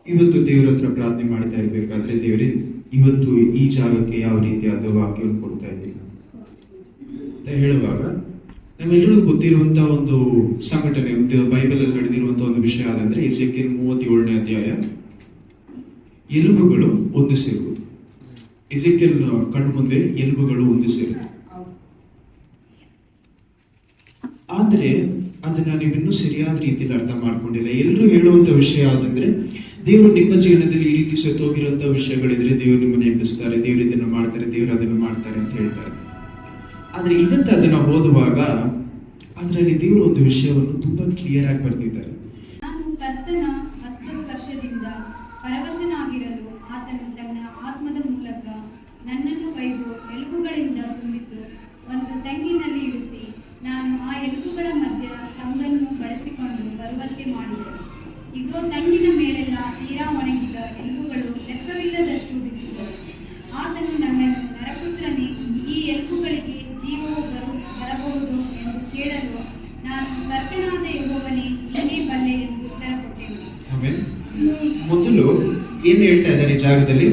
ಇವತ್ತು ದೇವರ ಹತ್ರ ಪ್ರಾರ್ಥನೆ ಮಾಡ್ತಾ ಇರ್ಬೇಕಾದ್ರೆ, ದೇವರೇ ಇವತ್ತು ಈ ಜಾಗಕ್ಕೆ ಯಾವ ರೀತಿಯಾದ ವಾಕ್ಯವನ್ನು ಕೊಡ್ತಾ ಇದ್ದೀವಿ ಅಂತ ಹೇಳುವಾಗ, ನಮ್ಮೆಲ್ಲರಿಗೂ ಗೊತ್ತಿರುವಂತ ಒಂದು ಸಂಘಟನೆ, ಒಂದು ಬೈಬಲ್ ಅಲ್ಲಿ ನಡೆದಿರುವಂತಹ ಒಂದು ವಿಷಯ ಆದಂದ್ರೆ ಎಸೆಕಿಯೇಲ್ 37ನೇ ಅಧ್ಯಾಯ, ಎಲುಬುಗಳು ಒಂದು ಸೇರುವುದು. ಎಸೆಕಿಯೇಲ್ ಕಣ್ಣು ಮುಂದೆ ಎಲುಬುಗಳು ಒಂದು ಸೇರುವುದು. ಆದ್ರೆ ಅದನ್ನ ನೀವಿನ್ನೂ ಸರಿಯಾದ ರೀತಿಯಲ್ಲಿ ಅರ್ಥ ಮಾಡ್ಕೊಂಡಿಲ್ಲ. ಎಲ್ಲರೂ ಹೇಳುವಂತ ವಿಷಯ ಆದಂದ್ರೆ, ದೇವರು ನಿಮ್ಮ ಜೀವನದಲ್ಲಿ ಈ ರೀತಿ ಸತ್ತೋಗಿರುವಂತಹ ವಿಷಯಗಳಿದ್ರೆ ದೇವರು ನಿಮ್ಮನ್ನು ಎಬ್ಬಿಸ್ತಾರೆ, ದೇವರು ಇದನ್ನು ಮಾಡ್ತಾರೆ, ದೇವರು ಅದನ್ನು ಮಾಡ್ತಾರೆ ಅಂತ ಹೇಳ್ತಾರೆ. ಆದ್ರೆ ಇವತ್ತು ಅದನ್ನ ಓದುವಾಗ ಅದರಲ್ಲಿ ದೇವರು ಒಂದು ವಿಷಯವನ್ನು ತುಂಬಾ ಕ್ಲಿಯರ್ ಆಗಿ ಬರ್ತಿದ್ದಾರೆ. ನಾನು ಕರ್ತನ ಹಸ್ತಸ್ಪರ್ಶದಿಂದ ಪರವಶನಾಗಿರಲು ಆತನು ತನ್ನ ಆತ್ಮದ ಮೂಲಕ ನನ್ನನ್ನು ಒಯ್ದು ಎಲುಬುಗಳಿಂದ ತುಂಬಿದ್ದು ಒಂದು ತಂಗಿನಲ್ಲಿ ಇಳಿಸಿ, ನಾನು ಆ ಎಲುಬುಗಳ ಮಧ್ಯ ತಂಗನ್ನು ಬಳಸಿಕೊಂಡು ಬರುವಂತೆ ಮಾಡಿದೆ. ಇಗೋ, ತಂಗಿನ ಮೇಲೆಲ್ಲ ತೀರಾ ಒಣಗಿದ ಎಲುಬುಗಳು ಲೆಕ್ಕವಿಲ್ಲದಷ್ಟು ಬಿದ್ದಿದ್ದವು. ಆತನು ನನ್ನನ್ನು, ನರಪುತ್ರನೇ, ಈ ಎಲುಬುಗಳಿಗೆ ಜೀವವು ಬರಬಹುದು ಎಂದು ಕೇಳಲು, ನಾನು ಕರ್ತನಾದ ಯೆಹೋವನೇ ನೀನೇ ಬಲ್ಲೆ ಎಂದು ಉತ್ತರ ಕೊಟ್ಟೆನು. ಮೊದಲು ಏನ್ ಹೇಳ್ತಾ ಇದ್ದಾರೆ ಈ ಜಾಗದಲ್ಲಿ?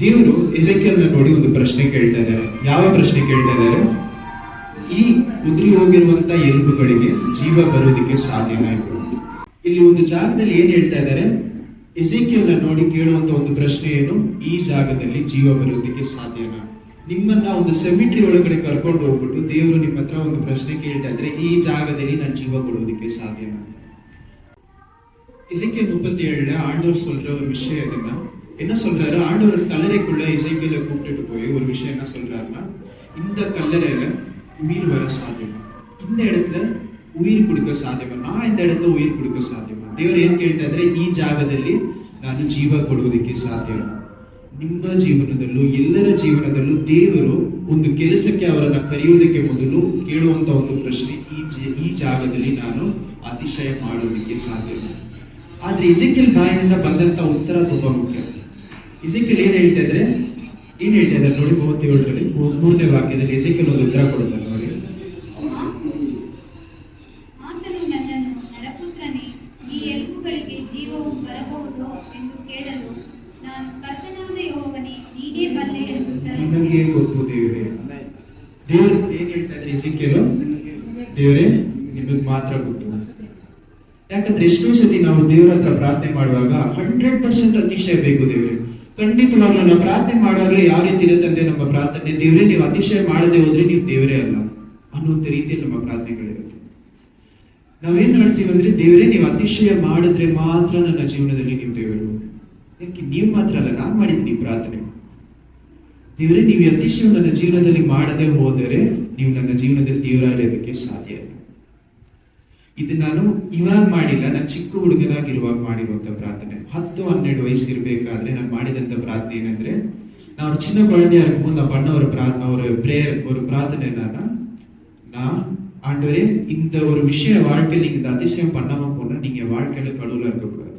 ದೇವರು ಎಸೆಕಿಯೇಲನ್ನ ನೋಡಿ ಒಂದು ಪ್ರಶ್ನೆ ಕೇಳ್ತಾ ಇದ್ದಾರೆ. ಯಾವ ಪ್ರಶ್ನೆ ಕೇಳ್ತಾ ಇದ್ದಾರೆ? ಈ ಉದುರಿ ಹೋಗಿರುವಂತ ಎಲುಬುಗಳಿಗೆ ಜೀವ ಬರೋದಕ್ಕೆ ಸಾಧ್ಯನಾ? ಇಲ್ಲಿ ಒಂದು ಜಾಗದಲ್ಲಿ ಏನ್ ಹೇಳ್ತಾ ಇದ್ದಾರೆ? ಎಸೆಕಿಯೇಲನ್ನ ನೋಡಿ ಕೇಳುವಂತ ಒಂದು ಪ್ರಶ್ನೆ ಏನು? ಈ ಜಾಗದಲ್ಲಿ ಜೀವ ಬರೋದಕ್ಕೆ ಸಾಧ್ಯನಾ? ನಿಮ್ಮನ್ನ ಒಂದು ಸೆಮಿಟ್ರಿ ಒಳಗಡೆ ಕರ್ಕೊಂಡು ಹೋಗ್ಬಿಟ್ಟು ದೇವರು ನಿಮ್ಮ ಹತ್ರ ಒಂದು ಪ್ರಶ್ನೆ ಕೇಳ್ತಾ ಇದ್ರೆ, ಈ ಜಾಗದಲ್ಲಿ ನಾನು ಜೀವ ಕೊಡೋದಕ್ಕೆ ಸಾಧ್ಯನಾ? எசேக்கியேல் 37 ஆண்டவர் சொல்ற ஒரு விஷயம் என்ன சொல்றாரு? ஆண்டவர் கல்லறைக்குள்ள எசேக்கியேலை கூப்பிட்டுட்டு போய் ஒரு விஷயம் என்ன சொல்றாருன்னா, இந்த கல்லறையில உயிர் வர சாத்தியமா, இந்த இடத்துல ಉಯಿರ್ ಕೊಡುಕ ಸಾಧ್ಯವ, ನಾ ಇಂದ இடத்துல ಉಯಿರ್ ಕೊಡುಕ ಸಾಧ್ಯವ. ದೇವರು ಏನ್ ಕೇಳ್ತಾ ಇದ್ರೆ, ಈ ಜಾಗದಲ್ಲಿ ನಾನು ಜೀವ ಕೊಡುವುದಕ್ಕೆ ಸಾಧ್ಯವ. ನಿಮ್ಮ ಜೀವನದಲ್ಲೂ ಎಲ್ಲರ ಜೀವನದಲ್ಲೂ ದೇವರು ಒಂದು ಕೆಲಸಕ್ಕೆ ಅವರನ್ನ ಕರೆಯುವುದಕ್ಕೆ ಮೊದಲು ಕೇಳುವಂತ ಒಂದು ಪ್ರಶ್ನೆ, ಈ ಜಾಗದಲ್ಲಿ ನಾನು ಅತಿಶಯ ಮಾಡುವುದಕ್ಕೆ ಸಾಧ್ಯವ. ಆದ್ರೆ ಎಸೆಕಿಯೇಲ್ ಬಾಯಿನಿಂದ ಬಂದಂತ ಉತ್ತರ ತುಂಬಾ ಮುಖ್ಯ. ಎಸೆಕಿಯೇಲ್ ಏನ್ ಹೇಳ್ತಾ ಇದ್ದಾರೆ ನೋಡಿ, 37ರಲ್ಲಿ 3ನೇ ವಾಕ್ಯದಲ್ಲಿ ಎಸೆಕಿಯೇಲ್ ಒಂದು ಉತ್ತರ ಕೊಡುತ್ತಾರೆ ನೋಡಿ. ಆತನು ನನ್ನನ್ನು, ನರಪುತ್ರನೇ, ಈ ಎಲುಬುಗಳಿಗೆ ಜೀವವು ಬರಬಹುದು ಎಂದು ಕೇಳಲು, ನಾನು ಕರ್ತನಾದ ಯೆಹೋವನೇ ನೀನೇ ಬಲ್ಲೆ ಎಂದು ಉತ್ತರ ಕೊಟ್ಟೆನು. ನಿಮಗೆ ಗೊತ್ತು ದೇವರೇ. ದೇವರು ಏನ್ ಹೇಳ್ತಾ ಇದ್ದಾರೆ ಎಸೆಕಿಯೇಲ್? ದೇವರೇ ನಿಮಗ್ ಮಾತ್ರ ಗೊತ್ತು. ಯಾಕಂದ್ರೆ ಎಷ್ಟೋ ಸತಿ ನಾವು ದೇವರ ಹತ್ರ ಪ್ರಾರ್ಥನೆ ಮಾಡುವಾಗ 100% ಅತಿಶಯ ಬೇಕು ದೇವರೇ. ಖಂಡಿತವಾಗ್ಲೂ ನಾವು ಪ್ರಾರ್ಥನೆ ಮಾಡುವಾಗಲೇ ಯಾವ ರೀತಿ ಇರುತ್ತಂತೆ ನಮ್ಮ ಪ್ರಾರ್ಥನೆ, ದೇವರೇ ನೀವು ಅತಿಶಯ ಮಾಡದೆ ಹೋದ್ರೆ ನೀವು ದೇವರೇ ಅಲ್ಲ ಅನ್ನುವಂತ ರೀತಿಯಲ್ಲಿ ನಮ್ಮ ಪ್ರಾರ್ಥನೆಗಳಿರುತ್ತೆ. ನಾವೇನ್ ಮಾಡ್ತೀವಿ ಅಂದ್ರೆ, ದೇವರೇ ನೀವು ಅತಿಶಯ ಮಾಡಿದ್ರೆ ಮಾತ್ರ ನನ್ನ ಜೀವನದಲ್ಲಿ ನೀವು ದೇವರು. ಯಾಕೆ ನೀವು ಮಾತ್ರ ಅಲ್ಲ, ನಾನ್ ಮಾಡಿದ್ದೀನಿ ಪ್ರಾರ್ಥನೆ. ದೇವರೇ ನೀವು ಅತಿಶಯ ನನ್ನ ಜೀವನದಲ್ಲಿ ಮಾಡದೆ ಹೋದರೆ ನೀವು ನನ್ನ ಜೀವನದಲ್ಲಿ ದೇವರಾಗೋದಕ್ಕೆ ಸಾಧ್ಯ ಇಲ್ಲ. ಇದು ನಾನು ಇವಾಗ ಮಾಡಿಲ್ಲ, ನಾನು ಚಿಕ್ಕ ಹುಡುಗನಾಗಿರುವಾಗ ಮಾಡಿರುವಂತ ಪ್ರಾರ್ಥನೆ. 10-12 ವಯಸ್ಸು ಇರ್ಬೇಕಾದ್ರೆ ನಾನು ಮಾಡಿದಂತ ಪ್ರಾರ್ಥನೆ ಏನಂದ್ರೆ, ನಾವು ಚಿನ್ನ குழந்தையா இருக்கும்போது நான் பண்ண ஒரு பிரேயர், ஒரு பிரார்த்தனை என்னன்னா, நான் ஆண்டவரே இந்த ஒரு விஷய வாழ்க்கையில் நீங்க இந்த அதிசயம் பண்ணாம போனா நீங்க வாழ்க்கையில கடவுளா இருக்கக்கூடாது.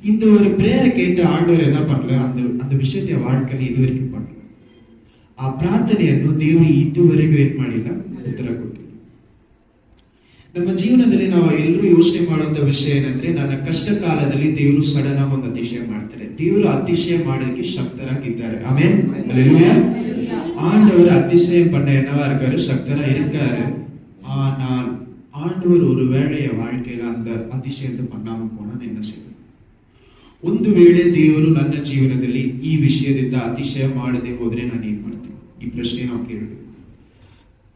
இந்த ஒரு பிரேயரை கேட்டு ஆண்டவர் என்ன பண்ணல, அந்த விஷயத்தை வாழ்க்கையில இதுவரைக்கும் பண்ணல. ಆ ಪ್ರಾರ್ಥನೆಯನ್ನು ದೇವರು ಇದುವರೆಗೂ ಏನ್ ಮಾಡಿಲ್ಲ, ಉತ್ತರ ಕೊಟ್ಟಿಲ್ಲ. ನಮ್ಮ ಜೀವನದಲ್ಲಿ ನಾವು ಎಲ್ಲರೂ ಯೋಚನೆ ಮಾಡುವಂತ ವಿಷಯ ಏನಂದ್ರೆ, ನನ್ನ ಕಷ್ಟ ಕಾಲದಲ್ಲಿ ದೇವರು ಸಡನ್ ಆಗಿ ಒಂದು ಅತಿಶಯ ಮಾಡ್ತಾರೆ. ದೇವರು ಅತಿಶಯ ಮಾಡೋದಕ್ಕೆ ಶಕ್ತರಾಗಿದ್ದಾರೆ. ಆಮೆನ್, அல்லேலூயா. ஆண்டவர் அதிசயம் பண்ண என்னவா இருக்காரு? சக்தரா இருக்காரு. ஆனால் ஆண்டவர் ஒருவேளை என் வாழ்க்கையில அந்த அதிசயத்தை பண்ணாம போனா என்ன செய்யும்? ಒಂದು ವೇಳೆ ದೇವರು ನನ್ನ ಜೀವನದಲ್ಲಿ ಈ ವಿಷಯದಿಂದ ಅತಿಶಯ ಮಾಡದೆ ಹೋದ್ರೆ ನಾನು ಏನ್ ಮಾಡ್ತೀನಿ? ಈ ಪ್ರಶ್ನೆ ನಾವು ಕೇಳಬೇಕು.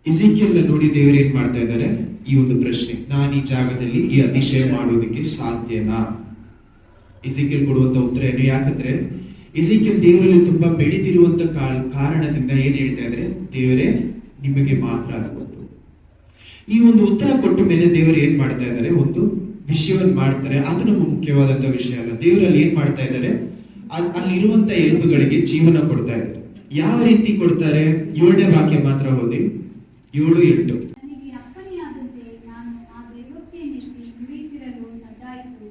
ಎಸೆಕಿಯೇಲ್ ನೋಡಿ ದೇವರು ಏನ್ ಮಾಡ್ತಾ ಇದ್ದಾರೆ? ಈ ಒಂದು ಪ್ರಶ್ನೆ, ನಾನು ಈ ಜಾಗದಲ್ಲಿ ಈ ಅತಿಶಯ ಮಾಡುವುದಕ್ಕೆ ಸಾಧ್ಯನಾ? ಎಸೆಕಿಯೇಲ್ ಕೊಡುವಂತ ಉತ್ತರ ಏನು? ಯಾಕಂದ್ರೆ ಎಸೆಕಿಯೇಲ್ ದೇವರಲ್ಲಿ ತುಂಬಾ ಬೆಳೆದಿರುವಂತ ಕಾರಣದಿಂದ ಏನ್ ಹೇಳ್ತಾ ಇದ್ರೆ, ದೇವರೇ ನಿಮಗೆ ಮಾತ್ರ ಅದು ಗೊತ್ತು. ಈ ಒಂದು ಉತ್ತರ ಕೊಟ್ಟ ಮೇಲೆ ದೇವರು ಏನ್ ಮಾಡ್ತಾ ಇದ್ದಾರೆ? ಒಂದು ವಿಷಯವನ್ನು ಮಾಡ್ತಾರೆ. ಅದು ನಮ್ಮ ಮುಖ್ಯವಾದಂತ ವಿಷಯ ಅಲ್ಲ. ದೇವರಲ್ಲಿ ಏನ್ ಮಾಡ್ತಾ ಇದ್ದಾರೆ? ಅಲ್ಲಿರುವಂತ ಎಲುಬುಗಳಿಗೆ ಜೀವನ ಕೊಡ್ತಾ ಇದ್ದಾರೆ. ಯಾವ ರೀತಿ ಕೊಡ್ತಾರೆ? 7ನೇ ವಾಕ್ಯ ಮಾತ್ರ ಓದಿ, 7-8. ನನಗೆ ಅಪ್ಪನೆಯಾದಂತೆ ನಾನು ಆ ದೈವಕ್ಕೆ ನೆತ್ತಿ ನುಡಿಯುತ್ತಿರಲು ಸದ್ದಾಯಿತು.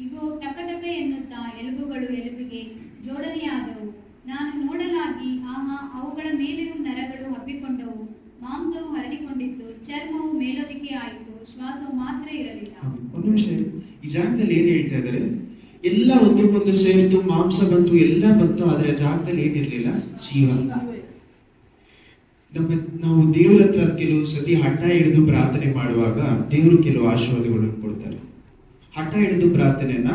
ಇಗೋ, ಟಕಟಕ ಎನ್ನುತ್ತಾ ಎಲುಬುಗಳು ಎಲುಬಿಗೆ ಜೋಡಣೆಯಾದವು. ನಾನು ನೋಡಲಾಗಿ, ಆಹಾ, ಅವುಗಳ ಮೇಲೆಯೂ ನರಗಳು ಹಬ್ಬಿಕೊಂಡವು, ಮಾಂಸವು ಹರಡಿಕೊಂಡಿತ್ತು, ಚರ್ಮವು ಮೇಲೋದಿಕೆ ಆಯಿತು, ಶ್ವಾಸವು ಮಾತ್ರ ಇರಲಿಲ್ಲ. ಒಂದು ನಿಮಿಷ, ಈ ಜಾಗದಲ್ಲಿ ಏನ್ ಹೇಳ್ತಾ ಇದ್ದಾರೆ? ಎಲ್ಲ ಒಂದಕ್ಕೊಂದು ಸೇರಿತು, ಮಾಂಸ ಬಂತು, ಎಲ್ಲ ಬಂತು, ಆದ್ರೆ ಆ ಜಾಗದಲ್ಲಿ ಏನಿರ್ಲಿಲ್ಲ? ಜೀವ. ನಾವು ದೇವರ ಹತ್ರ ಕೆಲವು ಸತಿ ಹಠ ಹಿಡಿದು ಪ್ರಾರ್ಥನೆ ಮಾಡುವಾಗ ದೇವರು ಕೆಲವು ಆಶೀರ್ವಾದಗಳನ್ನು ಕೊಡ್ತಾರೆ. ಹಠ ಹಿಡಿದು ಪ್ರಾರ್ಥನೆನ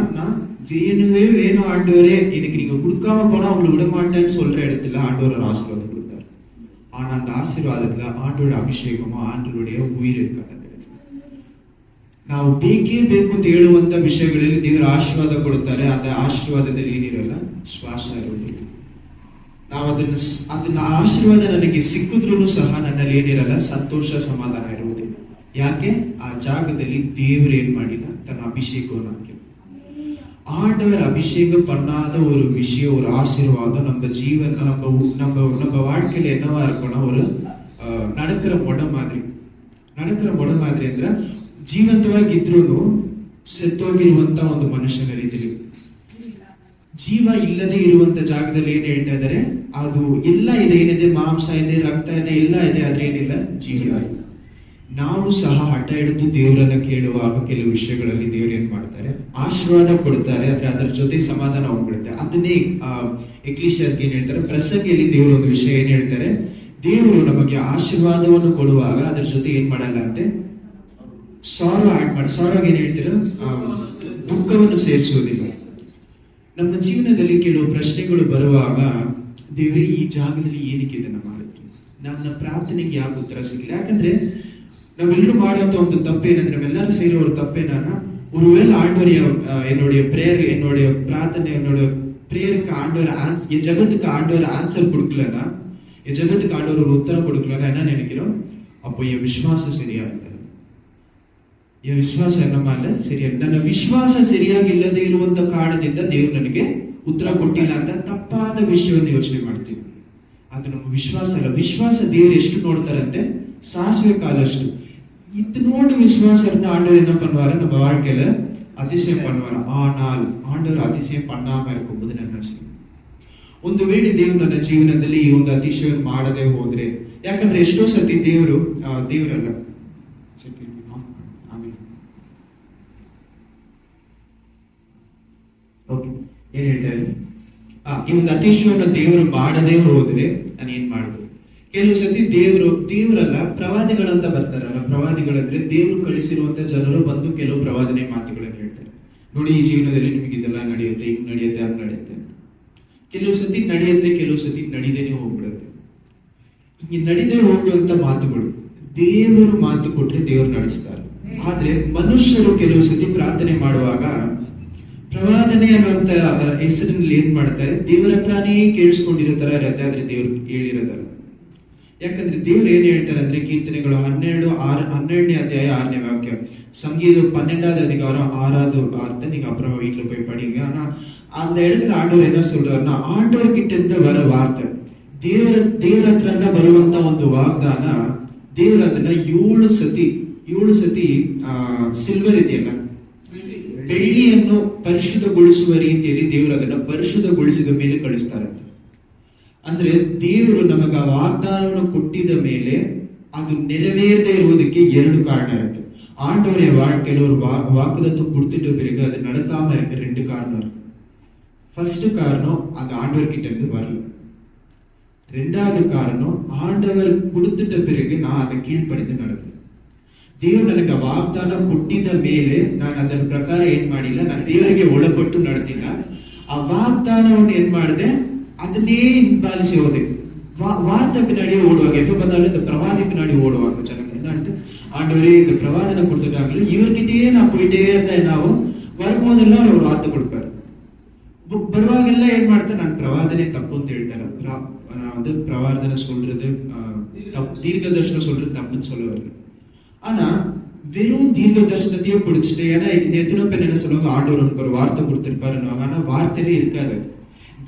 வேணும் ஆண்டவரே, எனக்கு நீங்க கொடுக்காம போனா உங்களை விட மாட்டேன்னு சொல்ற இடத்துல ஆண்டவர் ஆசீர்வாதம் கொடுத்தாரு. ஆனா அந்த ஆசீர்வாதத்துல ஆண்டோட அபிஷேகமும் ஆண்டவருடைய உயிர் இருக்காது. ನಾವು ಬೇಕೇ ಬೇಕು ಅಂತ ಹೇಳುವಂತ ವಿಷಯಗಳಲ್ಲಿ ದೇವರ ಆಶೀರ್ವಾದ ಕೊಡುತ್ತಾರೆ. ಅದ ಆಶೀರ್ವಾದದಲ್ಲಿ ಏನಿರಲ್ಲ? ಶ್ವಾಸ ಇರುವುದಿಲ್ಲ. ನಾವು ಅದನ್ನ ಆಶೀರ್ವಾದ ನನಗೆ ಸಿಕ್ಕಿದ್ರೂ ಸಹ ನನ್ನಲ್ಲಿ ಏನಿರಲ್ಲ? ಸಂತೋಷ, ಸಮಾಧಾನ ಇರುವುದಿಲ್ಲ. ಯಾಕೆ? ಆ ಜಾಗದಲ್ಲಿ ದೇವರು ಏನ್ ಮಾಡಿಲ್ಲ? ತನ್ನ ಅಭಿಷೇಕವನ್ನು ಹಾಕಿ. ஆண்டவர் அபிஷேகம் பண்ணாத ஒரு விஷயம், ஒரு ஆசீர்வாதம் நம்ம ஜீவன் நம்ம வாழ்க்கையில என்னவா இருக்கும்னா, ஒரு நடக்கிற ಮೊಡ மாதிரி ಅಂದ್ರೆ ಜೀವಂತವಾಗಿದ್ರು ಸತ್ತೋಗಿರುವಂತ ಒಂದು ಮನುಷ್ಯನ ರೀತಿಯಲ್ಲಿ. ಜೀವ ಇಲ್ಲದೆ ಇರುವಂತ ಜಾಗದಲ್ಲಿ ಏನ್ ಹೇಳ್ತಾ ಇದ್ದಾರೆ? ಅದು ಎಲ್ಲ ಇದೆ, ಏನಿದೆ? ಮಾಂಸ ಇದೆ, ರಕ್ತ ಇದೆ, ಎಲ್ಲ ಇದೆ, ಆದ್ರೆ ಏನಿಲ್ಲ? ಜೀವ ಇಲ್ಲ. ನಾವು ಸಹ ಹಠ ಹಿಡಿದು ದೇವರನ್ನ ಕೇಳುವಾಗ ಕೆಲವು ವಿಷಯಗಳಲ್ಲಿ ದೇವರು ಏನ್ ಮಾಡ್ತಾರೆ? ಆಶೀರ್ವಾದ ಕೊಡ್ತಾರೆ, ಆದ್ರೆ ಅದರ ಜೊತೆ ಸಮಾಧಾನ ಹೋಗ್ಬಿಡುತ್ತೆ. ಅದನ್ನೇ ಎಕ್ಲಿಷಿಯಾಸ್ಗೆ ಏನ್ ಹೇಳ್ತಾರೆ? ಪ್ರಸಂಗಿಯಲ್ಲಿ ದೇವರು ಒಂದು ವಿಷಯ ಏನ್ ಹೇಳ್ತಾರೆ? ದೇವರು ನಮಗೆ ಆಶೀರ್ವಾದವನ್ನು ಕೊಡುವಾಗ ಅದರ ಜೊತೆ ಏನ್ ಮಾಡಲ್ಲ ಅಂತೆ? ಸಾರೋ ಆಡ್ ಮಾಡಿ. ಸಾರೋಗೆ ಏನ್ ಹೇಳ್ತೀರ? ದುಃಖವನ್ನು ಸೇರಿಸುವುದಿಲ್ಲ. ನಮ್ಮ ಜೀವನದಲ್ಲಿ ಕೆಲವು ಪ್ರಶ್ನೆಗಳು ಬರುವಾಗ ದೇವರೇ ಈ ಜಾಗದಲ್ಲಿ ಏನಕ್ಕೆ ಇದನ್ನ ಮಾಡುತ್ತೆ? ನನ್ನ ಪ್ರಾರ್ಥನೆಗೆ ಯಾಕೆ ಉತ್ತರ ಸಿಗಲಿಲ್ಲ? ಯಾಕಂದ್ರೆ நாமெல்லರೂ ಮಾಡುವಂತ ಒಂದು தப்பேனಂದ್ರೆ, நம்மெல்லாரும் செய்யற ஒரு தப்பேனா, ஒருவேளை ஆண்டவர் என்னுடைய பிரேயர், என்னுடைய பிரார்த்தனை, என்னுடைய பிரேயருக்கு ஆண்டவர் என் ஜெபத்துக்கு ஆண்டவர் ஆன்சர் கொடுக்கலன்னா, என் ஜெபத்துக்கு ஆண்டவர் ஒரு உத்தரம் கொடுக்கலன்னா என்ன நினைக்கிறோம்? அப்போ என் விசுவாசம் சரியா இல்லை, என் விசுவாಸ என்னமா ಇಲ್ಲ ಸರಿಯಾಗಿ, ನನ್ನ ವಿಶ್ವಾಸ ಸರಿಯಾಗಿ ಇಲ್ಲದೆ ಇರುವಂತ ಕಾರಣದಿಂದ ದೇವರು ನನಗೆ ಉತ್ತರ ಕೊಟ್ಟಿಲ್ಲ ಅಂತ ತಪ್ಪಾದ ವಿಷಯವನ್ನು ಯೋಚನೆ ಮಾಡ್ತೀವಿ. ಅದು ನಮ್ಮ ವಿಶ್ವಾಸ ಅಲ್ಲ. ವಿಶ್ವಾಸ ದೇವರು ಎಷ್ಟು ನೋಡ್ತಾರಂತೆ? ಸಾಸಿವೆ ಕಾಲಷ್ಟು. இதனோடு விசுவாசம் இருந்தா ஆண்டவர் என்ன பண்ணுவாரு? நம்ம வாழ்க்கையில அதிசயம் பண்ணுவாரு. ஆனால் ஆண்டவர் அதிசயம் பண்ணாம இருக்கும்போது ನನ್ನ ಒಂದು ವೇಳೆ ದೇವರು ನನ್ನ ಜೀವನದಲ್ಲಿ ಈ ಒಂದು ಅತಿಶಯ ಮಾಡದೆ ಹೋದ್ರೆ, ಯಾಕಂದ್ರೆ ಎಷ್ಟೋ ಸತಿ ದೇವರಲ್ಲ ಏನ್ ಹೇಳ್ತಾರೆ? ಈ ಒಂದು ಅತಿಶಯವನ್ನು ದೇವರು ಮಾಡದೆ ಹೋದ್ರೆ ನಾನು ಏನ್ ಮಾಡ್ಬೋದು? ಕೆಲವು ಸತಿ ದೇವರಲ್ಲ, ಪ್ರವಾದಿಗಳಂತ ಬರ್ತಾರಲ್ಲ, ಪ್ರವಾದಿಗಳಂದ್ರೆ ದೇವರು ಕಳಿಸಿರುವಂತ ಜನರು ಬಂದು ಕೆಲವು ಪ್ರವಾದನೆ ಮಾತುಗಳನ್ನು ಹೇಳ್ತಾರೆ. ನೋಡಿ, ಈ ಜೀವನದಲ್ಲಿ ನಿಮಗೆ ಇದೆಲ್ಲ ನಡೆಯುತ್ತೆ, ಹಿಂಗ್ ನಡೆಯುತ್ತೆ, ಹಂಗ್ ನಡೆಯುತ್ತೆ. ಕೆಲವು ಸತಿ ನಡೆಯುತ್ತೆ, ಕೆಲವು ಸತಿ ನಡಿದೇನೆ ಹೋಗ್ಬಿಡುತ್ತೆ. ಹಿಂಗೆ ನಡೆದೇ ಹೋಗುವಂತ ಮಾತುಗಳು ದೇವರು ಮಾತು ಕೊಟ್ರೆ ದೇವರು ನಡೆಸ್ತಾರೆ. ಆದ್ರೆ ಮನುಷ್ಯರು ಕೆಲವು ಸತಿ ಪ್ರಾರ್ಥನೆ ಮಾಡುವಾಗ ಪ್ರವಾದನೆ ಅನ್ನುವಂತ ಹೆಸರಿನಲ್ಲಿ ಏನ್ ಮಾಡ್ತಾರೆ? ದೇವರ ಹತ್ರನೇ ಕೇಳಿಸ್ಕೊಂಡಿರೋ ತರ ಇರುತ್ತೆ, ಆದ್ರೆ ದೇವ್ರು ಹೇಳಿರೋದಲ್ಲ. ಯಾಕಂದ್ರೆ ದೇವ್ರು ಏನ್ ಹೇಳ್ತಾರೆ ಅಂದ್ರೆ, ಕೀರ್ತನೆಗಳು 12ನೇ அத்தியாயம் 6ನೇ வாக்கிய, சங்கீதம் 12வது அதிகாரம் 6வது வார்த்தை, நீங்க அப்புறம் வீட்டுல போய் படிங்க. ஆனா அந்த இடத்துல ஆண்டவர் என்ன சொல்றாருன்னா, ஆண்டவர் கிட்ட இருந்து வர வார்த்தை, ದೇವರ ಹತ್ರ ಬರುವಂತ ಒಂದು ವಾಗ್ದಾನ, ದೇವರ ಅದನ್ನ 7 ಸತಿ ಸಿಲ್ವರ್ ಇದೆಯಲ್ಲ, ಬೆಳ್ಳಿಯನ್ನು ಪರಿಶುದ್ಧಗೊಳಿಸುವ ರೀತಿಯಲ್ಲಿ ದೇವರು ಅದನ್ನ ಪರಿಶುದ್ಧಗೊಳಿಸಿದ ಮೇಲೆ ಕಳಿಸ್ತಾರೆ. ಅಂದ್ರೆ ದೇವರು ನಮಗ ವಾಗ್ದಾನವನ್ನು ಕೊಟ್ಟಿದ ಮೇಲೆ ಅದು ನೆರವೇರದೆ ಇರುವುದಕ್ಕೆ 2 காரணம் இருக்கு. ஆண்டவருடைய வாழ்க்கையில ஒரு வாக்குதத்தம் கொடுத்துட்ட பிறகு அது நடக்காம இருக்க 2 காரணம் இருக்கு. ஃபர்ஸ்ட் காரணம், அது ஆண்டவர் கிட்ட இருந்து வரல. 2வது காரணம், ஆண்டவர் கொடுத்துட்ட பிறகு நான் அதை கீழ்ப்படிந்து நடக்கிறேன். ದೇವರು ನನಗೆ ವಾಗ್ದಾನ ಕೊಟ್ಟಿದ ಮೇಲೆ ನಾನು ಅದರ ಪ್ರಕಾರ ಏನ್ ಮಾಡಿಲ್ಲ, ನಾನು ದೇವರಿಗೆ ಒಳಪಟ್ಟು ನಡೆದಿಲ್ಲ. ಆ ವಾಗ್ದಾನವನ್ನು ಏನ್ ಮಾಡಿದೆ? ಅದನ್ನೇ ಹಿಂಬಾಲಿಸಿ ಹೋದೆ. வார்த்தை பின்னாடி ஓடுவாங்க. எப்ப பார்த்தாலும் இந்த பிரவாதி பின்னாடி ஓடுவாங்க ஜனங்க. என்னன்ட்டு, ஆண்டவரே இந்த பிரவாதனை கொடுத்துட்டாங்களே, இவர்கிட்டயே நான் போயிட்டே இருந்தேன். என்னாவும் வரும்போதெல்லாம் ஒரு வார்த்தை கொடுப்பாரு. ಬರುವಾಗೆಲ್ಲ ಏನ್ ಮಾಡ್ತಾರೆ? ನಾನು ಪ್ರವಾದನೆ ತಪ್ಪು ಅಂತ ಹೇಳ್ತಾರೆ. நான் பிரவாதனை சொல்றது தீர்க்க தரிசனம் சொல்றது தப்புன்னு சொல்ல வரல. ஆனா வெறும் தீர்க்க தரிசனத்தையே பிடிச்சிட்டு, ஏன்னா எத்தனை பேர் என்ன சொல்லுவாங்க, ஆண்டவர் ஒரு வார்த்தை கொடுத்திருப்பாரு, ஆனா வார்த்தையிலே இருக்காது.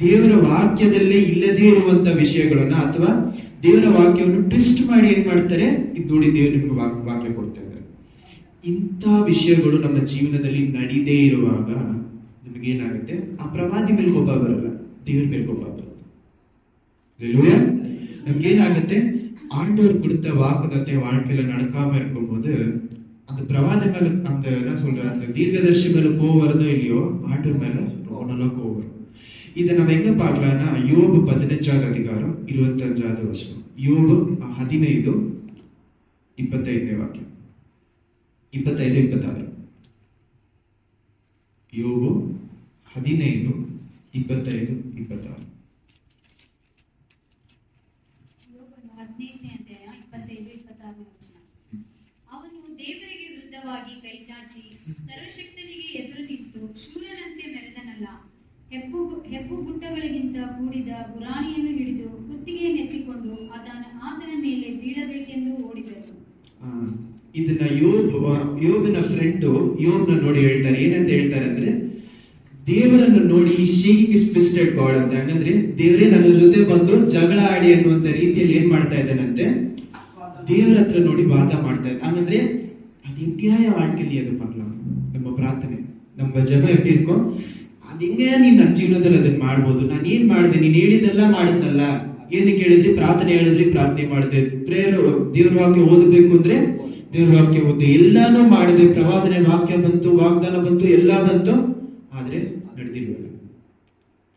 ದೇವರ ವಾಕ್ಯದಲ್ಲೇ ಇಲ್ಲದೇ ಇರುವಂತ ವಿಷಯಗಳನ್ನ ಅಥವಾ ದೇವರ ವಾಕ್ಯವನ್ನು ಟ್ವಿಸ್ಟ್ ಮಾಡಿ ಏನ್ ಮಾಡ್ತಾರೆ? ಇದು ನೋಡಿ, ದೇವರು ನಿಮ್ಗೆ ವಾಕ್ಯ ಕೊಡ್ತಾ ಇದ್ದಾರೆ. ಇಂಥ ವಿಷಯಗಳು ನಮ್ಮ ಜೀವನದಲ್ಲಿ ನಡೀದೇ ಇರುವಾಗ ನಮಗೇನಾಗುತ್ತೆ? ಆ ಪ್ರವಾದಿ ಮೇಲೆ ಕೋಪ ಬರಲ್ಲ, ದೇವ್ರ ಮೇಲೆ ಕೋಪ ಬರುತ್ತೆ. ನಮ್ಗೇನಾಗುತ್ತೆ? ஆண்டவர் கொடுத்த வாக்குதத்தை வாழ்க்கையில நடக்காம இருக்கும்போது அந்த பிரவாதி மேல அந்த என்ன சொல்ற அந்த தீர்க்கதர்சி மேல கோவம் வருதோ இல்லையோ ஆண்டவர் மேல ரொம்ப நல்லா கோவம் வரும். இதை நம்ம எங்க பார்க்கலாம்னா யோபு 15வது அதிகாரம் 25வது வசனம். யோபு 15:25 வாக்கியம், 25-26. யோಬು 15:25-26. ಯೋಬನು 15ನೇ ಅಧ್ಯಾಯ 25-26 ವಚನ. ಅವನು ದೇವರಿಗೆ ವಿರುದ್ಧವಾಗಿ ಕೈಚಾಚಿ ಸರ್ವಶಕ್ತನಿಗೆ ಎದುರು ನಿಂತು ಶೂರನಂತೆ ಮೆರೆದನಲ್ಲ. ಹೆಬ್ಬು ಗುಟ್ಟಗಳಿಗಿಂತ ಕೂಡಿದ ಗುರಾಣಿಯನ್ನು ಹಿಡಿದು ಕುತ್ತಿಗೆಯನ್ನೆತ್ತಿಕೊಂಡು ಆತನ ಮೇಲೆ ಬೀಳಬೇಕೆಂದು ಓಡಿದರು. ಇದನ್ನ ಯೋಬನ ಫ್ರೆಂಡು ಯೋಬ್ನ ನೋಡಿ ಹೇಳ್ತಾರೆ. ಏನಂತ ಹೇಳ್ತಾರೆ ಅಂದ್ರೆ, ದೇವರನ್ನು ನೋಡಿ ಶೀಯಿಂಗ್ ಇಸ್ ಟ್ವಿಸ್ಟೆಡ್ ಗಾಡ್ ಅಂತ. ಹಂಗಂದ್ರೆ ದೇವರೇ ನನ್ನ ಜೊತೆ ಬಂದು ಜಗಳ ಆಡಿ ಅನ್ನುವಂತ ರೀತಿಯಲ್ಲಿ ಏನ್ ಮಾಡ್ತಾ ಇದ್ದಾನಂತೆ, ದೇವರ ಹತ್ರ ನೋಡಿ ವಾದ ಮಾಡ್ತಾ ಇದ್ದ. ಹಂಗಂದ್ರೆ ಅದು ಹೆಂಗ್ಯಾಯ வாழ்க்கையில் ಅದು பண்ணலாம். ನಮ್ಮ ಪ್ರಾರ್ಥನೆ, ನಮ್ಮ ಜಪ எப்படி இருக்கும், ಅದು ಹೆಂಗೆ ನೀನ್ ನನ್ನ ಜೀವನದಲ್ಲಿ ಅದನ್ನ ಮಾಡ್ಬೋದು. ನಾನು ಏನ್ ಮಾಡಿದೆ, ನೀನ್ ಹೇಳಿದೆಲ್ಲ ಮಾಡಿದ್ನಲ್ಲ. ಏನಕ್ಕೆ ಹೇಳಿದ್ರಿ, ಪ್ರಾರ್ಥನೆ ಹೇಳಿದ್ರಿ, ಪ್ರಾರ್ಥನೆ ಮಾಡಿದೆ. ಪ್ರೇಯರ್ ದೇವ್ರ ವಾಕ್ಯ ಓದಬೇಕು ಅಂದ್ರೆ ದೇವ್ರ ವಾಕ್ಯ ಓದಿ, ಎಲ್ಲಾನು ಮಾಡಿದೆ. ಪ್ರವಾದನೆ ವಾಕ್ಯ ಬಂತು, ವಾಗ್ದಾನ ಬಂತು, ಎಲ್ಲ ಬಂತು, ಆದ್ರೆ ನಡೆದಿಲ್ವಲ್ಲ.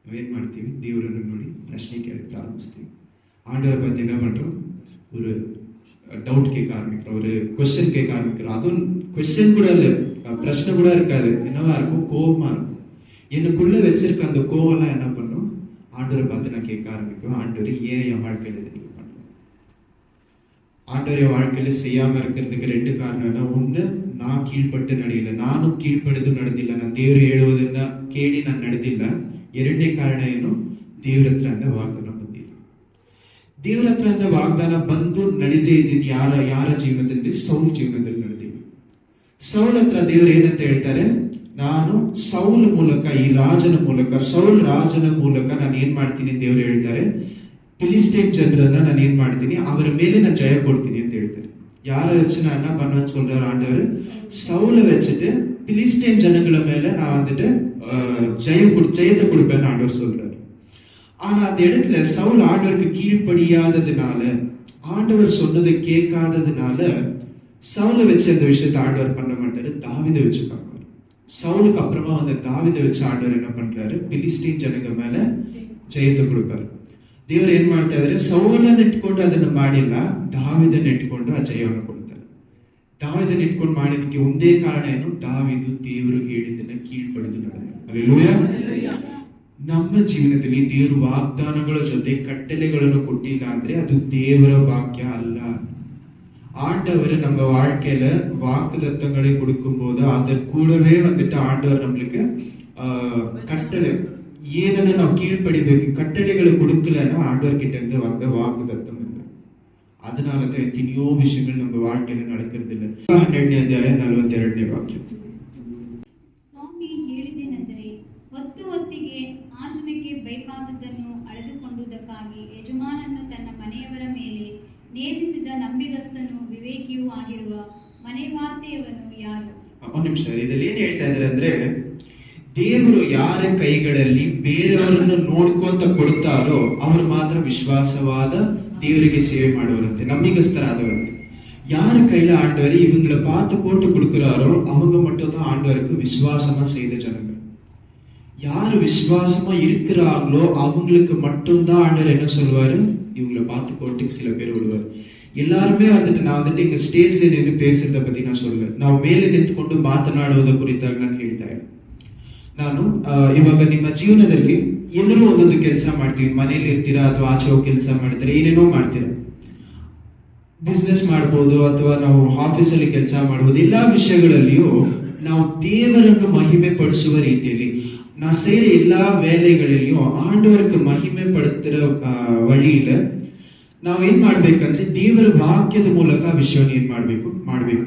ನಾವೇನ್ ಮಾಡ್ತೀವಿ, ದೇವರನ್ನು ನೋಡಿ ಪ್ರಶ್ನೆ ಕೇಳಿ ಪ್ರಾರಂಭಿಸ್ತೀವಿ. ஆண்டவரை பார்த்து என்ன பண்றோம், ஒரு டவுட் கேட்க ஆரம்பிக்கிறோம், ஒரு கொஸ்டின் கேட்க ஆரம்பிக்கிறோம். அதுவும் கொஸ்டின் கூட இல்ல, பிரச்சனை கூட இருக்காது. என்னவா இருக்கும், கோபமா இருக்கும். எனக்குள்ள வச்சிருக்க அந்த கோவம்லாம் என்ன பண்ணும், ஆண்டவரை பார்த்து நான் கேட்க ஆரம்பிக்கும். ஆண்டவரை ஏன் என் வாழ்க்கையில இது நீங்க பண்ணணும். ஆண்டவரை வாழ்க்கையில செய்யாம இருக்கிறதுக்கு 2 காரணம் என்ன. ஒண்ணு, நான் கீழ்பட்டு ನಡೆಯಿಲ್ಲ, ನಾನು ಕೀழ்ಪಡೆದು ನಡೆದಿಲ್ಲ, ನಾನು ದೇವರು ಹೇಳುವುದನ್ನ ಕೇಳಿ ನಾನು ನಡೆದಿಲ್ಲ. 2ನೇ ಕಾರಣ ಏನು, ದೇವರ ಹತ್ರ ಅಂದ ವಾಗ್ದಾನ ಬಂದಿಲ್ಲ. ದೇವರ ಹತ್ರ ಅಂದ ವಾಗ್ದಾನ ಬಂದು ನಡೆದೇ ಇದ್ದಿದ್ದು ಯಾರ ಜೀವನದಲ್ಲಿ, ಸೌಲ್ ಜೀವನದಲ್ಲಿ ನಡೆದಿಲ್ಲ. ಸೌಲ್ ಹತ್ರ ದೇವರು ಏನಂತ ಹೇಳ್ತಾರೆ, ನಾನು ಸೌಲ್ ಮೂಲಕ, ಈ ರಾಜನ ಮೂಲಕ, ಸೌಲ್ ರಾಜನ ಮೂಲಕ ನಾನು ಏನ್ ಮಾಡ್ತೀನಿ, ದೇವರು ಹೇಳ್ತಾರೆ, பிலிஸ்டேன் ಜನರನ್ನ ನಾನು ಏನ್ ಮಾಡ್ತೀನಿ, ಅವರ ಮೇಲೆ ನಾನು ಜಯ ಕೊಡ್ತೀನಿ ಅಂತ ಹೇಳ್ತಾರೆ. யாரை வச்சு நான் என்ன பண்ணுவேன்னு சொல்றாரு ஆண்டவர், சவுலை வச்சுட்டு பிலிஸ்டேன் ஜனங்கள மேல நான் வந்துட்டு ஜெயத்தை கொடுப்பேன்னு ஆண்டவர் சொல்றாரு. ஆனா அந்த இடத்துல சவுல் ஆண்டவருக்கு கீழ்ப்படியாததுனால, ஆண்டவர் சொன்னதை கேட்காததுனால சவுலை வச்சு அந்த விஷயத்தை ஆண்டவர் பண்ண மாட்டாரு, தாவீதை வச்சு பார்ப்பாரு. சவுலுக்கு அப்புறமா வந்து தாவீதை வச்சு ஆண்டவர் என்ன பண்றாரு, பிலிஸ்டீன் ಜನங்க மேல ಜಯத்தை கொடுப்பாரு. ದೇವರು ಏನ್ ಮಾಡ್ತಾ ಇದ್ರೆ, ಸೌಲನ್ನ ಇಟ್ಕೊಂಡು ಅದನ್ನ ಮಾಡಿಲ್ಲ, ದಾವಿದನ್ನ ಇಟ್ಕೊಂಡು ಆ ಜಯವನ್ನು ಕೊಡ್ತಾರೆ. ದಾವಿದನ್ನ ಇಟ್ಕೊಂಡು ಮಾಡಿದಕ್ಕೆ ಒಂದೇ ಕಾರಣ ಏನು, ದಾವಿದು ದೇವರು ಹೇಳಿದ್ದನ್ನ ಕೀಳ್ಪಡೆದು ನಡೆದ. ಹಲ್ಲೆಲೂಯಾ. ನಮ್ಮ ಜೀವನದಲ್ಲಿ ದೇವರು ವಾಗ್ದಾನಗಳ ಜೊತೆ ಕಟ್ಟಳೆಗಳನ್ನು ಕೊಟ್ಟಿಲ್ಲ ಅಂದ್ರೆ ಅದು ದೇವರ ವಾಕ್ಯ ಅಲ್ಲ. ஆண்டவர் நம்ம வாழ்க்கையில வாக்குதத்தங்களை கொடுக்கும் போது அது கூடவே வந்துட்டு ஆண்டவர் நம்மளுக்கு கட்டளை ಏನನ್ನ ನಾವು ಕೀழ்ಪಡಿಬೇಕು, ಕಟ್ಟಳೆಗಳು கொடுக்கலன்னா ಆಂಡವರ್ கிட்ட இருந்து வந்த வாக்குதத்தம் இல்லை. அதனாலதான் எத்தனையோ விஷயங்கள் நம்ம வாழ்க்கையில நடக்கிறது இல்லை. 12ನೇ ಅಧ್ಯಾಯ 42ನೇ ವಾಕ್ಯ. ಸ್ವಾಮಿ ಹೇಳಿದ್ದೇನೆಂದರೆ, ಹೊತ್ತಿಗೆ ಆಶ್ರಮಕ್ಕೆ ಬೇಕಾದುದನ್ನು ಅಳೆದುಕೊಂಡುದಕ್ಕಾಗಿ ಯಜಮಾನನು ತನ್ನ ಮನೆಯವರ ಮೇಲೆ ನೇಮಿಸಿದ ನಂಬಿಗಸ್ತನು ವಿವೇಕಿಯೂ ಆಗಿರುವ ಮನೆವಾರ್ತೆಯವನು ಯಾರು. ಒಂದು ನಿಮಿಷ, ಇದರಲ್ಲಿ ಏನ್ ಹೇಳ್ತಾ ಇದ್ದಾರೆ ಅಂದ್ರೆ, ದೇವರು ಯಾರ ಕೈಗಳಲ್ಲಿ ಬೇರೆಯವರನ್ನು ನೋಡ್ಕೊಂತ ಕೊಡ್ತಾರೋ ಅವರು ಮಾತ್ರ ವಿಶ್ವಾಸವಾದ ದೇವರಿಗೆ ಸೇವೆ ಮಾಡುವರಂತೆ, நம்பிக்கஸ்தராதவರಂತೆ. யார் கையில ஆண்டவர் இவங்களை பார்த்து போட்டு கொடுக்கிறாரோ அவங்க மட்டும் தான் ஆண்டவருக்கு விசுவாசமா செய்த ஜனங்கள். யாரு விசுவாசமா இருக்கிறாங்களோ அவங்களுக்கு மட்டும்தான் ஆண்டவர் என்ன சொல்லுவாரு, இவங்களை பார்த்து போட்டு சில பேர் விடுவார். எல்லாருமே வந்துட்டு நான் வந்துட்டு இங்க ಸ್ಟೇಜ್ல ನಿಂತು பேசுறத பத்தி நான் சொல்லுவேன். ನಾವು ಮೇಲೆ ನಿಂತುಕೊಂಡು ಮಾತನಾಡುವುದರ ಕುರಿತಾಗಿ ನಾನು ಹೇಳ್ತಾ ಇದ್ದೆ. ನಾನು ಇವಾಗ ನಿಮ್ಮ ಜೀವನದಲ್ಲಿ ಎಲ್ಲರೂ ಒಂದೊಂದು ಕೆಲಸ ಮಾಡ್ತೀವಿ. ಮನೇಲಿ ಇರ್ತೀರಾ ಅಥವಾ ಆಚೆ ಹೋಗಿ ಕೆಲಸ ಮಾಡ್ತೀರಾ, ಏನೇನೋ ಮಾಡ್ತೀರಾ. ಬಿಸ್ನೆಸ್ ಮಾಡ್ಬೋದು ಅಥವಾ ನಾವು ಆಫೀಸಲ್ಲಿ ಕೆಲಸ ಮಾಡ್ಬೋದು. ಎಲ್ಲಾ ವಿಷಯಗಳಲ್ಲಿಯೂ ನಾವು ದೇವರನ್ನು ಮಹಿಮೆ ಪಡಿಸುವ ರೀತಿಯಲ್ಲಿ ನಾವು செய்யற எல்லா வேலைகளிலும் ஆண்டவருக்கு மகிமை படுத்துற வழியில ನಾವೇನ್ ಮಾಡ್ಬೇಕಂದ್ರೆ ದೇವರ ವಾಕ್ಯದ ಮೂಲಕ ವಿಷಯವನ್ನು ಏನ್ ಮಾಡ್ಬೇಕು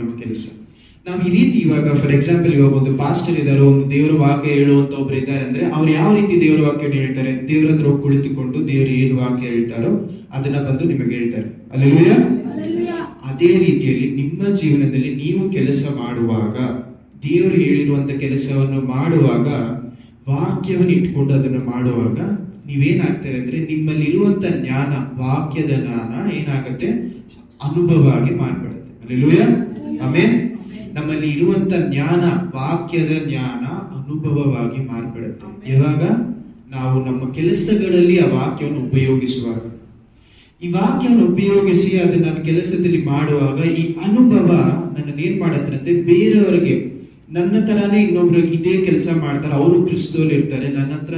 ನಮ್ಮ ಕೆಲಸ. ನಾವು ಈ ರೀತಿ ಇವಾಗ ಫಾರ್ ಎಕ್ಸಾಂಪಲ್ ಇವಾಗ ಒಂದು ಪಾಸ್ಟರ್ ಇದ್ದಾರೆ, ಒಂದು ದೇವರ ವಾಕ್ಯ ಹೇಳುವಂತ ಒಬ್ರು ಇದ್ದಾರೆ ಅಂದ್ರೆ ಅವ್ರು ಯಾವ ರೀತಿ ದೇವರ ವಾಕ್ಯವನ್ನು ಹೇಳ್ತಾರೆ, ದೇವರ ಹತ್ರ ಹೋಗಿ ಕುಳಿತುಕೊಂಡು ದೇವರು ಏನು ವಾಕ್ಯ ಹೇಳ್ತಾರೋ ಅದನ್ನ ಬಂದು ನಿಮಗೆ ಹೇಳ್ತಾರೆ. ಹಲ್ಲೆಲೂಯಾ. ಅದೇ ರೀತಿಯಲ್ಲಿ ನಿಮ್ಮ ಜೀವನದಲ್ಲಿ ನೀವು ಕೆಲಸ ಮಾಡುವಾಗ, ದೇವರು ಹೇಳಿರುವಂತ ಕೆಲಸವನ್ನು ಮಾಡುವಾಗ, ವಾಕ್ಯವನ್ನು ಇಟ್ಕೊಂಡು ಅದನ್ನು ಮಾಡುವಾಗ ನೀವೇನಾಗ್ತಾರೆ ಅಂದ್ರೆ ನಿಮ್ಮಲ್ಲಿರುವಂತ ಜ್ಞಾನ, ವಾಕ್ಯದ ಜ್ಞಾನ ಏನಾಗತ್ತೆ, ಅನುಭವ ಆಗಿ ಮಾರ್ಪಡುತ್ತೆ. ಹಲ್ಲೆಲೂಯಾ. ಆಮೆನ್. ನಮ್ಮಲ್ಲಿ ಇರುವಂತ ಜ್ಞಾನ, ವಾಕ್ಯದ ಜ್ಞಾನ ಅನುಭವವಾಗಿ ಮಾರ್ಪಡುತ್ತೆ. ಯಾವಾಗ ನಾವು ನಮ್ಮ ಕೆಲಸಗಳಲ್ಲಿ ಆ ವಾಕ್ಯವನ್ನು ಉಪಯೋಗಿಸುವಾಗ, ಈ ವಾಕ್ಯವನ್ನು ಉಪಯೋಗಿಸಿ ಅದನ್ನ ನನ್ನ ಕೆಲಸದಲ್ಲಿ ಮಾಡುವಾಗ ಈ ಅನುಭವ ನನ್ನ ಏನ್ ಮಾಡತ್ತಂದ್ರೆ ಬೇರೆಯವರಿಗೆ, ನನ್ನ ತರಾನೇ ಇನ್ನೊಬ್ರಿಗೆ ಇದೇ ಕೆಲಸ ಮಾಡ್ತಾರೆ, ಅವರು ಕ್ರಿಸ್ತದಲ್ಲಿ ಇರ್ತಾರೆ, ನನ್ನ ಹತ್ರ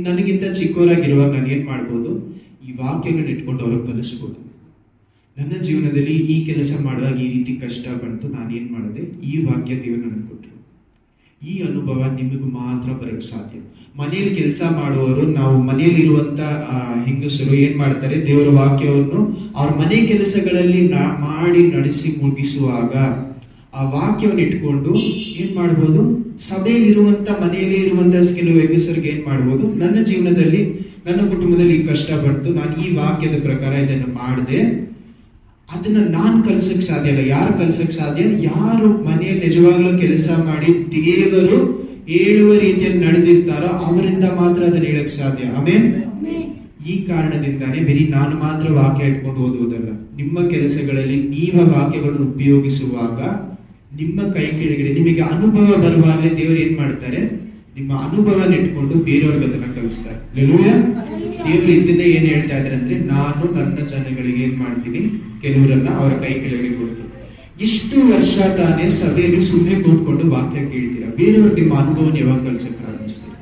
ನನಗಿಂತ ಚಿಕ್ಕವರಾಗಿರುವಾಗ ನಾನು ಏನ್ ಮಾಡ್ಬೋದು, ಈ ವಾಕ್ಯಗಳನ್ನ ಇಟ್ಕೊಂಡು ಅವ್ರಿಗೆ ಕಲಿಸ್ಬೋದು. ನನ್ನ ಜೀವನದಲ್ಲಿ ಈ ಕೆಲಸ ಮಾಡುವಾಗ ಈ ರೀತಿ ಕಷ್ಟ ಬಂತು, ನಾನು ಏನ್ ಮಾಡಿದೆ, ಈ ವಾಕ್ಯ ದೇವರು ನನಗೆ ಕೊಟ್ಟರು. ಈ ಅನುಭವ ನಿಮಗೂ ಮಾತ್ರ ಬರಕ್ ಸಾಧ್ಯ. ಮನೆಯಲ್ಲಿ ಕೆಲಸ ಮಾಡುವವರು, ನಾವು ಮನೆಯಲ್ಲಿ ಇರುವಂತ ಹೆಂಗಸರು ಏನ್ ಮಾಡ್ತಾರೆ, ದೇವರ ವಾಕ್ಯವನ್ನು ಅವ್ರ ಮನೆ ಕೆಲಸಗಳಲ್ಲಿ ಮಾಡಿ ನಡೆಸಿ ಮುಗಿಸುವಾಗ ಆ ವಾಕ್ಯವನ್ನು ಇಟ್ಕೊಂಡು ಏನ್ ಮಾಡ್ಬೋದು, ಸಭೆಯಲ್ಲಿರುವಂತ ಮನೆಯಲ್ಲಿ ಇರುವಂತ ಕೆಲವು ಹೆಂಗಸರಿಗೆ ಏನ್ ಮಾಡ್ಬೋದು, ನನ್ನ ಜೀವನದಲ್ಲಿ ನನ್ನ ಕುಟುಂಬದಲ್ಲಿ ಈ ಕಷ್ಟ ಬಂತು, ನಾನು ಈ ವಾಕ್ಯದ ಪ್ರಕಾರ ಇದನ್ನು ಮಾಡಿದೆ, ಅದನ್ನ ನಾನ್ ಕಲ್ಸಕ್ ಸಾಧ್ಯ ಇಲ್ಲ. ಯಾರು ಕಲ್ಸಕ್ ಸಾಧ್ಯ? ಯಾರು ಮನೆಯಲ್ಲಿ ನಿಜವಾಗ್ಲೂ ಕೆಲಸ ಮಾಡಿ ದೇವರು ಹೇಳುವ ರೀತಿಯಲ್ಲಿ ನಡೆದಿರ್ತಾರೋ ಅವರಿಂದ ಮಾತ್ರ ಅದನ್ನ ಹೇಳಕ್ ಸಾಧ್ಯ. ಆಮೇನ್. ಈ ಕಾರಣದಿಂದಾನೇ ಬರೀ ನಾನು ಮಾತ್ರ ವಾಕ್ಯ ಇಟ್ಕೊಂಡು ಓದುವುದಲ್ಲ, ನಿಮ್ಮ ಕೆಲಸಗಳಲ್ಲಿ ನೀವ ವಾಕ್ಯಗಳನ್ನು ಉಪಯೋಗಿಸುವಾಗ ನಿಮ್ಮ ಕೈ ಕೆಳಗಡೆ ನಿಮಗೆ ಅನುಭವ ಬರುವಾಗಲೇ ದೇವರು ಏನ್ ಮಾಡ್ತಾರೆ, ನಿಮ್ಮ ಅನುಭವನ ಇಟ್ಕೊಂಡು ಬೇರೆಯವ್ರಿಗೆ ಅದನ್ನ ಕಲಿಸ್ತಾರೆ. ದೇವರು ಇದನ್ನೇ ಏನ್ ಹೇಳ್ತಾ ಇದ್ದಾರೆ ಅಂದ್ರೆ, ನಾನು ನನ್ನ ಜನಗಳಿಗೆ ಏನ್ ಮಾಡ್ತೀನಿ, ಕೆಲವರನ್ನ ಅವರ ಕೈ ಕೆಳಗಡೆ ಕೊಡ್ತೀನಿ. ಎಷ್ಟು ವರ್ಷ ತಾನೇ ಸಭೆಯಲ್ಲಿ ಸುಮ್ಮನೆ ಕೂತ್ಕೊಂಡು ವಾಕ್ಯ ಕೇಳ್ತೀರಾ, ಬೇರೆಯವ್ರಿಗೆ ನಿಮ್ಮ ಅನುಭವನ ಯಾವಾಗ ಕಲ್ಸಕ್ ಪ್ರಾರಂಭಿಸ್ತೀರಾ?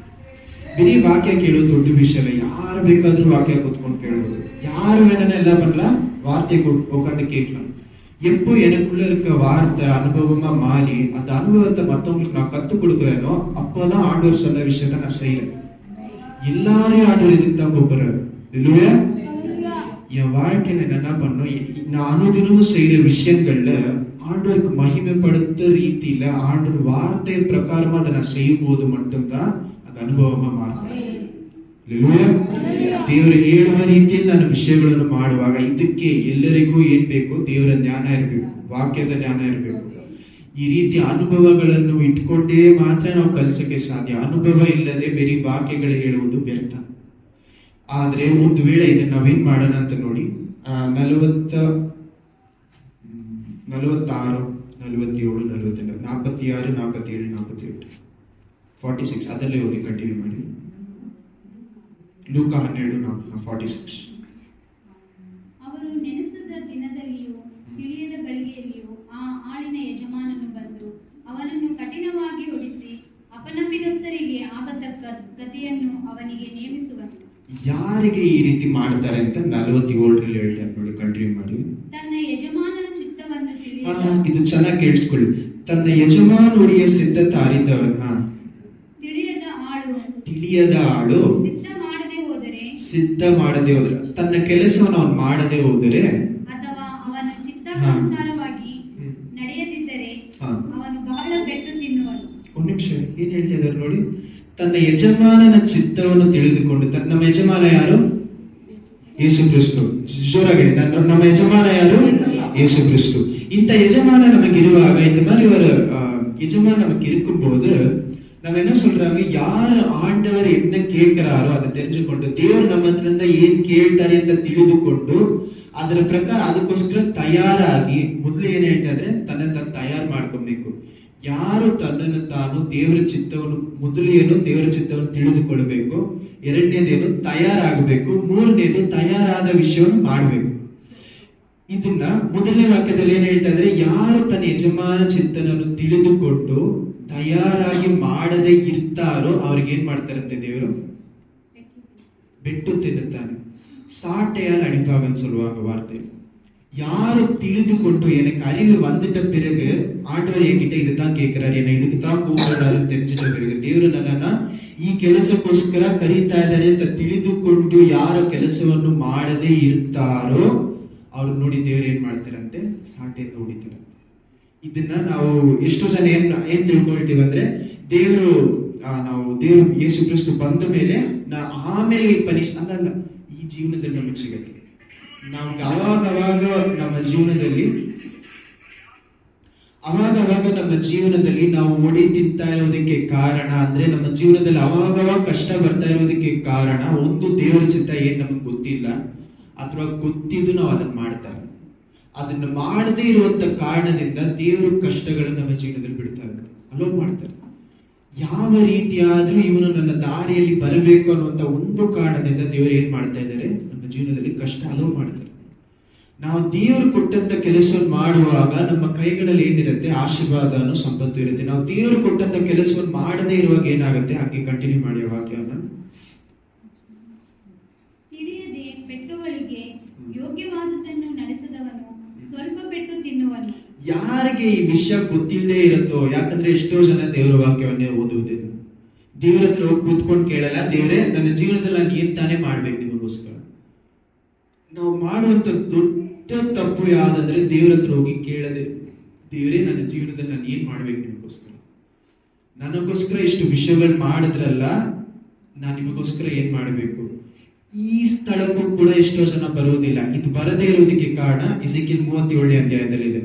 ಬರೀ ವಾಕ್ಯ ಕೇಳೋದು ದೊಡ್ಡ ವಿಷಯ ಅಲ್ಲ. ಯಾರು ಬೇಕಾದ್ರೂ ವಾಕ್ಯ ಕೂತ್ಕೊಂಡು ಕೇಳ್ಬೋದು. ಯಾರು வேணும்னா பண்ணலாம், வார்த்தை உட்காந்து கேட்கலாம். எப்போ எனக்குள்ள இருக்க வார்த்தை அனுபவமா மாறி அந்த அனுபவத்தை மற்றவங்களுக்கு நான் கத்துக் கொடுக்குறேனோ அப்போதான் ஆண்டவர் சொன்ன விஷயத்த நான் செய்யறேன். எல்லாரையும் ஆண்டவர் இதுக்கு தான் கூப்பிடுறாரு. இல்லையா? என் வாழ்க்கையில என்ன பண்ணும், நான் அனுதினமும் செய்யற விஷயங்கள்ல ஆண்டவருக்கு மகிமைப்படுத்த ரீதியில ஆண்டவர் வார்த்தை பிரகாரமா அதை நான் செய்யும் போது மட்டும்தான் அது ಅನುಭವமா ಮಾರ್ಪಡುತ್ತೆ. ದೇವರ ಹೇಳುವ ರೀತಿಯಲ್ಲಿ ನಾನು ವಿಷಯಗಳನ್ನು ಮಾಡುವಾಗ ಇದಕ್ಕೆ ಎಲ್ಲರಿಗೂ ಏನ್ ಬೇಕು, ದೇವರ ಜ್ಞಾನ ಇರಬೇಕು, ವಾಕ್ಯದ ಜ್ಞಾನ ಇರಬೇಕು. ಈ ರೀತಿ ಅನುಭವಗಳನ್ನು ಇಟ್ಕೊಂಡೇ ಮಾತ್ರ ನಾವು ಕಲಿಸಕ್ಕೆ ಸಾಧ್ಯ. ಅನುಭವ ಇಲ್ಲದೆ ಬರೀ ವಾಕ್ಯಗಳು ಹೇಳುವುದು ವ್ಯರ್ಥ. ಆದ್ರೆ ಒಂದು ವೇಳೆ ಇದನ್ನ ನಾವೇನ್ ಮಾಡೋಣ ಅಂತ ನೋಡಿ, 46, 47, 46, 47, 48, 46 ಅದಲ್ಲೇ ಓದಿ ಕಂಟಿನ್ಯೂ ಮಾಡಿ. ಲೂಕ 12:46. ಅವರು ನೆನೆಸದ ದಿನದಲ್ಲಿಯೂ ತಿಳಿಯದ ಗಳಿಗೆಯಲ್ಲಿಯೂ ಆ ಆಳಿನ ಯಜಮಾನನು ಬಂದು ಅವನನ್ನು ಕಠಿಣವಾಗಿ ಹೊಡಿಸಿ ಅಪನಂಬಿಗಸ್ತರಿಗೆ ಆಗತಕ್ಕ ಗತಿಯನ್ನು ಅವನಿಗೆ ನೇಮಿಸುವನು. ಯಾರಿಗೆ ಈ ರೀತಿ ಮಾಡ್ತಾರೆ ಅಂತ 47ರಲ್ಲಿ ಹೇಳ್ತಾರೆ ನೋಡಿ, ಕಂಟಿನ್ಯೂ ಮಾಡಿ. ತನ್ನ ಯಜಮಾನನ ಚಿತ್ತವನ್ನು ಇದು ಚೆನ್ನಾಗಿ ಕೇಳಿಸ್ಕೊಳ್ಳಿ. ತನ್ನ ಯಜಮಾನುಡಿಯ ಸಿದ್ಧತೆ ಅರಿದವನ ತಿಳಿಯದ ಆಳು ಸಿದ್ಧ ಮಾಡದೆ ಹೋದರೆ, ತನ್ನ ಕೆಲಸವನ್ನು ಅವನು ಮಾಡದೆ ಹೋದರೆ ಅಥವಾ ಅವನ ಚಿತ್ತಾನುಸಾರವಾಗಿ ನಡೆಯದಿದ್ದರೆ ಅವನು ಬಹಳ ಪೆಟ್ಟು ತಿನ್ನುವನು. ಒಂದು ನಿಮಿಷ, ಏನ್ ಹೇಳ್ತಾ ಇದ್ದಾರೆ ನೋಡಿ. ತನ್ನ ಯಜಮಾನನ ಚಿತ್ತವನ್ನು ತಿಳಿದುಕೊಂಡು, ನಮ್ಮ ಯಜಮಾನ ಯಾರು? ಯೇಸು ಕ್ರಿಸ್ತು. ಜೋರಾಗಿ, ನಮ್ಮ ಯಜಮಾನ ಯಾರು? ಯೇಸು ಕ್ರಿಸ್ತು. ಇಂಥ ಯಜಮಾನ ನಮಗಿರುವಾಗ, இந்த மாதிரி ஒரு ಯಜಮಾನ நமக்கு இருக்கும்போது நம்ம என்ன சொல்றாங்க, யார் ஆண்டவர் என்ன கேட்கிறாரோ அதை தெரிஞ்சுಕೊಂಡು, ದೇವರು ನಮ್ಮ ಹತ್ರದಿಂದ ಏನ್ ಕೇಳ್ತಾರೆ ಅಂತ ತಿಳಿದುಕೊಂಡು ಅದರ ಪ್ರಕಾರ ಅದಕ್ಕೋಸ್ಕರ ತಯಾರಾಗಿ, ಮೊದಲು ಏನ್ ಹೇಳ್ತಾ ಇದ್ರೆ ತನ್ನ ತಯಾರು ಮಾಡ್ಕೊಬೇಕು. ಯಾರು ತನ್ನನ್ನು ತಾನು ದೇವರ ಚಿತ್ತವನ್ನು, ಮೊದಲು ಏನು ದೇವರ ಚಿತ್ತವನ್ನು ತಿಳಿದುಕೊಳ್ಬೇಕು, ಎರಡನೇದೇನು ತಯಾರಾಗಬೇಕು, ಮೂರನೇದು ತಯಾರಾದ ವಿಷಯವನ್ನು ಮಾಡಬೇಕು. ಇದನ್ನ ಮೊದಲನೇ ವಾಕ್ಯದಲ್ಲಿ ಏನ್ ಹೇಳ್ತಾ ಇದ್ರೆ, ಯಾರು ತನ್ನ ಯಜಮಾನ ಚಿತ್ತನನ್ನು ತಿಳಿದುಕೊಂಡು ತಯಾರಾಗಿ ಮಾಡದೆ ಇರ್ತಾರೋ ಅವ್ರಿಗೆ ಏನ್ ಮಾಡ್ತಾರಂತೆ ದೇವರು? ಬೆಟ್ಟು ತಿನ್ನುತ್ತಾನೆ. சாட்டையால் அடிப்பாங்கன்னு சொல்லுவாங்க வார்த்தை. யாரு ತಿಳಿದು கொண்டு எனக்கு அறிவு வந்துட்ட பிறகு ஆண்டவர் என்கிட்ட இதுதான் கேட்கிறாரு, என்னை இதுக்கு தான் கூப்பிடுறாரு தெரிஞ்சிட்ட பிறகு ದೇವರು ನನ್ನನ್ನ ಈ ಕೆಲಸಕ್ಕೋಸ್ಕರ ಕರೀತಾ ಇದ್ದಾರೆ ಅಂತ ತಿಳಿದುಕೊಂಡು ಯಾರ ಕೆಲಸವನ್ನು ಮಾಡದೆ ಇರ್ತಾರೋ ಅವ್ರು ನೋಡಿ ದೇವರು ಏನ್ ಮಾಡ್ತಾರಂತೆ, ಸಾಟೆಯಿಂದ ಹೊಡಿತಾರೆ. ಇದನ್ನ ನಾವು ಎಷ್ಟೋ ಜನ ಏನ್ ತಿಳ್ಕೊಳ್ತೀವಿ ಅಂದ್ರೆ, ದೇವರು ಯೇಸು ಕ್ರಿಸ್ತು ಬಂದ ಮೇಲೆ ಆಮೇಲೆ ಅಲ್ಲ, ಈ ಜೀವನದಲ್ಲಿ ನಮಗೆ ಸಿಗತ್ತೆ. ನಮ್ಗೆ ಅವಾಗ ನಮ್ಮ ಜೀವನದಲ್ಲಿ ನಾವು ಓಡಿ ತಿಂತಾ ಇರೋದಕ್ಕೆ ಕಾರಣ ಅಂದ್ರೆ, ನಮ್ಮ ಜೀವನದಲ್ಲಿ ಅವಾಗ ಕಷ್ಟ ಬರ್ತಾ ಇರೋದಕ್ಕೆ ಕಾರಣ ಒಂದು ದೇವರ ಚಿತ್ತ ಏನ್ ನಮಗ್ ಗೊತ್ತಿಲ್ಲ, ಅಥವಾ ಗೊತ್ತಿದ್ದು ನಾವು ಅದನ್ನ ಮಾಡ್ತಾ ಇಲ್ಲ. ಅದನ್ನ ಮಾಡದೇ ಇರುವಂತ ಕಾರಣದಿಂದ ದೇವರು ಕಷ್ಟಗಳನ್ನ ನಮ್ಮ ಜೀವನದಲ್ಲಿ ಬಿಡ್ತಾರೆ, ಅಲೋ ಮಾಡ್ತಾರೆ. ಯಾವ ರೀತಿಯಾದ್ರೂ ಇವನು ನನ್ನ ದಾರಿಯಲ್ಲಿ ಬರಬೇಕು ಅನ್ನುವಂತ ಒಂದು ಕಾರಣದಿಂದ ದೇವರು ಏನ್ ಮಾಡ್ತಾ ಇದ್ದಾರೆ, ನಮ್ಮ ಜೀವನದಲ್ಲಿ ಕಷ್ಟ ಅಲೋ ಮಾಡ್ತಾರೆ. ನಾವು ದೇವರು ಕೊಟ್ಟಂತ ಕೆಲಸವನ್ನು ಮಾಡುವಾಗ ನಮ್ಮ ಕೈಗಳಲ್ಲಿ ಏನಿರುತ್ತೆ, ಆಶೀರ್ವಾದ ಅನ್ನೋ ಸಂಪತ್ತು ಇರುತ್ತೆ. ನಾವು ದೇವರು ಕೊಟ್ಟಂತ ಕೆಲಸವನ್ನು ಮಾಡದೇ ಇರುವಾಗ ಏನಾಗುತ್ತೆ, ಹಾಗೆ ಕಂಟಿನ್ಯೂ ಮಾಡಿ ವಾಕ್ಯವನ್ನ. ತಿಳಿಯದೆ ಪೆಟ್ಟುಗಳಿಗೆ ಯೋಗ್ಯವಾದದ್ದನ್ನು ನಡೆಸದವನು ಸ್ವಲ್ಪ ಪೆಟ್ಟು ತಿನ್ನುವನು. ಯಾರಿಗೆ ಈ ವಿಷಯ ಗೊತ್ತಿಲ್ಲದೆ ಇರುತ್ತೋ, ಯಾಕಂದ್ರೆ ಎಷ್ಟೋ ಜನ ದೇವರ ವಾಕ್ಯವನ್ನೇ ಓದುವುದಿಲ್ಲ, ದೇವರ ಹತ್ರ ಹೋಗಿ ಕೂತ್ಕೊಂಡು ಕೇಳಲ್ಲ, ದೇವರೇ ನನ್ನ ಜೀವನದಲ್ಲಿ ನಾನು ಏನ್ ತಾನೇ ಮಾಡ್ಬೇಕು ನಿಮಗೋಸ್ಕರ. ನಾವು ಮಾಡುವಂತ ದೊಡ್ಡ ತಪ್ಪು ಯಾವ್ದಂದ್ರೆ ದೇವರ ಹತ್ರ ಹೋಗಿ ಕೇಳದೆ, ದೇವರೇ ನನ್ನ ಜೀವನದಲ್ಲಿ ನಾನು ಏನ್ ಮಾಡ್ಬೇಕು ನಿಮಗೋಸ್ಕರ, ನನಗೋಸ್ಕರ ಇಷ್ಟು ವಿಷಯಗಳು ಮಾಡಿದ್ರಲ್ಲ, ನಾನು ನಿಮಗೋಸ್ಕರ ಏನ್ ಮಾಡ್ಬೇಕು. ಈ ಸ್ಥಳಕ್ಕೂ ಕೂಡ ಎಷ್ಟೋ ಜನ ಬರುವುದಿಲ್ಲ. ಇದು ಬರದೇ ಇರೋದಕ್ಕೆ ಕಾರಣ ಎಸೆಕಿಯೇಲ್ 37ನೇ ಅಧ್ಯಾಯದಲ್ಲಿದೆ.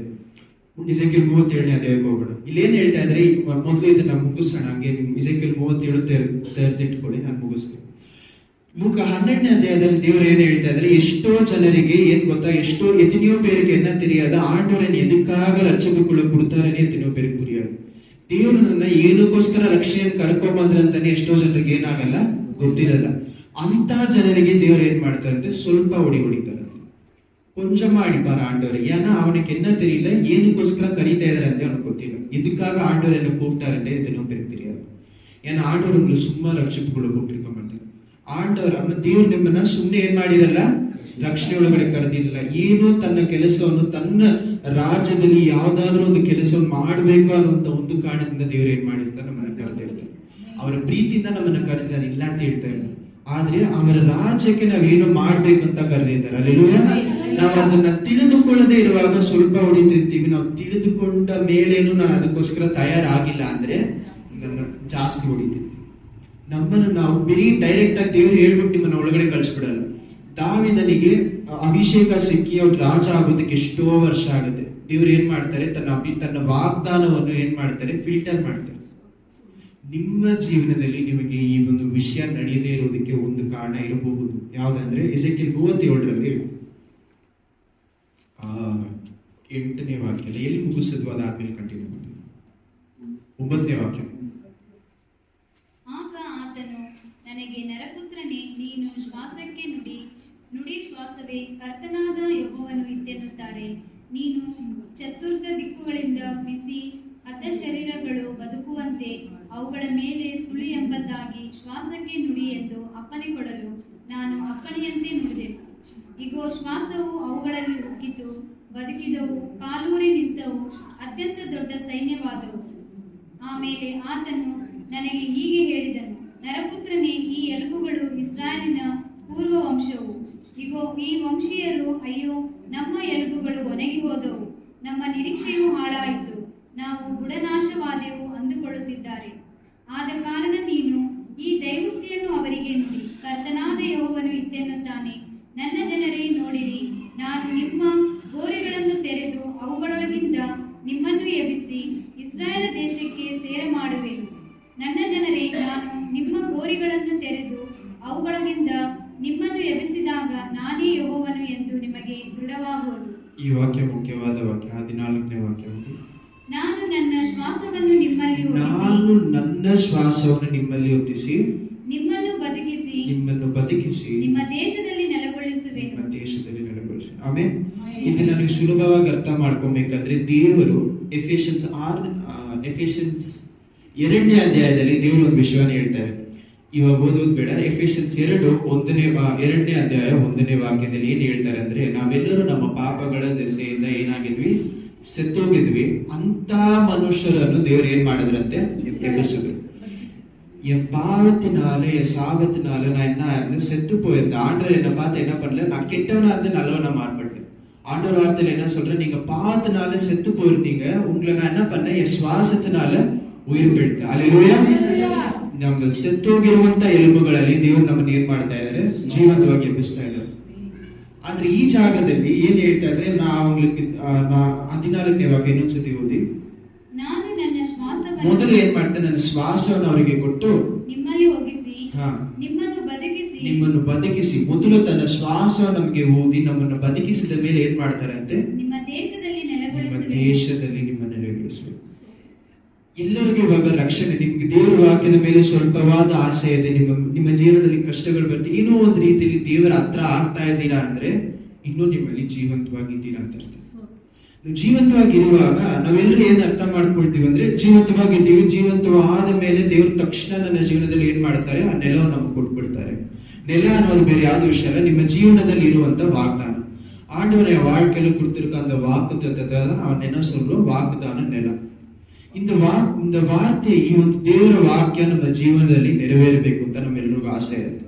ಎಸೆಕಿಯೇಲ್ 37ನೇ ಅಧ್ಯಾಯಕ್ಕೆ ಹೋಗೋಣ. ಇಲ್ಲೇನ್ ಹೇಳ್ತಾ ಇದ್ರೆ, ಮೊದಲು ಇದನ್ನ ಮುಗಿಸೋಣ. ಹಂಗೆ ಎಸೆಕಿಯೇಲ್ 37 ತೆರೆದಿಟ್ಕೊಳ್ಳಿ, ನಾನು ಮುಗಿಸ್ತೇನೆ. ಲೂಕ 12ನೇ ಅಧ್ಯಾಯದಲ್ಲಿ ದೇವರು ಏನ್ ಹೇಳ್ತಾ ಇದ್ರೆ, ಎಷ್ಟೋ ಜನರಿಗೆ ಏನ್ ಗೊತ್ತಾ, ಎಷ್ಟೋ ಎತನಿಯೋ பேருக்கு என்ன தெரியாத ஆண்டவரை எதுக்காக ரட்சகக்குள்ள கொடுத்தாரನೇ ಎತನಿಯೋ பேருக்கு புரியாது. ದೇವರು ನನ್ನ ಏನಕ್ಕೋಸ್ಕರ ರಕ್ಷಣೆಯನ್ನು ಕರ್ಕೊಂಡ್ಬಂದ್ರೆ ಅಂತಾನೆ ಎಷ್ಟೋ ಜನರಿಗೆ ಏನಾಗಲ್ಲ, ಗೊತ್ತಿರಲ್ಲ. ಅಂತ ಜನರಿಗೆ ದೇವರು ಏನ್ ಮಾಡ್ತಾರೆ, ಸ್ವಲ್ಪ ಹೊಡಿತಾರೆ. கொஞ்சமா அடிப்பார் ஆண்டவர். ஏன்னா அவனுக்கு என்ன தெரியல, ஏனுக்கோஸ்கர கரிತಾ ಇದಾರೆ அவனுக்கு ಗೊತ್ತಿಲ್ಲ. இதுக்காக ஆண்டவர் என்ன கூப்பிட்டாருன்னு எத்தனையோ பேருக்கு தெரியாது. ஏன்னா ஆண்டவர் உங்களை சும்மா ரட்சிப்புக்குள்ள கூப்பிட்டிருக்க மாட்டார். ಆಂಡವರ್ ಅಮ್ಮ ದೇವ್ರು ನಿಮ್ಮನ್ನ ಸುಮ್ಮನೆ ಏನ್ ಮಾಡಿರಲ್ಲ, ರಕ್ಷಣೆ ಒಳಗಡೆ ಕರೆದಿರಲ್ಲ. ಏನೋ ತನ್ನ ಕೆಲಸವನ್ನು, ತನ್ನ ರಾಜ್ಯದಲ್ಲಿ ಯಾವ್ದಾದ್ರು ಒಂದು ಕೆಲಸವನ್ನು ಮಾಡಬೇಕು ಅನ್ನುವಂತ ಒಂದು ಕಾರಣದಿಂದ ದೇವ್ರು ಏನ್ ಮಾಡಿರ್ತಾರೆ, ನಮ್ಮನ್ನ ಕರೆದಿರ್ತಾರೆ. ಅವರ ಪ್ರೀತಿಯಿಂದ ನಮ್ಮನ್ನ ಕರೆದಿದ್ದಾರೆ, ಇಲ್ಲ ಅಂತ ಹೇಳ್ತಾ ಇಲ್ಲ. ಆದ್ರೆ ಅವರ ರಾಜ್ಯಕ್ಕೆ ನಾವೇನೋ ಮಾಡ್ಬೇಕು ಅಂತ ಕರೆದಿದ್ದಾರೆ. ಅಲ್ಲೆಲ್ಲೂಯಾ. ನಾವು ಅದನ್ನ ತಿಳಿದುಕೊಳ್ಳದೆ ಇರುವಾಗ ಸ್ವಲ್ಪ ಹೊಡಿತಿರ್ತೀವಿ. ನಾವು ತಿಳಿದುಕೊಂಡ ಮೇಲೇನು ನಾನು ಅದಕ್ಕೋಸ್ಕರ ತಯಾರಾಗಿಲ್ಲ ಅಂದ್ರೆ ನನ್ನ ಜಾಸ್ತಿ ಹೊಡಿತೀವಿ. ನಮ್ಮನ್ನು ನಾವು ಬರೀ ಡೈರೆಕ್ಟ್ ಆಗಿ ದೇವ್ರು ಹೇಳ್ಬಿಟ್ಟು ನಿಮ್ಮನ್ನ ಒಳಗಡೆ ಕಳಿಸ್ಬಿಡಲ್ಲ. ದಾವೀದನಿಗೆ ಅಭಿಷೇಕ ಸಿಕ್ಕಿ ಅವ್ರು ರಾಜ ಆಗೋದಕ್ಕೆ ಎಷ್ಟೋ ವರ್ಷ ಆಗುತ್ತೆ. ದೇವ್ರು ಏನ್ ಮಾಡ್ತಾರೆ, ತನ್ನ ವಾಗ್ದಾನವನ್ನು ಏನ್ ಮಾಡ್ತಾರೆ, ಫಿಲ್ಟರ್ ಮಾಡ್ತಾರೆ. ನಿಮ್ಮ ಜೀವನದಲ್ಲಿ ನಿಮಗೆ ಈ ಒಂದು ವಿಷಯ ನಡೆಯದೇ ಇರೋದಕ್ಕೆ ಒಂದು ಕಾರಣ ಇರಬಹುದು. ಯಾವ್ದಂದ್ರೆ ಎಸೆಕಿಯೇಲ್ 37ರಲ್ಲಿ 8ನೇ ವಾಕ್ಯ ಎಲ್ಲಿ ಮುಗಿಸಿದ್ವು, ಅದಾದ್ಮೇಲೆ ಕಂಟಿನ್ಯೂ ಮಾಡಿ 9ನೇ ವಾಕ್ಯ. ಆಗ ಆತನು ನನಗೆ, ನರಪುತ್ರನೇ, ನೀನು ಶ್ವಾಸಕ್ಕೆ ನುಡಿ ಶ್ವಾಸವೇ ಕರ್ತನಾದ ಯೆಹೋವನು ಇತ್ತೆನ್ನುತ್ತಾರೆ. ನೀನು ಚತುರ್ಥ ದಿಕ್ಕುಗಳಿಂದ ಬಿಸಿ ಅರ್ಧ ಶರೀರಗಳು ಬದುಕುವಂತೆ ಅವುಗಳ ಮೇಲೆ ಸುಳಿ ಎಂಬುದಾಗಿ ಶ್ವಾಸಕ್ಕೆ ನುಡಿ ಎಂದು ಅಪ್ಪಣೆ ಕೊಡಲು ನಾನು ಅಪ್ಪಣೆಯಂತೆ ನುಡಿದೆನು. ಇಗೋ, ಶ್ವಾಸವು ಅವುಗಳಲ್ಲಿ ಉಕ್ಕಿತು, ಬದುಕಿದವು, ಕಾಲೂರಿ ನಿಂತವು, ಅತ್ಯಂತ ದೊಡ್ಡ ಸೈನ್ಯವಾದವು. ಆಮೇಲೆ ಆತನು ನನಗೆ ಹೀಗೆ ಹೇಳಿದನು, ನರಪುತ್ರನೇ, ಈ ಎಲುಬುಗಳು ಇಸ್ರಾಯೇಲಿನ ಪೂರ್ವ ವಂಶವು. ಇಗೋ, ಈ ವಂಶೀಯರು, ಅಯ್ಯೋ, ನಮ್ಮ ಎಲುಬುಗಳು ಒಣಗಿ ಹೋದವು, ನಮ್ಮ ನಿರೀಕ್ಷೆಯು ಹಾಳಾಯಿತು, ನಾವು ಗುಡನಾಶವಾದೆವು ಅಂದುಕೊಳ್ಳುತ್ತಿದ್ದಾರೆ. ಆದ ಕಾರಣ ನೀನು ಈ ದೈವೋಕ್ತಿಯನ್ನು ಅವರಿಗೆ ನುಡಿ, ಕರ್ತನಾದ ಯೆಹೋವನು ಇತ್ತೆನ್ನುತ್ತಾನೆ, ನನ್ನ ಜನರೇ, ನೋಡಿರಿ, ನಾನು ನಿಮ್ಮ ಗೋರಿಗಳನ್ನು ತೆರೆದು ಅವುಗಳೊಳಗಿಂದ ನಿಮ್ಮನ್ನು ಎಬ್ಬಿಸಿ ಇಸ್ರಾಯೇಲ್ ದೇಶಕ್ಕೆ ಸೇರ ಮಾಡುವೆನು. ನನ್ನ ಜನರೇ, ನಾನು ನಿಮ್ಮ ಗೋರಿಗಳನ್ನು ತೆರೆದು ಅವುಗಳೊಳಗಿಂದ ನಿಮ್ಮನ್ನು ಎಬ್ಬಿಸಿದಾಗ ನಾನೇ ಯೆಹೋವನು ಎಂದು ನಿಮಗೆ ದೃಢವಾಗುವುದು. ಈ ವಾಕ್ಯ ಮುಖ್ಯವಾದ ವಾಕ್ಯ. 14ನೇ ವಾಕ್ಯ. ನಾನು ನನ್ನ ಶ್ವಾಸವನ್ನು ನಿಮ್ಮಲ್ಲಿ ಒತ್ತಿಸಿ ನಿಮ್ಮನ್ನು ಬದುಕಿಸಿ ನಿಮ್ಮ ದೇಶದಲ್ಲಿ ನೆಲೆಗೊಳಿಸುವೆನು. ಆಮೇಲೆ ಇದು ನನಗೆ ಸುಲಭವಾಗಿ ಅರ್ಥ ಮಾಡ್ಕೊಬೇಕಾದ್ರೆ, ದೇವರು ಎಫೆಷಿಯನ್ಸ್ 2ನೇ ಅಧ್ಯಾಯದಲ್ಲಿ ದೇವರು ಒಂದು ವಿಷಯವನ್ನು ಹೇಳ್ತಾರೆ. ಇವಾಗ ಓದೋದು ಬೇಡ. ಎಫೆಷಿಯನ್ಸ್ 2ನೇ ಅಧ್ಯಾಯ 1ನೇ ವಾಕ್ಯದಲ್ಲಿ ಏನ್ ಹೇಳ್ತಾರೆ ಅಂದ್ರೆ, ನಾವೆಲ್ಲರೂ ನಮ್ಮ ಪಾಪಗಳ ದೆಸೆಯಿಂದ ಏನಾಗಿದ್ವಿ, செத்தோகிದ್ವಿ. ಅಂತ ಮನುಷ್ಯರನ್ನು ದೇವರು ಏನ್ ಮಾಡಿದ್ರಂತೆ, எபிசிದ್ರು. என் பாவத்தினால, என் சாபத்தினால நான் என்ன ஆயிருந்தேன், செத்து போயிருந்தேன். ஆண்டவர் என்ன பார்த்து என்ன பண்ணல, நான் கெட்டவனா இருந்து நல்லவனா மாறுபட்டேன். ஆண்டவர் வார்த்தையில என்ன சொல்றேன், நீங்க பாவத்தினால செத்து போயிருந்தீங்க, உங்களை நான் என்ன பண்ணேன், என் சுவாசத்தினால ಉಯಿರು ಬೀಳ್ತೇವೆ. ಅಲ್ಲೆಲೂಯಾ. ನಮ್ಮ ಸತ್ತೋಗಿರುವಂತ ಎಲುಬುಗಳಲ್ಲಿ ದೇವರು ನಮ್ಮನ್ನು ಏನ್ ಮಾಡ್ತಾ ಇದ್ದಾರೆ, ಜೀವಂತವಾಗಿ ಎಬ್ಬಿಸ್ತಾ ಇದ್ದಾರೆ. ಆದ್ರೆ ಈ ಜಾಗದಲ್ಲಿ ಏನ್ ಹೇಳ್ತಾ ಇದ್ರೆ, 14ನೇ ವಾಕ್ಯ ಇನ್ನೊಂದ್ಸತಿ ಓದಿ. ಮೊದಲು ಏನ್ ಮಾಡ್ತಾರೆ, ನನ್ನ ಶ್ವಾಸವನ್ನು ಅವರಿಗೆ ಕೊಟ್ಟು ನಿಮ್ಮಲ್ಲಿ ಹೋಗಿಸಿ ನಿಮ್ಮನ್ನು ಬದುಕಿಸಿ ಮೊದಲು ತನ್ನ ಶ್ವಾಸ ನಮಗೆ ಊದಿ ನಮ್ಮನ್ನು ಬದುಕಿಸಿದ ಮೇಲೆ ಏನ್ ಮಾಡ್ತಾರೆ ಅಂತೆ, ನಿಮ್ಮ ದೇಶದಲ್ಲಿ ನಿಮ್ಮನ್ನು ನೆರವೇರಿಸಬೇಕು. ಎಲ್ಲರಿಗೂ ಇವಾಗ ರಕ್ಷಣೆ, ನಿಮ್ಗೆ ದೇವರ ವಾಕ್ಯದ ಮೇಲೆ ಸ್ವಲ್ಪವಾದ ಆಸೆ ಇದೆ, ನಿಮ್ಮ ಜೀವನದಲ್ಲಿ ಕಷ್ಟಗಳು ಬರ್ತದೆ, ಏನೋ ಒಂದು ರೀತಿಯಲ್ಲಿ ದೇವರ ಹತ್ರ ಆಗ್ತಾ ಇದ್ದೀರಾ ಅಂದ್ರೆ ಇನ್ನೂ ನಿಮ್ಮಲ್ಲಿ ಜೀವಂತವಾಗಿದ್ದೀರಾ ಅಂತ ಅರ್ಥ. ನೀವು ಜೀವಂತವಾಗಿರುವಾಗ ನಾವೆಲ್ಲರೂ ಏನ್ ಅರ್ಥ ಮಾಡ್ಕೊಳ್ತೀವಿ ಅಂದ್ರೆ ಜೀವಂತವಾಗಿದ್ದೀವಿ, ಜೀವಂತವಾದ ಮೇಲೆ ದೇವ್ರ ತಕ್ಷಣ ನನ್ನ ಜೀವನದಲ್ಲಿ ಏನ್ ಮಾಡ್ತಾರೆ, ಆ ನೆಲವನ್ನು ನಮ್ಗೆ ಕೊಟ್ಬಿಡ್ತಾರೆ. ನೆಲ ಅನ್ನೋದು ಬೇರೆ ಯಾವ್ದು ವಿಷಯ ಅಲ್ಲ, ನಿಮ್ಮ ಜೀವನದಲ್ಲಿ ಇರುವಂತ ವಾಗ್ದಾನ. ஆண்டவரை வாழ்க்கையில கொடுத்திருக்க அந்த வாக்கு தத்தத்தை தான் அவன் என்ன சொல்றோம், வாக்குதான ನೆಲ. இந்த ವಾರ್ತೆ, ಈ ಒಂದು ದೇವರ ವಾಕ್ಯ ನಮ್ಮ ಜೀವನದಲ್ಲಿ ನೆರವೇರಬೇಕು ಅಂತ ನಮ್ಮೆಲ್ಲರಿಗೂ ಆಸೆ ಇರುತ್ತೆ.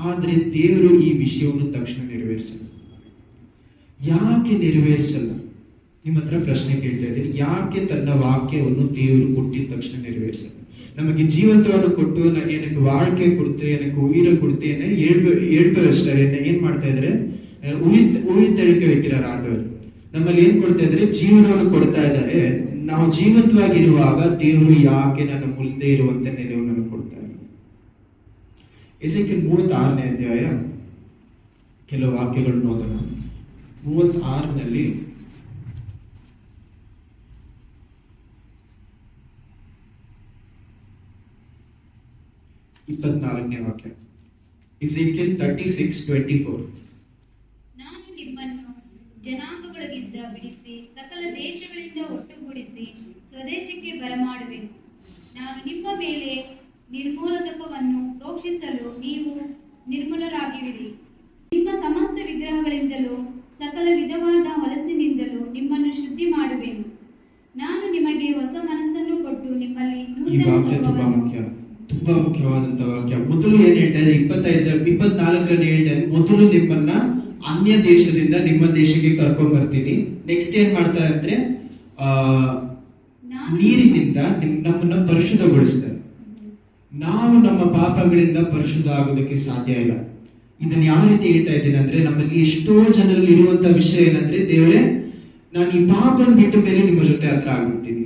ಆದ್ರೆ ದೇವರು ಈ ವಿಷಯವನ್ನು ತಕ್ಷಣ ನೆರವೇರಿಸಲ್ಲ. ಯಾಕೆ ನೆರವೇರಿಸಲ್ಲ? ನಿಮ್ಮ ಹತ್ರ ಪ್ರಶ್ನೆ ಕೇಳ್ತಾ ಇದ್ದೀನಿ, ಯಾಕೆ ತನ್ನ ವಾಕ್ಯವನ್ನು ದೇವರು ಕೊಟ್ಟಿದ ತಕ್ಷಣ ನೆರವೇರಿಸಲ್ಲ? ನಮಗೆ ಜೀವಂತವನ್ನು ಕೊಟ್ಟು ಏನಕ್ಕೆ வாழ்க்கை கொடுத்து எனக்கு உயிரை கொடுத்து என்ன ஏழ்பவஸ்டர் என்ன ಏನ್ ಮಾಡ್ತಾ ಇದ್ರೆ ಉಯಿತಳಿಕೆ வைக்கிறார் ಆಂಡವರು. ನಮ್ಮಲ್ಲಿ ಏನ್ ಕೊಡ್ತಾ ಇದ್ರೆ ಜೀವನವನ್ನು ಕೊಡ್ತಾ ಇದ್ದಾರೆ. ನಾವು ಜೀವಂತವಾಗಿರುವಾಗ ದೇವರು ಯಾಕೆ ನನ್ನ ಮುಂದೆ ಇರುವಂತ ನೆಲೆಯನ್ನು ಕೊಡ್ತಾರೆ? ಎಸೆಕಿಯೇಲ್ 36ನೇ ಅಧ್ಯಾಯ ಕೆಲವು ವಾಕ್ಯಗಳನ್ನು ಓದೋಣ. 36ನಲ್ಲಿ 24ನೇ ವಾಕ್ಯ. ಎಸೆಕಿಯೇಲ್ 36:24. ನಾನು ನಿಮ್ಮನ್ನು ಜನಾಂಗಗಳಿಂದ ಬಿಡಿಸಿ ಸಕಲ ದೇಶಗಳಿಂದ ಒಟ್ಟುಗೂಡಿಸಿ ಸ್ವದೇಶಕ್ಕೆ ಬರಮಾಡುವೆನು. ನಾನು ನಿಮ್ಮ ಮೇಲೆ ನಿರ್ಮೂಲಕವನ್ನು ಪ್ರೋಕ್ಷಿಸಲು ನೀವು ನಿರ್ಮೂಲರಾಗಿವಿರಿ. ನಿಮ್ಮ ಸಮಸ್ತ ವಿಗ್ರಹಗಳಿಂದಲೂ ಸಕಲ ವಿಧವಾದ ಹೊಲಸಿನಿಂದಲೂ ನಿಮ್ಮನ್ನು ಶುದ್ಧಿ ಮಾಡುವೆನು. ನಾನು ನಿಮಗೆ ಹೊಸ ಮನಸ್ಸನ್ನು ಕೊಟ್ಟು ನಿಮ್ಮಲ್ಲಿ ನೂತನ ಸ್ವಭಾವವನ್ನು. ತುಂಬಾ ಮುಖ್ಯವಾದಂತ ವಾಕ್ಯ. ಮೊದಲು ಏನ್ ಹೇಳ್ತಾ ಇದೆ, 24ರಲ್ಲಿ ಹೇಳ್ತಾ ಇದೆ, ಮೊದಲು ನಿಮ್ಮನ್ನ ಅನ್ಯ ದೇಶದಿಂದ ನಿಮ್ಮ ದೇಶಕ್ಕೆ ಕರ್ಕೊಂಡ್ ಬರ್ತೀನಿ. ನೆಕ್ಸ್ಟ್ ಏನ್ ಮಾಡ್ತಾರೆ ಅಂದ್ರೆ ನೀರಿನಿಂದ ನಮ್ಮನ್ನ ಪರಿಶುದ್ಧಗೊಳಿಸ್ತಾರೆ. ನಾವು ನಮ್ಮ ಪಾಪಗಳಿಂದ ಪರಿಶುದ್ಧ ಆಗೋದಕ್ಕೆ ಸಾಧ್ಯ ಇಲ್ಲ. ಇದನ್ನ ಯಾವ ರೀತಿ ಹೇಳ್ತಾ ಇದ್ದೀನಿ ಅಂದ್ರೆ, ನಮ್ಮಲ್ಲಿ ಎಷ್ಟೋ ಜನರಲ್ಲಿ ಇರುವಂತ ವಿಷಯ ಏನಂದ್ರೆ, ದೇವರೇ ನಾನು ಈ ಪಾಪನ ಬಿಟ್ಟ ಮೇಲೆ ನಿಮ್ಮ ಜೊತೆ ಹತ್ರ ಆಗ್ಬಿಡ್ತೀನಿ.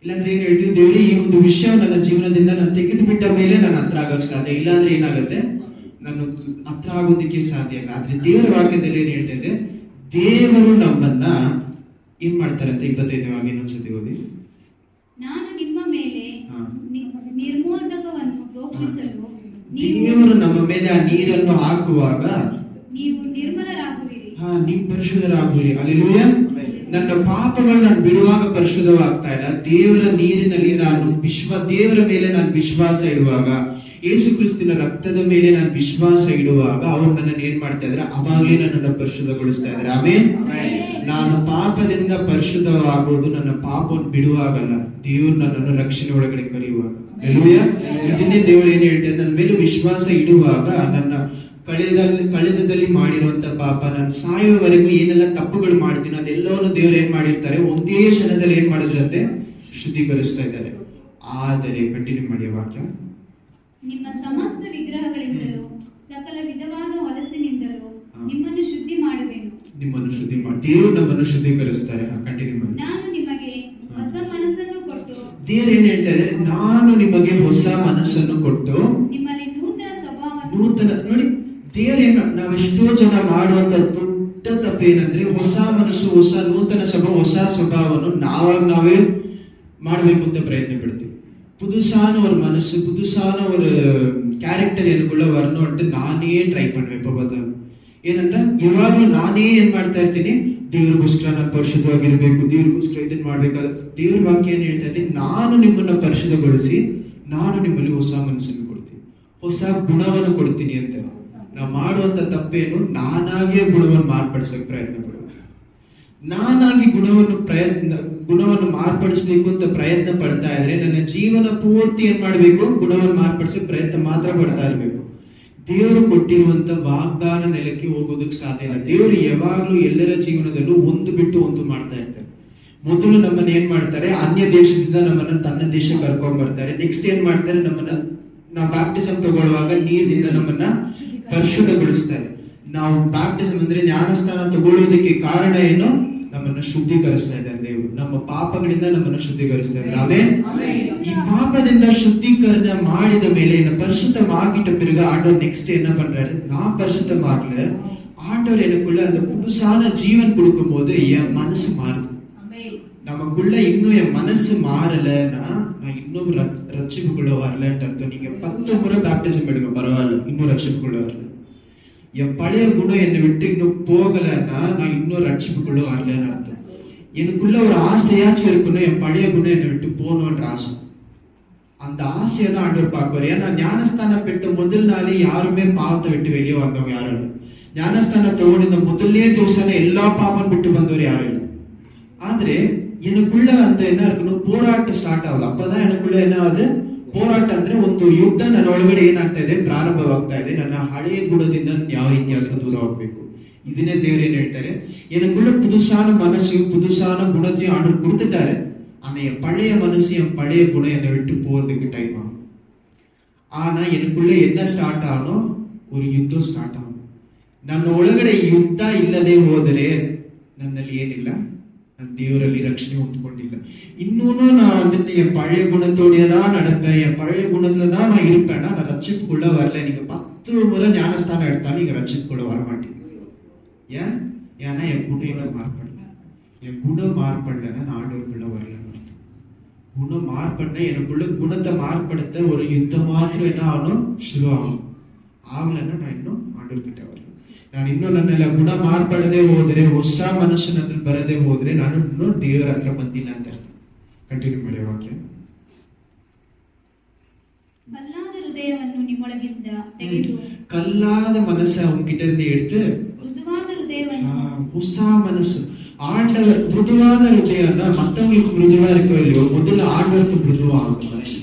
ಇಲ್ಲಾಂದ್ರೆ ಏನ್ ಹೇಳ್ತೀವಿ, ದೇವರೇ ಈ ಒಂದು ವಿಷಯ ನನ್ನ ಜೀವನದಿಂದ ನಾನು ತೆಗೆದು ಬಿಟ್ಟ ಮೇಲೆ ನಾನು ಹತ್ರ ಆಗಕ್ ಸಾಧ್ಯ. ಇಲ್ಲಾಂದ್ರೆ ಏನಾಗುತ್ತೆ, ನಾನು ಹತ್ರ ಆಗೋದಕ್ಕೆ ಸಾಧ್ಯ ಇಲ್ಲ. ಆದ್ರೆ ದೇವರ ವಾಕ್ಯದಲ್ಲಿ ಏನ್ ಹೇಳ್ತಾ ಇದೆ, ದೇವರು ನಮ್ಮನ್ನ ಏನ್ ಮಾಡ್ತಾರೆ ಅಂತ 25ನೇ ವಾಕ್ಯ ಇನ್ನೊಂದ್ಸತಿ ಓದಿ. ನಾನು ನಿಮ್ಮ ಮೇಲೆ ನಿರ್ಮೂಲಕವನ್ನು ಪ್ರೋಕ್ಷಿಸಲು ದೇವರು ನಮ್ಮ ಮೇಲೆ ಆ ನೀರನ್ನು ಹಾಕುವಾಗ ನೀವು ನಿರ್ಮಲರಾಗುವಿರಿ. ನೀವು ಪರಿಶುದ್ಧರಾಗುವಿರಿ. ಹಲ್ಲೆಲೂಯಾ. ನನ್ನ ಪಾಪಗಳು ನಾನು ಬಿಡುವಾಗ ಪರಿಶುದ್ಧವಾಗ್ತಾ ಇಲ್ಲ. ದೇವರ ನೀರಿನಲ್ಲಿ ದೇವರ ಮೇಲೆ ನಾನು ವಿಶ್ವಾಸ ಇಡುವಾಗ, ಯೇಸು ಕ್ರಿಸ್ತನ ರಕ್ತದ ಮೇಲೆ ನಾನು ವಿಶ್ವಾಸ ಇಡುವಾಗ ಅವ್ರು ನನ್ನನ್ನು ಏನ್ ಮಾಡ್ತಾ ಇದ್ರೆ, ಅವಾಗಲೇ ನನ್ನನ್ನು ಪರಿಶುದ್ಧಗೊಳಿಸ್ತಾ ಇದ್ದಾರೆ. ಆಮೇಲೆ ನಾನು ಪಾಪದಿಂದ ಪರಿಶುದ್ಧವಾಗೋದು ನನ್ನ ಪಾಪವನ್ನು ಬಿಡುವಾಗಲ್ಲ, ದೇವ್ರು ನನ್ನನ್ನು ರಕ್ಷಣೆ ಒಳಗಡೆ ಕರೆಯುವಾಗ. ಹಲ್ಲೆಲೂಯಾ. ಇದನ್ನೇ ದೇವರು ಏನ್ ಹೇಳ್ತಾರೆ, ನನ್ನ ಮೇಲೆ ವಿಶ್ವಾಸ ಇಡುವಾಗ ನನ್ನ ಕಳೆದದಲ್ಲಿ ಮಾಡಿರುವಂತ ಪಾಪ, ನಾನು ಸಾಯುವವರೆಗೂ ಏನೆಲ್ಲ ತಪ್ಪುಗಳು ಮಾಡ್ತೀನಿ ಅದೆಲ್ಲವನ್ನು ದೇವರು ಏನ್ ಮಾಡಿರ್ತಾರೆ, ಒಂದೇ ಕ್ಷಣದಲ್ಲಿ ಏನ್ ಮಾಡಿದ್ರಂತೆ, ಶುದ್ಧೀಕರಿಸ್ತಾ ಇದ್ದಾರೆ. ಆದರೆ ಕಂಟಿನ್ಯೂ ಮಾಡಿ ವಾಕ್ಯ. ನಿಮ್ಮ ಸಮಸ್ತ ವಿಗ್ರಹಗಳಿಂದಲೂ ಸಕಲ ವಿಧವಾದ ಹೊಲಸಿನಿಂದಲೂ ನಿಮ್ಮನ್ನು ಶುದ್ಧಿ ಮಾಡುವೆನು. ನಿಮ್ಮನ್ನು ಶುದ್ಧಿ ಮಾಡಿ ದೇವರು ನಮ್ಮನ್ನು ಶುದ್ಧೀಕರಿಸ್ತಾರೆ. ಕಂಟಿನ್ಯೂ ಮಾಡಿ. ನಾನು ನಿಮಗೆ ಹೊಸ ಮನಸ್ಸನ್ನು ಕೊಟ್ಟು, ದೇವರು ಏನ್ ಹೇಳ್ತಾ ಇದ್ದಾರೆ, ನಾನು ನಿಮಗೆ ಹೊಸ ಮನಸ್ಸನ್ನು ಕೊಟ್ಟು ನಿಮ್ಮಲ್ಲಿ ನೂತನ ಸ್ವಭಾವವನ್ನು. ನೂತನ ನೋಡಿ, ದೇವರೇನು, ನಾವೆಷ್ಟೋ ಜನ ಮಾಡುವಂತ ದೊಡ್ಡ ತಪ್ಪೇನಂದ್ರೆ, ಹೊಸ ಮನಸ್ಸು, ಹೊಸ ನೂತನ ಹೊಸ ಸ್ವಭಾವವನ್ನು ನಾವೇ ಮಾಡ್ಬೇಕು ಅಂತ ಪ್ರಯತ್ನ ಪಡ್ತೀವಿ. புதுசான ஒரு மனசு, புதுசான ஒரு ಕ್ಯಾರೆಕ್ಟರ್ எனக்குள்ள வரணும்ட்டு ನಾನೇ ಟ್ರೈ பண்ணுவேன். ಬದಲು ಏನಂತ ಯಾವಾಗಲೂ ನಾನೇ ಏನ್ ಮಾಡ್ತಾ ಇರ್ತೀನಿ, ದೇವ್ರಿಗೋಸ್ಕರ ನಾನು ಪರಿಶುದ್ಧವಾಗಿರ್ಬೇಕು, ದೇವ್ರಿಗೋಸ್ಕರ ಇದನ್ನ ಮಾಡ್ಬೇಕಾದ. ದೇವ್ರ ವಾಕ್ಯ ಏನ್ ಹೇಳ್ತಾ ಇದ್ದೀನಿ, ನಾನು ನಿಮ್ಮನ್ನ ಪರಿಶುದ್ಧಗೊಳಿಸಿ ನಾನು ನಿಮ್ಮಲ್ಲಿ ಹೊಸ ಮನಸ್ಸನ್ನು ಕೊಡ್ತೀನಿ, ಹೊಸ ಗುಣವನ್ನು ಕೊಡ್ತೀನಿ ಅಂತ. ನಾವು ಮಾಡುವಂತ ತಪ್ಪೇನು, ನಾನಾಗೆ ಗುಣವನ್ನು ಮಾರ್ಪಡಿಸಕ್ ಪ್ರಯತ್ನ ಪಡುವ, ನಾನಾಗಿ ಗುಣವನ್ನು ಮಾರ್ಪಡಿಸಬೇಕು ಅಂತ ಪ್ರಯತ್ನ ಪಡ್ತಾ ಇದ್ರೆ ನನ್ನ ಜೀವನ ಪೂರ್ತಿ ಏನ್ ಮಾಡ್ಬೇಕು, ಗುಣವನ್ನು ಮಾರ್ಪಡಿಸಕ್ ಪ್ರಯತ್ನ ಮಾತ್ರ ಪಡ್ತಾ ಇರ್ಬೇಕು. ದೇವರು ಕೊಟ್ಟಿರುವಂತ ವಾಗ್ದಾನ ನೆಲಕ್ಕೆ ಹೋಗೋದಕ್ಕೆ ಸಾಧ್ಯ ಇಲ್ಲ. ದೇವರು ಯಾವಾಗ್ಲೂ ಎಲ್ಲರ ಜೀವನದಲ್ಲೂ ಒಂದು ಬಿಟ್ಟು ಒಂದು ಮಾಡ್ತಾ ಇರ್ತಾರೆ. ಮೊದಲು ನಮ್ಮನ್ನ ಏನ್ ಮಾಡ್ತಾರೆ, ಅನ್ಯ ದೇಶದಿಂದ ನಮ್ಮನ್ನ ತನ್ನ ದೇಶಕ್ಕೆ ಕರ್ಕೊಂಡ್ ಬರ್ತಾರೆ. ನೆಕ್ಸ್ಟ್ ಏನ್ ಮಾಡ್ತಾರೆ, ನಾವು ಬ್ಯಾಪ್ಟಿಸಮ್ ತಗೊಳ್ಳುವಾಗ ನೀರಿನಿಂದ ನಮ್ಮನ್ನ ಪರಿಶುದ್ಧಗೊಳಿಸ್ತಾರೆ. ನಾವು ಬ್ಯಾಪ್ಟಿಸಮ್ ಅಂದ್ರೆ ಜ್ಞಾನಸ್ನಾನ ತಗೊಳ್ಳೋದಕ್ಕೆ ಕಾರಣ ಏನು, ನಮ್ಮನ್ನು ಶುದ್ಧೀಕರಿಸ್ತಾ ಇದ್ದಾರೆ ದೇವರು. ನಮ್ಮ ಪಾಪಗಳಿಂದ ನಮ್ಮನ್ನು ಶುದ್ಧೀಕರಿಸ್ತಾ ಇದ್ದಾರೆ. ಆಮೇಲೆ ಈ ಪಾಪದಿಂದ ಶುದ್ಧೀಕರಣ ಮಾಡಿದ ಮೇಲೆ பரிசுத்தமாகிட்ட பிறகு ஆண்டவர் நெக்ஸ்ட் என்ன பண்றாரு, நான் பரிசுத்தமாகல, ஆண்டவர் எனக்குள்ள அந்த புதுசான ஜீவன் கொடுக்கும் போது என் மனசு மாறுது. நமக்குள்ள இன்னும் என் மனசு மாறலன்னா நான் இன்னும் ரட்சிப்புக்குள்ள வரலன்ட்டு அர்த்தம். நீங்க 10 முறை பேப்டிசம் எடுங்க, பரவாயில்ல, இன்னும் ரட்சிப்புக்குள்ள வரல. என் பழைய குணம் என்னை விட்டு இன்னும் போகலைன்னா நான் இன்னும் ரட்சிப்புக்குள்ள வரலன்னு அர்த்தம். எனக்குள்ள ஒரு ஆசையாச்சும் இருக்கணும், என் பழைய குணம் என்னை விட்டு போகணுன்ற ஆசை. அந்த ஆசையை தான் ஆண்டவர் பார்க்குவார். ஏன்னா ஞானஸ்தானம் பெற்ற முதல் நாளே யாருமே பாவத்தை விட்டு வெளியே வந்தவங்க யாரும் இல்லை. ஞானஸ்தானத்தை ஓடின முதல்லே ದಿವಸನೇ ಎಲ್ಲಾ ಪಾಪನ ಬಿಟ್ಟು ಬಂದವರು ಯಾರು ಇಲ್ಲ. ಆದ್ರೆ எனக்குள்ள அந்த என்ன இருக்கணும், போராಟ ಸ್ಟಾರ್ಟ್ ಆಗಲ್ಲ. அப்பதான் எனக்குள்ள என்ன ಆದ್ರೆ போರಾಟ ಅಂದ್ರೆ ಒಂದು ಯುದ್ಧ ನನ್ನ ಒಳಗಡೆ ಏನಾಗ್ತಾ ಇದೆ, ಪ್ರಾರಂಭವಾಗ್ತಾ ಇದೆ. ನನ್ನ ಹಳೆಯ ಗುಣದಿಂದ ಯಾವ ರೀತಿಯಾಗಿ ದೂರ ಹೋಗ್ಬೇಕು. ಇದನ್ನೇ ದೇವರು ಏನ್ ಹೇಳ್ತಾರೆ, எனக்குள்ள புதுசான மனசையும் புதுசான குணத்தையும் ஆண்டவர் கொடுத்துட்டாரு. ஆனா என் பழைய மனசு என் பழைய குணம் என்னை விட்டு போறதுக்கு டைம் ஆகும். ஆனா எனக்குள்ள என்ன ಸ್ಟಾರ್ಟ್ ஆகணும், ஒரு ಯುದ್ಧ ಸ್ಟಾರ್ಟ್ ஆகும். ನನ್ನ ಒಳಗಡೆ ಯುದ್ಧ ಇಲ್ಲದೆ ಹೋದರೆ ನನ್ನಲ್ಲಿ ಏನಿಲ್ಲ, நான் தேவರಲ್ಲಿ ரட்சணை ஒத்துக்கொண்டில்லை. இன்னொன்னு நான் வந்துட்டு என் பழைய குணத்தோடய தான் நடப்பேன், என் பழைய குணத்துல தான் நான் இருப்பேன்னா நான் ரட்சிப்புக்குள்ள வரல. நீங்க 10 முறை ஞானஸ்தானம் எடுத்தாலும் நீங்க ரட்சிப்புக்குள்ள வர மாட்டீங்க. ஏன்? ஏன்னா என் குணம் இன்னும் மாறுபடல. என் குணம் மாறுபடலைன்னா நான் ஆண்டவருக்குள்ள வரலன்னு அர்த்தம். குணம் மாறுபட எனக்குள்ள குணத்தை மாறுபடுத்த ஒரு யுத்தம் மாத்திரம் என்ன ஆகணும், ಶುರು ஆகும். ஆகலைன்னா நான் இன்னும் ಆಂಡವರ್கிட்ட வரல. ನಾನು ಇನ್ನೂ ನನ್ನೆಲ್ಲ ಗುಣ ಮಾರ್ಪಡದೆ ಹೋದರೆ, ಹೊಸ ಮನಸ್ಸು ನನ್ನಲ್ಲಿ ಬರದೆ ಹೋದ್ರೆ ನಾನು ಇನ್ನೂ ದೇವರ ಹತ್ರ ಬಂದಿಲ್ಲ ಅಂತ ಅರ್ಥ. ಕಂಟಿನ್ಯೂ ಮಾಡಿ ವಾಕ್ಯ. ಕಲ್ಲಾದ ಹೃದಯವನ್ನು ನಿಮ್ಮೊಳಗಿಂದ ತೆಗೆದು, ಕಲ್ಲಾದ ಮನಸ್ಸು ಅವನ್கிட்ட இருந்து எடுத்து ಮೃದುವಾದ ಹೃದಯವನ್ನು, ಹೊಸ ಮನಸ್ಸು. ஆண்டவர் மிருதுவான ஹிருதயம்னா மற்றவங்களுக்கு மிருதுவா இருக்கோ இல்லையோ, ಮೊದಲು ಆಂಡವರ್க்கு மிருதுவா ಆಗುತ್ತೆ ಮನಸ್ಸು.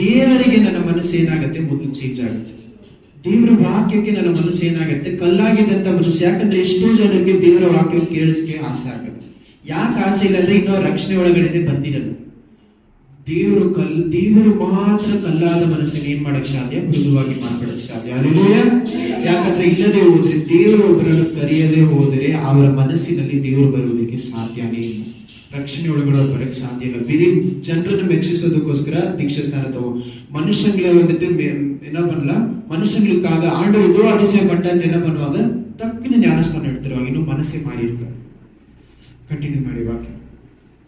ದೇವರಿಗೆ ನನ್ನ ಮನಸ್ಸು ಏನಾಗುತ್ತೆ, ಮೊದಲು ಚೇಂಜ್ ಆಗುತ್ತೆ. ದೇವರ ವಾಕ್ಯಕ್ಕೆ ನನ್ನ ಮನಸ್ಸು ಏನಾಗುತ್ತೆ, ಕಲ್ಲಾಗಿದ್ದಂತ ಮನಸ್ಸು. ಯಾಕಂದ್ರೆ ಎಷ್ಟೋ ಜನಕ್ಕೆ ದೇವರ ವಾಕ್ಯ ಕೇಳಿಸ್ಕೆ ಆಸೆ ಆಗಲ್ಲ. ಯಾಕೆ ಆಸೆ ಇಲ್ಲ ಅಂದ್ರೆ ಇನ್ನೂ ರಕ್ಷಣೆ ಒಳಗಡೆ ಬಂದಿರಲ್ಲ. ದೇವರು ಮಾತ್ರ ಕಲ್ಲಾದ ಮನಸ್ಸನ್ನು ಏನ್ ಮಾಡಕ್ ಸಾಧ್ಯ, ಮೃದುವಾಗಿ ಮಾರ್ಪಡಕ್ ಸಾಧ್ಯ. ಅಲ್ಲೆಲೂಯ. ಯಾಕಂದ್ರೆ ಇಲ್ಲದೆ ಹೋದ್ರೆ, ದೇವರು ಒಬ್ಬರನ್ನು ಕರೆಯದೆ ಹೋದರೆ ಅವರ ಮನಸ್ಸಿನಲ್ಲಿ ದೇವರು ಬರುವುದಕ್ಕೆ ಸಾಧ್ಯನೇ ಇಲ್ಲ. ರಕ್ಷಣೆ ಒಳಗಡೆ ಬರಕ್ ಸಾಧ್ಯ ಇಲ್ಲ. ಬೇರೆ ಜನರನ್ನು மெச்சிசோதுக்கோஸ்கர தீட்சை ஸ்தான தோ மனுஷங்களை வந்துட்டு என்ன பண்ணலாம், மனுஷங்களுக்காக ஆண்டவர் ஏதோ அதிசயம் பண்ணிட்டான்னு என்ன பண்ணுவாங்க, டக்குன்னு ஞானஸ்தானம் எடுத்துருவாங்க. இன்னும் மனசே மாறி இருக்காங்க. ಕಂಟಿನ್ಯೂ ಮಾಡಿ ವಾಕ್ಯ.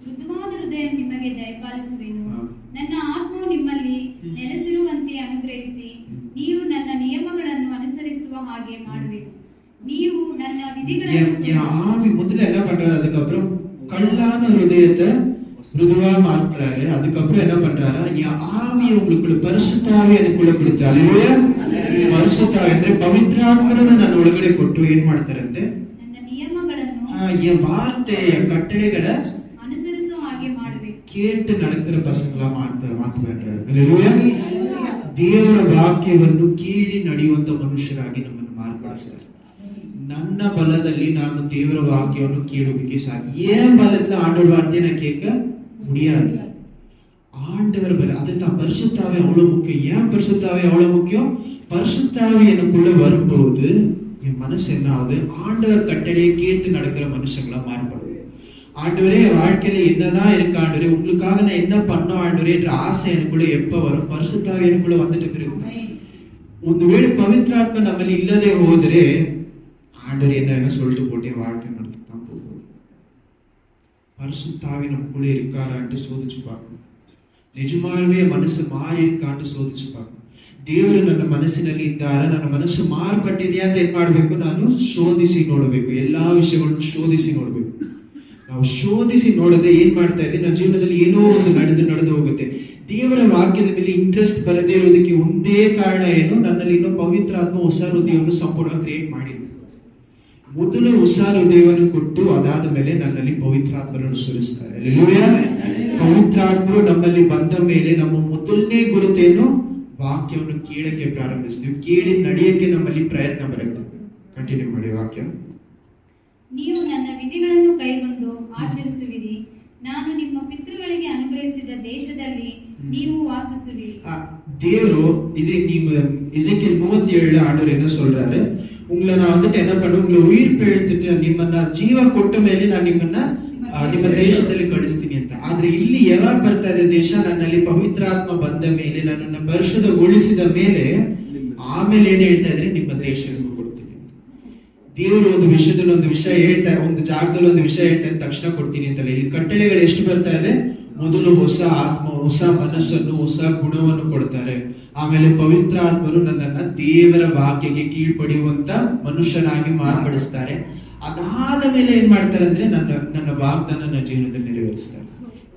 ಮೃದುವಾದ ಹೃದಯ ನಿಮಗೆ ದಯಪಾಲಿಸುವೆನು, ನನ್ನ ಆತ್ಮವು ನಿಮ್ಮಲ್ಲಿ ನೆಲೆಸಿರುವಂತೆ ಅನುಗ್ರಹಿಸಿ ನೀವು ನನ್ನ ನಿಯಮಗಳನ್ನು ಅನುಸರಿಸುವ ಹಾಗೆ ಮಾಡುವೆನು. ನೀವು ನನ್ನ ವಿಧಿಗಳನ್ನು ஆவி முதல்ல என்ன பண்றாரு, அதுக்கப்புறம் கல்லான ஹிருதயத்தை மிருதுவா மாத்துறாரு. அதுக்கப்புறம் என்ன பண்றாரு, என் ஆவியை உங்களுக்குள்ள ಪರಿಶುದ್ಧ ಆವಿ ಅದಕ್ಕುள்ள கொடுத்தாரு. ಪರಿಶುದ್ಧ ಆವಿ ಅಂದ್ರೆ ಪವಿತ್ರ ಆತ್ಮರನ್ನ ನನ್ನ ಒಳಗಡೆ ಕೊಟ್ಟು ಏನ್ ಮಾಡ್ತಾರಂತೆ, ನನ್ನ ನಿಯಮಗಳನ್ನು, என் வார்த்தைய கட்டளைகளை ಅನುಸರಿಸುವ ಹಾಗೆ ಮಾಡಬೇಕು. கேட்டு நடக்கிற பசங்களா மாத்துவாரு. அல்லேலூயா. ದೇವರ ವಾಕ್ಯವನ್ನು ಕೇಳಿ ನಡೆಯುವಂತ ಮನುಷ್ಯರಾಗಿ ನಮ್ಮನ್ನು ಮಾರ್ಪಡಿಸ್ತಾರೆ. ನನ್ನ ಬಲದಲ್ಲಿ ನಾನು ದೇವರ ವಾಕ್ಯವನ್ನು ಕೇಳೋದಕ್ಕೆ ಸಾಧ್ಯ. ஏன் பலத்துல ஆண்டவர் வார்த்தையை நான் கேட்க முடியாது. ஆண்டவர் பல அதுதான் பரிசுத்தாவே அவ்வளவு முக்கியம். ஏன் பரிசுத்தாவே அவ்வளவு முக்கியம், பரிசுத்தாவே எனக்குள்ள வரும்போது என் மனசு என்ன ஆகுது, ஆண்டவர் கட்டளையை கேட்டு நடக்கிற மனுஷங்களா மாறுபடுது. ஆண்டவரே வாழ்க்கையில என்னதான் இருக்கு ஆண்டவரே, உங்களுக்காக நான் என்ன பண்ண ஆண்டவரே என்ற ஆசை எனக்குள்ள எப்ப வரும், பரிசுத்தாவே எனக்குள்ள வந்துட்டு பிறகு. ஒருவேளை பவித்ராத்மா நம்மள இல்லதே ಹೋದರೆ ஆண்டவர் என்ன சொல்லிட்டு போட்டே வாழ்க்கை நடத்தித்தான் போகுது. பரிசுத்தாவே நமக்குள்ளே இருக்காரான்ட்டு சோதிச்சு பார்க்கணும். ನಿಜವಾಗ್ಲೂ ಮನಸ್ಸು ಮಾರಿ ಇರ್ಕಾಂಟು ಸೋದಿಸಿ பார்க்கணும். ದೇವರು ನನ್ನ ಮನಸ್ಸಿನಲ್ಲಿ ಇದ್ದಾರೆ, ನನ್ನ ಮನಸ್ಸು ಮಾರ್ಪಟ್ಟಿದೆಯಾ ಅಂತ ಏನ್ ಮಾಡ್ಬೇಕು, ನಾನು ಶೋಧಿಸಿ ನೋಡಬೇಕು. ಎಲ್ಲಾ ವಿಷಯಗಳನ್ನು ಶೋಧಿಸಿ ನೋಡ್ಬೇಕು. ನಾವು ಶೋಧಿಸಿ ನೋಡದೆ ಏನ್ ಮಾಡ್ತಾ ಇದ್ದೀವಿ, ನನ್ನ ಜೀವನದಲ್ಲಿ ಏನೋ ಒಂದು ನಡೆದು ಹೋಗುತ್ತೆ. ದೇವರ ವಾಕ್ಯದ ಮೇಲೆ ಇಂಟ್ರೆಸ್ಟ್ ಬರದೇ ಇರೋದಕ್ಕೆ ಒಂದೇ ಕಾರಣ ಏನು, ನನ್ನಲ್ಲಿ ಇನ್ನೂ ಪವಿತ್ರ ಆತ್ಮ ಹೊಸ ಹೃದಯವನ್ನು ಸಂಪೂರ್ಣ ಕ್ರಿಯೇಟ್ ಮಾಡಿಲ್ಲ. ಮೊದಲು ಹೊಸ ಹೃದಯವನ್ನು ಕೊಟ್ಟು ಅದಾದ ಮೇಲೆ ನನ್ನಲ್ಲಿ ಪವಿತ್ರಾತ್ಮರನ್ನು ಸುರಿಸ್ತಾರೆ. ಪವಿತ್ರಾತ್ಮರು ನಮ್ಮಲ್ಲಿ ಬಂದ ಮೇಲೆ ನಮ್ಮ ಮೊದಲನೇ ಗುರುತೇನು, ವಾಕ್ಯವನ್ನು ಕೇಳಕ್ಕೆ ಪ್ರಾರಂಭಿಸ್ತೀವಿ. ಕೇಳಿ ನಡೆಯಕ್ಕೆ ನಮ್ಮಲ್ಲಿ ಪ್ರಯತ್ನ ಬರುತ್ತೆ. ಕಂಟಿನ್ಯೂ ಮಾಡಿ ವಾಕ್ಯ. ನೀವು ನನ್ನ ವಿಧಿಗಳನ್ನು ಕೈಗೊಂಡು ಆಚರಿಸುವಿರಿ, ನಾನು ನಿಮ್ಮ ಪಿತೃಗಳಿಗೆ ಅನುಗ್ರಹಿಸಿದ ದೇಶದಲ್ಲಿ ನೀವು ವಾಸಿಸುವಿರಿ. தேவரோ இது நீங்க எசேக்கியேல் 37 ஆண்டவர் என்ன சொல்றாரு, உங்களை நான் வந்துட்டு என்ன பண்ண, உங்களை உயிர் பெழுத்துட்டு ನಿಮ್ಮನ್ನ ಜೀವ ಕೊಟ್ಟ ಮೇಲೆ ನಾನು ನಿಮ್ಮನ್ನ ನಿಮ್ಮ ದೇಶದಲ್ಲಿ ಕಳಿಸ್ತೀನಿ ಅಂತ. ಆದ್ರೆ ಇಲ್ಲಿ ಯಾವಾಗ ಬರ್ತಾ ಇದೆ ದೇಶ, ನನ್ನಲ್ಲಿ ಪವಿತ್ರಾತ್ಮ ಬಂದ ಮೇಲೆ, ನನ್ನನ್ನು ಪರಿಶುದ್ಧಗೊಳಿಸಿದ ಮೇಲೆ, ಆಮೇಲೆ ಏನ್ ಹೇಳ್ತಾ ಇದ್ರೆ ನಿಮ್ಮ ದೇಶವನ್ನು ಕೊಡ್ತೀನಿ. ದೇವರು ಒಂದು ವಿಷಯದಲ್ಲಿ ಒಂದು ವಿಷಯ ಹೇಳ್ತಾರೆ, ಒಂದು ಜಾಗದಲ್ಲಿ ಒಂದು ವಿಷಯ ಹೇಳ್ತಾರೆ, ತಕ್ಷಣ ಕೊಡ್ತೀನಿ ಅಂತಲ್ಲ. ಇಲ್ಲಿ ಕಟ್ಟಳೆಗಳು ಎಷ್ಟು ಬರ್ತಾ ಇದೆ? ಮೊದಲು ಹೊಸ ಆತ್ಮ, ಹೊಸ ಮನಸ್ಸನ್ನು, ಹೊಸ ಗುಣವನ್ನು ಕೊಡ್ತಾರೆ. ಆಮೇಲೆ ಪವಿತ್ರ ಆತ್ಮರು ನನ್ನನ್ನ ದೇವರ ವಾಕ್ಯಕ್ಕೆ ಕೀಳ್ಪಡಿಯುವಂತ ಮನುಷ್ಯನಾಗಿ ಮಾರ್ಪಡಿಸ್ತಾರೆ. ಅದಾದ ಮೇಲೆ ಏನ್ ಮಾಡ್ತಾರೆ ಅಂದ್ರೆ ನನ್ನ ವಾಗ್ದಾನ ನನ್ನ ಜೀವನದಲ್ಲಿ ನೆರವೇರಿಸ್ತಾರೆ.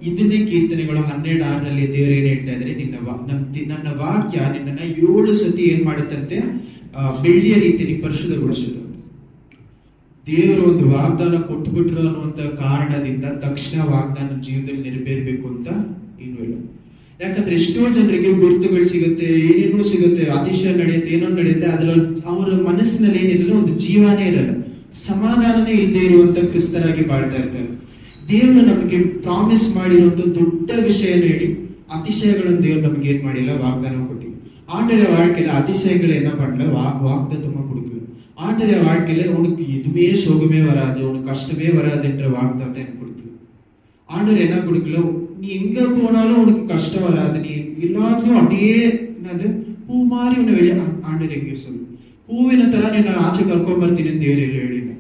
ಇದನ್ನೇ ಕೀರ್ತನೆಗಳು 12:6 ದೇವರು ಏನ್ ಹೇಳ್ತಾ ಇದ್ದಾರೆ? ನನ್ನ ವಾಕ್ಯ ನಿನ್ನನ್ನ 7 ಸತಿ ಏನ್ ಮಾಡುತ್ತಂತೆ? ಬೆಳ್ಳಿಯ ರೀತಿಯಲ್ಲಿ ಪರಿಶುದ್ಧಗೊಳಿಸಿದ್ರು. ದೇವರು ಒಂದು ವಾಗ್ದಾನ ಕೊಟ್ಟುಬಿಟ್ರು ಅನ್ನುವಂತ ಕಾರಣದಿಂದ ತಕ್ಷಣ ವಾಗ್ದಾನ ಜೀವನದಲ್ಲಿ ನೆರವೇರ್ಬೇಕು ಅಂತ ಏನು ಇಲ್ಲ. ಯಾಕಂದ್ರೆ ಎಷ್ಟೋ ಜನರಿಗೆ ಗುರುತುಗಳು ಸಿಗುತ್ತೆ, ಏನೇನೋ ಸಿಗುತ್ತೆ, ಅತಿಶಯ ನಡೆಯುತ್ತೆ, ಏನೋ ನಡೆಯುತ್ತೆ, ಅದ್ರಲ್ಲಿ ಅವರ ಮನಸ್ಸಿನಲ್ಲಿ ಏನಿರಲ್ಲ, ಒಂದು ಜೀವನೇ ಇರಲ್ಲ, ಸಮಾಧಾನನೇ ಇಲ್ಲದೆ ಇರುವಂತ ಕ್ರಿಸ್ತರಾಗಿ ಬಾಳ್ತಾ ಇರ್ತಾರೆ. ದೇವರು ನಮಗೆ ಪ್ರಾಮಿಸ್ ಮಾಡಿರುವಂತ ದೊಡ್ಡ ವಿಷಯನ ಹೇಳಿ அதிசயங்களும் தேவன் நமக்கு ஏன் ಮಾಡಿಲ್ಲ, வாഗ്தானம் ಕೊಟ್ಟಿಲ್ಲ. ஆண்டவருடைய வாழ்க்கையில அதிசயங்களை என்ன பண்ணல, வாக்குத்தத்தமா கொடுக்கல. ஆண்டவருடைய வாழ்க்கையில உனக்கு எதுவுமே சோகமே வராது, உனக்கு கஷ்டமே வராது என்ற வாக்குத்தத்தம் எனக்கு கொடுக்கல. ஆண்டவர் என்ன கொடுக்கல, நீ எங்க போனாலும் உனக்கு கஷ்டம் வராது, நீ எல்லாத்துலயும் அப்படியே என்னது பூ மாதிரி உன்னை வெளியே ஆண்டவர் எங்கேயும் சொல்லு, ಹೂವಿನ ತರ ನಿನ್ನ ಆಚೆ ಕರ್ಕೊಂಡ್ ಬರ್ತೀನಿ ಅಂತ ದೇವರು ಹೇಳಿಲ್ಲ.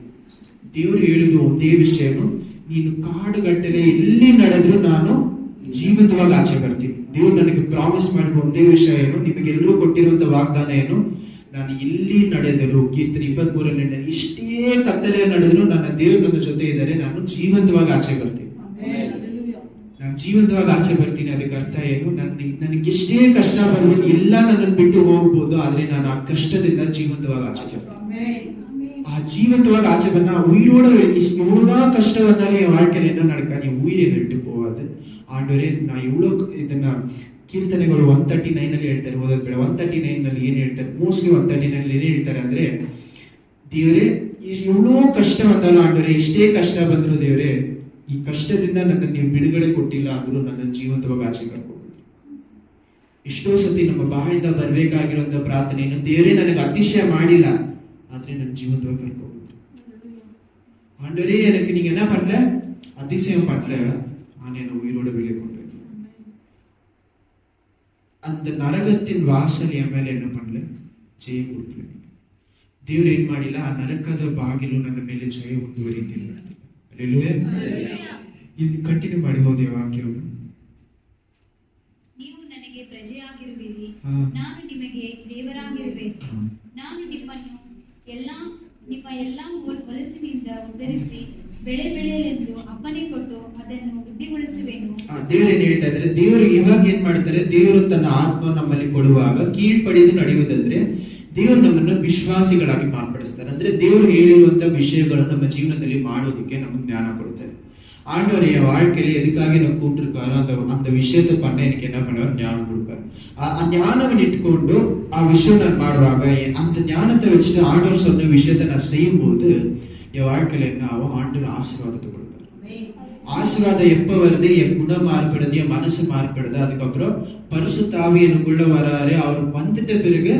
ದೇವರು ಹೇಳಿದ್ರು ಒಂದೇ ವಿಷಯನು, ನೀನು ಕಾಡುಗಟ್ಟಲೆ ಎಲ್ಲಿ ನಡೆದ್ರು ನಾನು ಜೀವಂತವಾಗಿ ಆಚೆ ಬರ್ತೀನಿ. ದೇವ್ರು ನನಗೆ ಪ್ರಾಮಿಸ್ ಮಾಡಿರೋ ಒಂದೇ ವಿಷಯ ಏನು, ನಿಮಗೆಲ್ಲರೂ ಕೊಟ್ಟಿರುವಂತ ವಾಗ್ದಾನ ಏನು, ನಾನು ಎಲ್ಲಿ ನಡೆದರು, ಕೀರ್ತನೆ 23 ನಾನು ಇಷ್ಟೇ ಕತ್ತಲೆ ನಡೆದ್ರು ನನ್ನ ದೇವ್ರು ನನ್ನ ಜೊತೆ ಇದ್ದಾರೆ, ನಾನು ಜೀವಂತವಾಗಿ ಆಚೆ ಬರ್ತೀನಿ. ನಾನು ಜೀವಂತವಾಗಿ ಆಚೆ ಬರ್ತೀನಿ. ಅದಕ್ಕೆ ಅರ್ಥ ಏನು, ನನಗೆ ಎಷ್ಟೇ ಕಷ್ಟ ಬರ್ಬೋದು, ಎಲ್ಲ ನನ್ನನ್ನು ಬಿಟ್ಟು ಹೋಗ್ಬೋದು, ಆದ್ರೆ ನಾನು ಆ ಕಷ್ಟದಿಂದ ಜೀವಂತವಾಗಿ ಆಚೆ ಬರ್ತೀನಿ. ಆ ಜೀವಂತವಾಗಿ ಆಚೆ ಬಂದ உயிரோட இவ்வளவுதான் கஷ்டம் வந்தாலும் என் வாழ்க்கையில என்ன நடக்காது, என் உயிர் என்னை விட்டு போகாது. ஆண்டவரே நான் இவ்வளவு ಇದನ್ನ ಕೀರ್ತನೆಗಳು 139 ಹೇಳ್ತಾರೆ, ಓದೋದ್ ಬೇಡ. 139 ಏನ್ ಹೇಳ್ತಾರೆ, ಮೋಸ್ಟ್ಲಿ 139 ಏನ್ ಹೇಳ್ತಾರೆ ಅಂದ್ರೆ, ದೇವರೇ ಎவ்வಳೋ ಕಷ್ಟ ಬಂದಲ್ಲ ಆಂಡವರೇ, ಎಷ್ಟೇ ಕಷ್ಟ ಬಂದ್ರು ದೇವರೇ, ಈ ಕಷ್ಟದಿಂದ ನನ್ನ ನೀವು ಬಿಡುಗಡೆ ಕೊಟ್ಟಿಲ್ಲ ಅಂದ್ರೂ ನನ್ನ ಜೀವಂತವಾಗಿ ಆಚೆ ಕರ್ಕೊಂಡು. ಎಷ್ಟೋ ಸತಿ ನಮ್ಮ ಬಾಯಿಂದ ಬರ್ಬೇಕಾಗಿರುವಂತ ಪ್ರಾರ್ಥನೆಯನ್ನು ದೇವರೇ ನನಗೆ ಅತಿಶಯ ಮಾಡಿಲ್ಲ, ಆದ್ರೆ ನನ್ನ ಜೀವಂತವಾಗಿ ಕರ್ಕೊಂಡು. ஆண்டவரே எனக்கு நீங்க என்ன பண்ணல, அதிசயம் பண்ணல, ஆனா என்ன உயிரோட வெளியே கொண்டு அந்த நரகத்தின் வாசல் என் மேல என்ன பண்ணல, ಜಯ ಕೊಡ್ಲಿ. ದೇವ್ರು ಏನ್ ಮಾಡಿಲ್ಲ, ಆ ನರಕದ ಬಾಗಿಲು ನನ್ನ ಮೇಲೆ ಜಯ ಮುಂದುವರಿತಿಲ್ಲ. ಇದು ಕಂಟಿನ್ಯೂ ಮಾಡಿ ಹೋದೆ ವಾಕ್ಯವನ್ನು. ನೀವು ನನಗೆ ಪ್ರಜೆಯಾಗಿರುವಿರಿ, ನಾನು ನಿಮಗೆ ದೇವರಾಗಿರುವೆನು. ನಾನು ನಿಮ್ಮ ಎಲ್ಲಾ ಹೊಲಸಿನಿಂದ ಉದ್ಧರಿಸಿ ಬೆಳೆ ಬೆಳೆಯಲೆಂದು ಅಪ್ಪಣೆ ಕೊಟ್ಟು ಅದನ್ನು ವೃದ್ಧಿಗೊಳಿಸುವೆನು. ದೇವರೇನ್ ಹೇಳ್ತಾ ಇದ್ದಾರೆ, ದೇವರು ಇವಾಗ ಏನ್ ಮಾಡ್ತಾರೆ, ದೇವರು ತನ್ನ ಆತ್ಮ ನಮ್ಮಲ್ಲಿ ಕೊಡುವಾಗ ಕೀಳ್ಪಡೆದು ನಡೆಯುವುದಂದ್ರೆ ದೇವರು ನಮ್ಮನ್ನು ವಿಶ್ವಾಸಿಗಳಾಗಿ ಮಾರ್ಪಡಿಸ್ತಾರೆ. ಅಂದ್ರೆ ದೇವರು ಹೇಳಿರುವಂತ ವಿಷಯಗಳನ್ನು ನಮ್ಮ ಜೀವನದಲ್ಲಿ ಮಾಡೋದಕ್ಕೆ ನಮಗೆ ಜ್ಞಾನ ಕೊಡ್ತಾರೆ. ஆண்டவர் என் வாழ்க்கையில எதுக்காக என்ன கூப்பிட்டுருக்காரோ அந்த விஷயத்தை பண்ண எனக்கு என்ன பண்ணுவார், ஞானம் கொடுப்பார். ஞானம் இட்டுக்கொண்டு விஷயம் நான் ಮಾಡುವಾಗ அந்த ஞானத்தை வச்சுட்டு ஆண்டவர் சொன்ன விஷயத்தை நான் செய்யும் போது என் வாழ்க்கையில என்ன ஆகும், ஆண்டவர் ஆசீர்வாதத்தை கொடுப்பார். ஆசீர்வாதம் எப்ப வருது, என் குணம் மாறுபடுது, என் மனசு மாறுபடுது, அதுக்கப்புறம் பரிசுத்த ஆவி எனக்குள்ள வராரு. அவர் வந்துட்ட பிறகு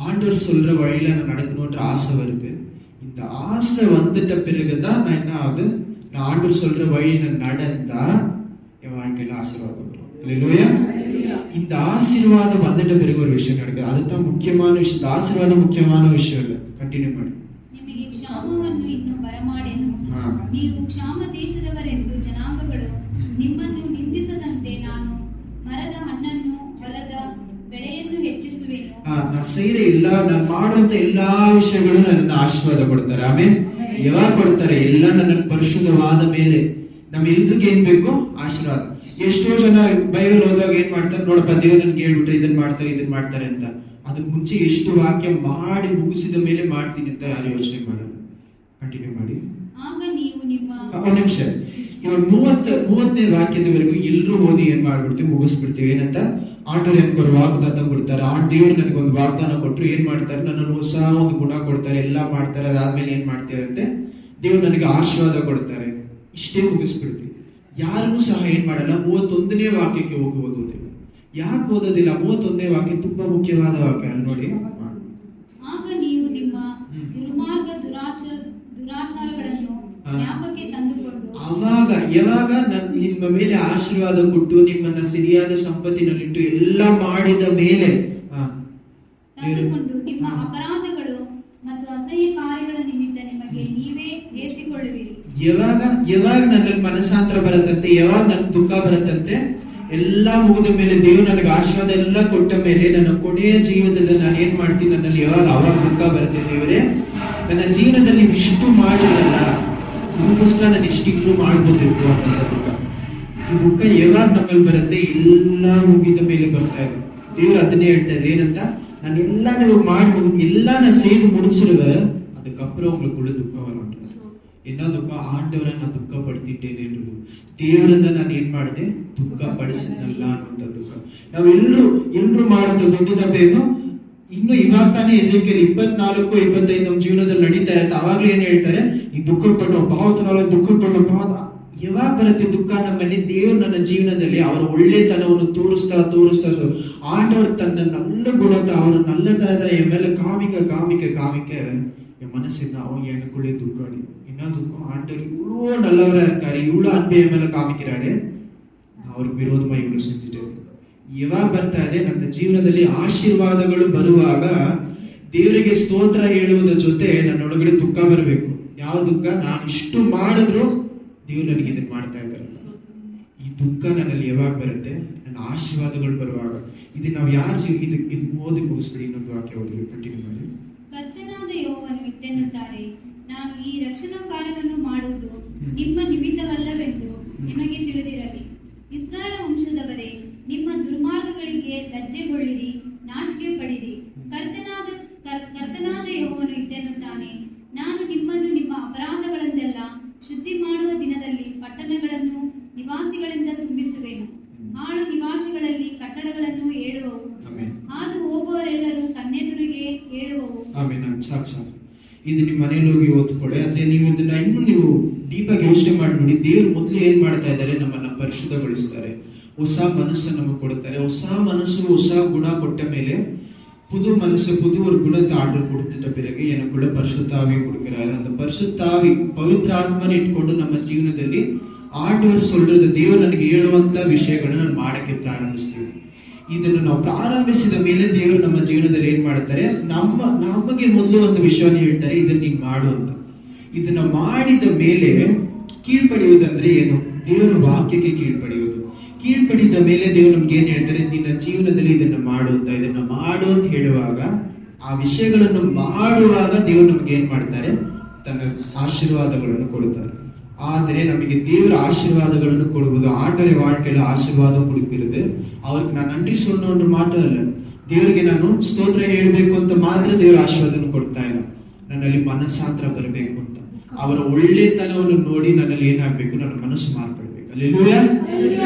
ஆண்டவர் சொல்ற வழியில நான் நடக்கணும்ன்ற ஆசை வருது. இந்த ஆசை வந்துட்ட பிறகுதான் நான் என்ன ஆகுது, நான் ஆண்டவர் சொல்ற வழியில நடந்தா என் வாழ்க்கையில ஆசீர்வாதம் வரும். இல்லையா? இந்த ஆசீர்வாதம் வந்துட்ட பிறகு ஒரு விஷயம் நடக்குது, அதுதான் முக்கியமான விஷயம். ஆசீர்வாதம் முக்கியமான விஷயம் இல்ல. ಕಂಟಿನ್ಯೂ ಮಾಡಿ. ನಿಮಗೆ ಕ್ಷಾಮವನ್ನು ಇನ್ನು ಬರಮಾಡೆನು, ನೀವು ಕ್ಷಾಮ ದೇಶದವರೆಂದು ಜನಾಂಗಗಳು ನಿಮ್ಮನ್ನು ನಿಂದಿಸದಂತೆ ನಾನು ಮರದ ಹಣ್ಣನ್ನು ಹೊಲದ ಬೆಳೆಯನ್ನು ಹೆಚ್ಚಿಸುವೆನು. ನಾನು செய்யற ನಾನು ಮಾಡುವಂತ ಎಲ್ಲಾ ವಿಷಯಗಳು ನನ್ನ ಆಶೀರ್ವಾದ ಕೊಡ್ತಾರೆ. ಆಮೇಲೆ ಯಾವಾಗ ಕೊಡ್ತಾರೆ, ಎಲ್ಲ ನನ್ನ ಪರಿಶುದ್ಧವಾದ ಮೇಲೆ. ನಮ್ಮೆಲ್ರಿಗೂ ಏನ್ ಬೇಕು, ಆಶೀರ್ವಾದ. ಎಷ್ಟೋ ಜನ ಬೈಬಲ್ ಓದುವಾಗ ಏನ್ ಮಾಡ್ತಾರೆ, ನೋಡಪ್ಪ ದೇವ್ರು ನನ್ಗೆ ಹೇಳ್ಬಿಟ್ರೆ ಇದನ್ ಮಾಡ್ತಾರೆ ಅಂತ. ಅದಕ್ಕೆ ಮುಂಚೆ ಎಷ್ಟು ವಾಕ್ಯ ಮಾಡಿ ಮುಗಿಸಿದ ಮೇಲೆ ಮಾಡ್ತೀನಿ ಅಂತ ಯಾರು ಯೋಚನೆ ಮಾಡಲ್ಲ. ಕಂಟಿನ್ಯೂ ಮಾಡಿ. ಆಗ ನೀವು ನಿಮ್ಮ ಒಂದು ನಿಮಿಷ, ಇವಾಗ 30ನೇ ವಾಕ್ಯದವರೆಗೂ ಎಲ್ಲರೂ ಓದಿ ಏನ್ ಮಾಡ್ಬಿಡ್ತೀವಿ, ಮುಗಿಸ್ಬಿಡ್ತೀವಿ. ಏನಂತ, ಆಂಡವರು ನನಗೊಂದು ವಾಗ್ದಾನ ಕೊಡ್ತಾರೆ. ದೇವ್ರು ನನಗೊಂದು ವಾಗ್ದಾನ ಕೊಟ್ಟರು, ಏನ್ ಮಾಡ್ತಾರೆ, ನನ್ನನ್ನು ಹೊಸ ಒಂದು ಗುಣ ಕೊಡ್ತಾರೆ, ಎಲ್ಲಾ ಮಾಡ್ತಾರೆ. ಅದಾದ್ಮೇಲೆ ಏನ್ ಮಾಡ್ತೀರಂತೆ, ದೇವ್ರು ನನಗೆ ಆಶೀರ್ವಾದ ಕೊಡ್ತಾರೆ. ಇಷ್ಟೇ ಮುಗಿಸ್ಬಿಡ್ತೀವಿ. ಯಾರೂ ಸಹ ಏನ್ ಮಾಡಲ್ಲ, 31ನೇ ವಾಕ್ಯಕ್ಕೆ ಹೋಗಿ ಓದೋದಿಲ್ಲ. ಯಾಕೆ ಓದೋದಿಲ್ಲ? 31ನೇ ವಾಕ್ಯ ತುಂಬಾ ಮುಖ್ಯವಾದ ವಾಕ್ಯ, ಅಲ್ಲಿ ನೋಡಿ. ಆಗ ನೀವು ನಿಮ್ಮ ದುರ್ಮಾರ್ಗ ದುರಾಚಾರಗಳನ್ನು ಜ್ಞಾಪಕಕ್ಕೆ ತಂದುಕೊಂಡು ಯಾವಾಗ ನಿಮ್ಮ ಮೇಲೆ ಆಶೀರ್ವಾದ ಕೊಟ್ಟು ನಿಮ್ಮನ್ನ ಸರಿಯಾದ ಸಂಪತ್ತಿನಲ್ಲಿಟ್ಟು ಎಲ್ಲ ಮಾಡಿದ ಮೇಲೆ ತಂದುಕೊಂಡು ನಿಮ್ಮ ಅಪರಾಧಗಳು ಮತ್ತು ಅಸಹ್ಯ ಕಾರ್ಯಗಳ ನಿಮಿತ್ತ ನಿಮಗೆ ನೀವೇ ಏರಿಸಿಕೊಳ್ಳುವಿರಿ. ಯಾವಾಗ ನನ್ನಲ್ಲಿ ಮನಸ್ಸಾಂತರ ಬರುತ್ತಂತೆ, ಯಾವಾಗ ನನ್ ದುಃಖ ಬರುತ್ತಂತೆ, ಎಲ್ಲಾ ಮುಗಿದ ಮೇಲೆ ದೇವ್ರು ನನಗೆ ಆಶೀರ್ವಾದ ಎಲ್ಲ ಕೊಟ್ಟ ಮೇಲೆ ನನ್ನ ಕೊನೆಯ ಜೀವನದಲ್ಲಿ ನಾನು ಏನ್ ಮಾಡ್ತೀನಿ, ನನ್ನಲ್ಲಿ ಅವಾಗ ದುಃಖ ಬರುತ್ತೆ. ದೇವರೇ, ನನ್ನ ಜೀವನದಲ್ಲಿ ಇಷ್ಟು ಮಾಡಿರಲ್ಲ, ಇದಕ್ಕೋಸ್ಕರ ನಾನು ಇಷ್ಟಿಗೂ ಮಾಡ್ಬೋದಿತ್ತು ಅಂತ ದುಃಖ. ಈ ದುಃಖ ಯಾವಾಗ ನಮ್ಮಲ್ಲಿ ಬರುತ್ತೆ, ಎಲ್ಲಾ ಮುಗಿದ ಮೇಲೆ ಬರ್ತಾ ಇದೆ. ದೇವ್ರು ಅದನ್ನೇ ಹೇಳ್ತಾ ಇದ್ರೆ ಏನಂತ, ನಾನು ಎಲ್ಲಾ ನೀವು ಮಾಡಿ ಎಲ್ಲಾನ ಸೇದು ಮುಡಿಸಿರುವೆ, அதுக்கப்புறம் உங்களுக்குள்ள துக்கம் வரும். என்ன துக்கம்? ஆண்டவரை நான் ದುಃಖಪಡ್ತಿದ್ದೇನೆ ಅನ್ನೋದು, ದೇವರನ್ನ ನಾನು ಏನ್ ಮಾಡಿದೆ, ದುಃಖ ಪಡಿಸಿದ್ನಲ್ಲ ಅನ್ನುವಂಥ ದುಃಖ. ನಾವೆಲ್ಲರೂ ಮಾಡುತ್ತ ದೊಡ್ಡ ತಪ್ಪೇನು, ಇನ್ನು ಇವಾಗ ತಾನೇ ಎಸೆಕಿಯಲ್ 24-25 ನಮ್ಮ ಜೀವನದಲ್ಲಿ ನಡೀತಾ ಇರುತ್ತೆ. ಅವಾಗ್ಲೇ ಏನ್ ಹೇಳ್ತಾರೆ, ಈ ದುಃಖ ಪಡೋ ಭಾವತನ ದುಃಖ ಪಡೋ ಭಾವ. ಯಾವಾಗ ಬರುತ್ತೆ ದುಃಖ ನಮ್ಮಲ್ಲಿ? ದೇವ್ರು ನನ್ನ ಜೀವನದಲ್ಲಿ ಅವರ ಒಳ್ಳೆತನವನ್ನು ತೋರಿಸ್ತಾ ಆಂಡವರು ತನ್ನ நல்ல குணத்தை, அவர் நல்ல தரத்தை என் மேல காமிக்க என் மனசு என்ன ஆகும், எனக்குள்ளே துக்கம் அடி. என்ன துக்கம்? ஆண்டவர் இவ்வளோ நல்லவரா இருக்காரு, இவ்வளோ அன்பை என் மேல காமிக்கிறாரு, ಅವ್ರಿಗೆ ವಿರೋಧமா ಇವ್ರು செஞ்சுட்டேன். ಯಾವಾಗ ಬರ್ತಾ ಇದೆ, ನನ್ನ ಜೀವನದಲ್ಲಿ ಆಶೀರ್ವಾದಗಳು ಬರುವಾಗ ದೇವರಿಗೆ ಸ್ತೋತ್ರ ಹೇಳುವುದರ ಜೊತೆ ನನ್ನೊಳಗಡೆ ದುಃಖ ಬರಬೇಕು. ಯಾವ ದುಃಖ? ನಾನು ಇಷ್ಟು ಮಾಡಿದ್ರು ದೇವ್ರು ನನಗೆ ಇದನ್ನ ಮಾಡ್ತಾ ಇದ್ದಾರೆ. ಈ ದುಃಖ ನನ್ನಲ್ಲಿ ಯಾವಾಗ ಬರುತ್ತೆ? ನನ್ನ ಆಶೀರ್ವಾದಗಳು ಬರುವಾಗ. ಇದು ನಾವು ಯಾರ ಇದು ಓದಿ ಮುಗಿಸ್ಬಿಡಿ. ಇನ್ನೊಂದು ವಾಕ್ಯ ಓದಿ ಕಂಟಿನ್ಯೂ ಮಾಡಿ. ಕರ್ತನಾದ ಯೆಹೋವನು ಇಂತೆನ್ನುತ್ತಾರೆ, ನಾನು ಈ ರಕ್ಷಣಾ ಕಾರ್ಯವನ್ನು ಮಾಡುವುದು ನಿಮ್ಮ ನಿಮಿತ್ತವಲ್ಲವೆಂದು ನಿಮಗೆ ತಿಳಿದಿರಲಿ. ಇಸ್ರಾಯೇಲ್ ವಂಶದವರೇ, ನಿಮ್ಮ ದುರ್ಮಾರ್ಗಗಳಿಗೆ ಲಜ್ಜೆಗೊಳ್ಳಿರಿ, ನಾಚಿಕೆ ಪಡಿರಿ. ಕರ್ತನಾದ ಯೆಹೋವನು ಇಂತೆನ್ನುತ್ತಾನೆ, ನಾನು ನಿಮ್ಮನ್ನು ನಿಮ್ಮ ಅಪರಾಧಗಳಿಂದೆಲ್ಲ ಶುದ್ಧಿ ಮಾಡುವ ದಿನದಲ್ಲಿ ಪಟ್ಟಣಗಳನ್ನು ನಿವಾಸಿಗಳಿಂದ ತುಂಬಿಸುವೆನು. ಹಾಳು ನಿವಾಸಿಗಳಲ್ಲಿ ಕಟ್ಟಡಗಳನ್ನು ಏಳುವವು, ಹಾದು ಹೋಗುವವರೆಲ್ಲರೂ ಕಣ್ಣೆದುರಿಗೆ ಏಳುವವು. ಇದು ನಿಮ್ಮ ಮನೇಲಿ ಹೋಗಿ ಓದ್ಕೊಳ್ಳಿ. ಆದ್ರೆ ನೀವು ಇದನ್ನ ಇನ್ನು ನೀವು ಡೀಪ್ ಆಗಿ ಯೋಚನೆ ಮಾಡಿ ನೋಡಿ. ದೇವ್ರು ಮೊದಲು ಏನ್ ಮಾಡ್ತಾ ಇದ್ದಾರೆ, ನಮ್ಮನ್ನ ಪರಿಶುದ್ಧಗೊಳಿಸ್ತಾರೆ, ಹೊಸ ಮನಸ್ಸನ್ನು ನಮಗೆ ಕೊಡ್ತಾರೆ. ಹೊಸ ಮನಸ್ಸು, ಹೊಸ ಗುಣ ಕೊಟ್ಟ ಮೇಲೆ புது மனசு, புது ஒரு குணத்தை ஆண்டவர் கொடுத்துட்ட பிறகு எனக்குள்ள பரிசுத்தாவி கொடுக்கிறாரு. அந்த பரிசுத்தாவி ಪವಿತ್ರ ಆತ್ಮನ ಇಟ್ಕೊಂಡು ನಮ್ಮ ಜೀವನದಲ್ಲಿ ಆಂಡವರು சொல்றது, ದೇವರು ನನಗೆ ಹೇಳುವಂತ ವಿಷಯಗಳನ್ನ ನಾನು ಮಾಡಕ್ಕೆ ಪ್ರಾರಂಭಿಸ್ತೀವಿ. ಇದನ್ನು ನಾವು ಪ್ರಾರಂಭಿಸಿದ ಮೇಲೆ ದೇವರು ನಮ್ಮ ಜೀವನದಲ್ಲಿ ಏನ್ ಮಾಡ್ತಾರೆ, ನಮಗೆ ಮೊದಲು ಒಂದು ವಿಷಯವನ್ನು ಹೇಳ್ತಾರೆ, ಇದನ್ನ ನೀನ್ ಮಾಡು ಅಂತ. ಇದನ್ನ ಮಾಡಿದ ಮೇಲೆ ಕೀಳ್ಪಡೆಯುವುದಂದ್ರೆ ಏನು? ದೇವರ ವಾಕ್ಯಕ್ಕೆ ಕೀಳ್ಪಡೆಯುವುದು. ಕೀಳ್ಪಡಿದ ಮೇಲೆ ದೇವರು ನಮ್ಗೆ ಏನ್ ಹೇಳ್ತಾರೆ, ನಿನ್ನ ಜೀವನದಲ್ಲಿ ಇದನ್ನ ಮಾಡು ಅಂತ ಹೇಳುವಾಗ, ಆ ವಿಷಯಗಳನ್ನು ಮಾಡುವಾಗ ದೇವರು ನಮ್ಗೆ ಏನ್ ಮಾಡ್ತಾರೆ, ತನ್ನ ಆಶೀರ್ವಾದಗಳನ್ನು ಕೊಡುತ್ತಾರೆ. ಆದರೆ ನಮಗೆ ದೇವರ ಆಶೀರ್ವಾದಗಳನ್ನು ಕೊಡುವುದು, ಆಂಡವರ வாழ்க்கையில ಆಶೀರ್ವಾದ கொடுக்கிறது. ಅವ್ರಿಗೆ ನಾನು நன்றி சொல்லணும்ன்ற ಮಾತ್ರ ಅಲ್ಲ, ದೇವರಿಗೆ ನಾನು ಸ್ತೋತ್ರ ಹೇಳಬೇಕು ಅಂತ ಮಾತ್ರ ದೇವರ ಆಶೀರ್ವಾದವನ್ನು ಕೊಡ್ತಾ ಇಲ್ಲ. ನನ್ನಲ್ಲಿ ಮನಸ್ಸಾಂತರ ಬರಬೇಕು ಅಂತ, ಅವರ ಒಳ್ಳೆತನವನ್ನು ನೋಡಿ ನನ್ನಲ್ಲಿ ಏನಾಗಬೇಕು, ನನ್ನ ಮನಸ್ಸು ಮಾರ್ಪಡಬೇಕು. ಹಲ್ಲೆಲೂಯಾ.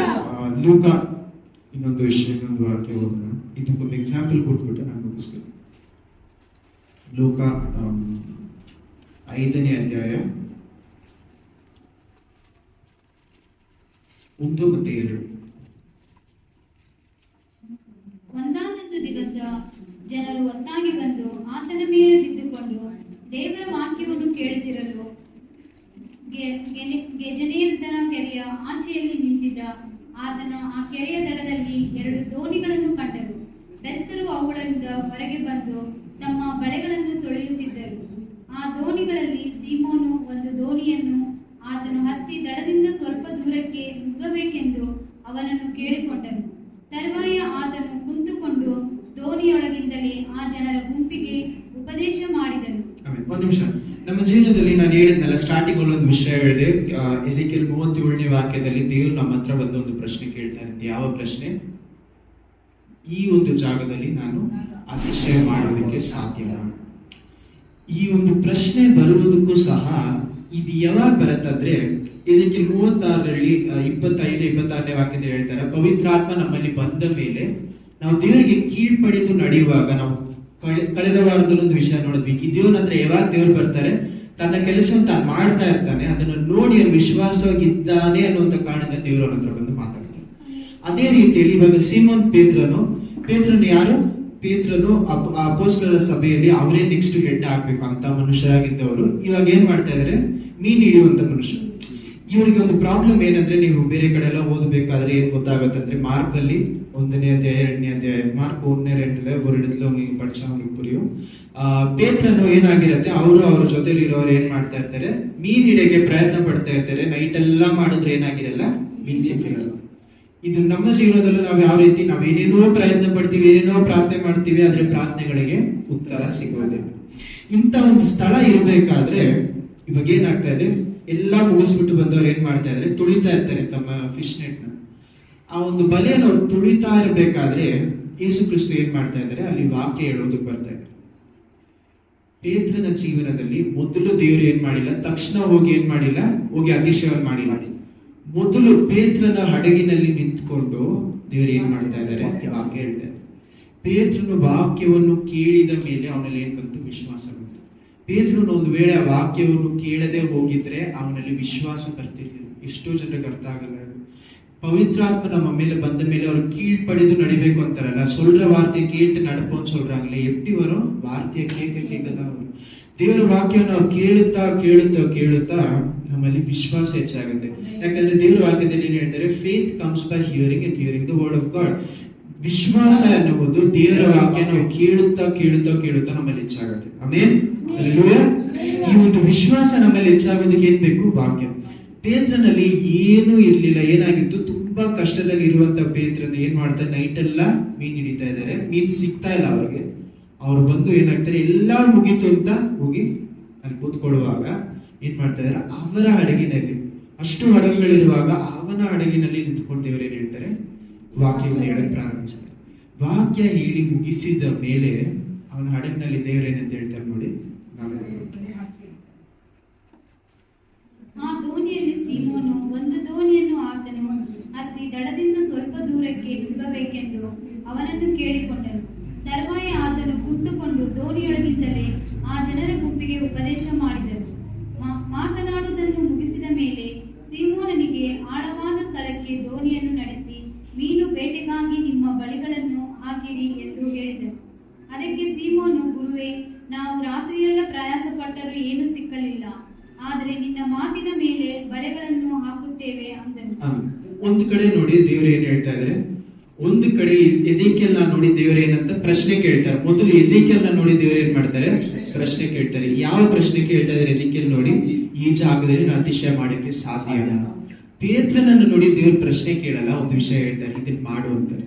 ಲೂಕ ಇನ್ನೊಂದು ವಿಷಯ, ಇನ್ನೊಂದು ವಾಕ್ಯ ಹೋಗೋಣ. ಇದಕ್ಕೊಂದು ಎಕ್ಸಾಂಪಲ್ ಕೊಟ್ಬಿಟ್ಟು ನಾನು ಮುಗಿಸ್ತೇನೆ. ಲೂಕ 5ನೇ ಅಧ್ಯಾಯ 1 ಮತ್ತು 2. ಒಂದಾನೊಂದು ದಿವಸ ಜನರು ಒಟ್ಟಾಗಿ ಬಂದು ಆತನ ಮೇಲೆ ಬಿದ್ದುಕೊಂಡು ದೇವರ ವಾಕ್ಯವನ್ನು ಕೇಳುತ್ತಿರಲು ಗೆಜನೇರದನ ಕೆರೆಯ ಆಚೆಯಲ್ಲಿ ನಿಂತಿದ್ದ ಆತನ ಆ ಕೆರೆಯ ದಡದಲ್ಲಿ 2 ದೋಣಿಗಳನ್ನು ಕಂಡರು. ಬೆಸ್ತರು ಅವುಗಳಿಂದ ಹೊರಗೆ ಬಂದು ತಮ್ಮ ಬಳೆಗಳನ್ನು ತೊಳೆಯುತ್ತಿದ್ದರು. ಆ ದೋಣಿಗಳಲ್ಲಿ ಸೀಮೋನು ಒಂದು ದೋಣಿಯನ್ನು ಆತನು ಹತ್ತಿ ದಡದಿಂದ ಸ್ವಲ್ಪ ದೂರಕ್ಕೆ ನುಗ್ಗಬೇಕೆಂದು ಅವನನ್ನು ಕೇಳಿಕೊಂಡನು. ತರುವಾಯ ಆತನು ಕುಂತುಕೊಂಡು ದೋಣಿಯೊಳಗಿಂದಲೇ ಆ ಜನರ ಗುಂಪಿಗೆ ಉಪದೇಶ ಮಾಡಿದನು. ಒಂದು ನಿಮಿಷ, ನಮ್ಮ ಜೀವನದಲ್ಲಿ ನಾನು ಹೇಳಿದ್ನಲ್ಲ, ಸ್ಟಾರ್ಟಿಂಗ್ ಒಂದು ವಿಷಯ ಹೇಳಿದೆ. ಎಸೆಕಿಯಲ್ 37ನೇ ವಾಕ್ಯದಲ್ಲಿ ದೇವರು ನಮ್ಮ ಹತ್ರ ಬಂದು ಒಂದು ಪ್ರಶ್ನೆ ಕೇಳ್ತಾರೆ. ಯಾವ ಪ್ರಶ್ನೆ? ಈ ಒಂದು ಜಾಗದಲ್ಲಿ ನಾನು ಅತಿಶಯ ಮಾಡೋದಕ್ಕೆ ಸಾಧ್ಯ? ಈ ಒಂದು ಪ್ರಶ್ನೆ ಬರುವುದಕ್ಕೂ ಸಹ ಇದು ಯಾವಾಗ ಬರುತ್ತಂದ್ರೆ, ಎಸೆಕಿಯಲ್ 36ರಲ್ಲಿ 25-26ನೇ ವಾಕ್ಯದಲ್ಲಿ ಹೇಳ್ತಾರೆ, ಪವಿತ್ರಾತ್ಮ ನಮ್ಮಲ್ಲಿ ಬಂದ ಮೇಲೆ ನಾವು ದೇವರಿಗೆ ಕೀಳ್ಪಡಿದು ನಡೆಯುವಾಗ, ನಾವು ಕಳೆದ ವಾರದಲ್ಲಿ ಒಂದು ವಿಷಯ ನೋಡಿದ್ವಿ. ಗಿದ್ಯೋನ್ ಹತ್ರ ಯಾವಾಗ ದೇವರು ಬರ್ತಾರೆ, ತನ್ನ ಕೆಲಸವನ್ನು ತಾನು ಮಾಡ್ತಾ ಇರ್ತಾನೆ, ಅದನ್ನು ನೋಡಿ ಅವನು ವಿಶ್ವಾಸವಾಗಿದ್ದಾನೆ ಅನ್ನುವಂಥ ಕಾರಣದಿಂದ ದೇವರು ಹತ್ರ ಬಂದು ಮಾತಾಡ್ತಾರೆ. ಅದೇ ರೀತಿಯಲ್ಲಿ ಇವಾಗ ಸೀಮೋನ್ ಪೇತ್ರನು ಯಾರು? ಪೇತ್ರನು ಅಪೊಸ್ತಲರ ಸಭೆಯಲ್ಲಿ ಅವರೇ ನೆಕ್ಸ್ಟ್ ಹೆಡ್ ಆಗ್ಬೇಕು ಅಂತ ಮನುಷ್ಯರಾಗಿದ್ದವರು ಇವಾಗ ಏನ್ ಮಾಡ್ತಾ ಇದಾರೆ? ಮೀನು ಹಿಡಿಯುವಂತ ಮನುಷ್ಯ. ಇವರಿಗೆ ಒಂದು ಪ್ರಾಬ್ಲಮ್ ಏನಂದ್ರೆ, ನೀವು ಬೇರೆ ಕಡೆ ಎಲ್ಲ ಓದಬೇಕಾದ್ರೆ ಏನ್ ಗೊತ್ತಾಗತ್ತಂದ್ರೆ, ಮಾರ್ಕ್ ಅಲ್ಲಿ 1ನೇ ಅಧ್ಯಾಯ 2ನೇ ಅಧ್ಯಾಯ, ಮಾರ್ಕ್ 1:2 ஒரு இடத்துல உங்களுக்கு படிச்சா உங்களுக்கு புரியும். ಪೇತ್ರನು ಏನಾಗಿರುತ್ತೆ, ಅವ್ರ ಜೊತೆಲಿ ಇರೋರು ಏನ್ ಮಾಡ್ತಾ ಇರ್ತಾರೆ, ಮೀನ್ ಹಿಡಿಯಕ್ಕೆ ಪ್ರಯತ್ನ ಪಡ್ತಾ ಇರ್ತಾರೆ. ನೈಟ್ ಎಲ್ಲಾ ಮಾಡಿದ್ರೆ ಏನಾಗಿರಲ್ಲ, ಮೀನ್ ಸಿಕ್ಕಿರಲ್ಲ. ಇದು ನಮ್ಮ ಜೀವನದಲ್ಲೂ ನಾವು ಯಾವ ರೀತಿ ನಾವೇನೇನೋ ಪ್ರಯತ್ನ ಪಡ್ತೀವಿ, ಏನೇನೋ ಪ್ರಾರ್ಥನೆ ಮಾಡ್ತೀವಿ, ಆದ್ರೆ ಪ್ರಾರ್ಥನೆಗಳಿಗೆ ಉತ್ತರ ಸಿಗೋದಿಲ್ಲ. ಇಂಥ ಒಂದು ಸ್ಥಳ ಇರಬೇಕಾದ್ರೆ ಇವಾಗ ಏನಾಗ್ತಾ ಇದೆ, ಎಲ್ಲಾ ಮುಗಿಸ್ಬಿಟ್ಟು ಬಂದವ್ರು ಏನ್ ಮಾಡ್ತಾ ಇದ್ದಾರೆ, ತುಳಿತಾ ಇರ್ತಾರೆ ತಮ್ಮ ಫಿಶ್ ನೆಟ್ ನ. ಆ ಒಂದು ಬಲೆಯನ್ನು ಅವ್ರು ತುಳಿತಾ ಇರಬೇಕಾದ್ರೆ ಯೇಸು ಕ್ರಿಸ್ತು ಏನ್ ಮಾಡ್ತಾ ಇದ್ದಾರೆ, ಅಲ್ಲಿ ವಾಕ್ಯ ಹೇಳೋದಕ್ಕೆ ಬರ್ತಾ ಇದ್ದಾರೆ. ಪೇತ್ರನ ಜೀವನದಲ್ಲಿ ಮೊದಲು ದೇವರು ಏನ್ ಮಾಡಿಲ್ಲ, ತಕ್ಷಣ ಹೋಗಿ ಏನ್ ಮಾಡಿಲ್ಲ, ಹೋಗಿ ಅತಿಶಯವನ್ನು ಮಾಡಿಲ್ಲ. ಮೊದಲು ಪೇತ್ರನ ಹಡಗಿನಲ್ಲಿ ನಿಂತ್ಕೊಂಡು ದೇವರು ಏನ್ ಮಾಡ್ತಾ ಇದ್ದಾರೆ, ವಾಕ್ಯ ಹೇಳ್ತಾರೆ. ಪೇತ್ರನು ವಾಕ್ಯವನ್ನು ಕೇಳಿದ ಮೇಲೆ ಅವನಲ್ಲಿ ಏನ್ ಬಂತು, ವಿಶ್ವಾಸ ಬಂತು. ಪೇತ್ರನು ಒಂದು ವೇಳೆ ಆ ವಾಕ್ಯವನ್ನು ಕೇಳದೆ ಹೋಗಿದ್ರೆ ಅವನಲ್ಲಿ ವಿಶ್ವಾಸ ಬರ್ತಿರ್ಲಿಲ್ಲ. ಎಷ್ಟೋ ಜನರಿಗೆ ಅರ್ಥ ಆಗಲ್ಲ. ಪವಿತ್ರಾತ್ಮ ನಮ್ಮ ಮೇಲೆ ಬಂದ ಮೇಲೆ ಅವರು ಕೀழ்ಪಡೆದು ನಡಿಬೇಕು ಅಂತಾರಲ್ಲ, சொல்ற வார்த்தை கேட்டு நடப்போம்னு சொல்றாங்களே, எப்படி வரும், வார்த்தையை கேட்கதான் வரும். ದೇವರ ವಾಕ್ಯವನ್ನು ನಾವು ಕೇಳುತ್ತಾ ನಮ್ಮಲ್ಲಿ ವಿಶ್ವಾಸ ಹೆಚ್ಚಾಗುತ್ತೆ. ಯಾಕಂದ್ರೆ ದೇವರ ವಾಕ್ಯದಲ್ಲಿ ಏನ್ ಹೇಳ್ತಾರೆ, faith comes by hearing and hearing the word of god. ವಿಶ್ವಾಸ ಎನ್ನುವುದು ದೇವರ ವಾಕ್ಯ ನಾವು ಕೇಳುತ್ತಾ ನಮ್ಮಲ್ಲಿ ಹೆಚ್ಚಾಗುತ್ತೆ. Amen, hallelujah. ಈ ಒಂದು ವಿಶ್ವಾಸ ನಮ್ಮಲ್ಲಿ ಹೆಚ್ಚಾಗೋದಕ್ಕೆ ಏನ್ ಬೇಕು, ವಾಕ್ಯ. ಪೇತ್ರನಲ್ಲಿ ಏನೂ ಇರ್ಲಿಲ್ಲ, ಏನಾಗಿತ್ತು, ತುಂಬಾ ಕಷ್ಟದಲ್ಲಿ ಇರುವಂತ ಪೇತ್ರನ ಏನ್ ಮಾಡ್ತಾರೆ, ನೈಟ್ ಎಲ್ಲ ಮೀನ್ ಹಿಡಿತಾ ಇದ್ದಾರೆ, ಮೀನ್ ಸಿಗ್ತಾ ಇಲ್ಲ ಅವ್ರಿಗೆ. ಅವ್ರು ಬಂದು ಏನಾಗ್ತಾರೆ, ಎಲ್ಲಾ ಮುಗೀತು ಅಂತ ಹೋಗಿ ಅಲ್ಲಿ ಕೂತ್ಕೊಳ್ಳುವಾಗ ಏನ್ ಮಾಡ್ತಾ ಇದಾರೆ, ಅವರ ಹಡಗಿನಲ್ಲಿ, ಅಷ್ಟು ಹಡಗುಗಳಿರುವಾಗ ಅವನ ಹಡಗಿನಲ್ಲಿ ನಿಂತ್ಕೊಂಡು ದೇವರು ಏನ್ ಹೇಳ್ತಾರೆ, ವಾಕ್ಯವನ್ನು ಹೇಳಕ್ ಪ್ರಾರಂಭಿಸ್ತಾರೆ. ವಾಕ್ಯ ಹೇಳಿ ಮುಗಿಸಿದ ಮೇಲೆ ಅವನ ಹಡಗಿನಲ್ಲಿ ದೇವರು ಏನಂತ ಹೇಳ್ತಾರೆ ನೋಡಿ. ಆ ದೋಣಿಯಲ್ಲಿ ಸೀಮೋನು ಒಂದು ದೋಣಿಯನ್ನು ಆತನು ಹತ್ತಿ ದಡದಿಂದ ಸ್ವಲ್ಪ ದೂರಕ್ಕೆ ನುಗ್ಗಬೇಕೆಂದು ಅವನನ್ನು ಕೇಳಿಕೊಂಡನು. ತರುವಾಯ ಆತನು ಕುಳಿತುಕೊಂಡು ದೋಣಿಯೊಳಗಿಂದಲೇ ಆ ಜನರ ಗುಂಪಿಗೆ ಉಪದೇಶ ಮಾಡಿದನು. ಮಾತನಾಡುವುದನ್ನು ಮುಗಿಸಿದ ಮೇಲೆ ಸೀಮೋನನಿಗೆ ಆಳವಾದ ಸ್ಥಳಕ್ಕೆ ದೋಣಿಯನ್ನು ನಡೆಸಿ ಮೀನು ಬೇಟೆಗಾಗಿ ನಿಮ್ಮ ಬಲೆಗಳನ್ನು ಹಾಕಿರಿ ಎಂದು ಹೇಳಿದನು. ಅದಕ್ಕೆ ಸೀಮೋನು, ಗುರುವೇ, ನಾವು ರಾತ್ರಿಯೆಲ್ಲ ಪ್ರಯಾಸ ಪಟ್ಟರೂ ಏನೂ ಸಿಕ್ಕಲಿಲ್ಲ, ಆದರೆ ನಿನ್ನ ಮಾತಿನ ಮೇಲೆ ಬಲೆಗಳನ್ನು ಹಾಕುತ್ತೇವೆ ಅಂದನು. ಒಂದು ಕಡೆ ನೋಡಿ ದೇವರು ಏನ್ ಹೇಳ್ತಾ ಇದ್ದಾರೆ, ಒಂದು ಕಡೆ ಎಜೆಕಿಯಲ್ ನೋಡಿ ದೇವರು ಏನಂತ ಪ್ರಶ್ನೆ ಕೇಳ್ತಾರೆ. ಮೊದಲು ಎಜೆಕಿಯಲ್ ನೋಡಿ ದೇವರು ಏನ್ ಮಾಡ್ತಾರೆ, ಪ್ರಶ್ನೆ ಕೇಳ್ತಾರೆ. ಯಾವ ಪ್ರಶ್ನೆ ಕೇಳ್ತಾ ಇದ್ದಾರೆ ಎಜೆಕಿಯಲ್ ನೋಡಿ, ಈ ಜಾಗದಲ್ಲಿ ನಾನು ಅತಿಶಯ ಮಾಡಕ್ಕೆ ಸಾಧ್ಯ ಇಲ್ಲ. ಪೇತ್ರನನ್ನು ನೋಡಿ ದೇವ್ರ ಪ್ರಶ್ನೆ ಕೇಳಲ್ಲ, ಒಂದು ವಿಷಯ ಹೇಳ್ತಾರೆ, ಇದನ್ನ ಮಾಡು ಅಂತಾರೆ.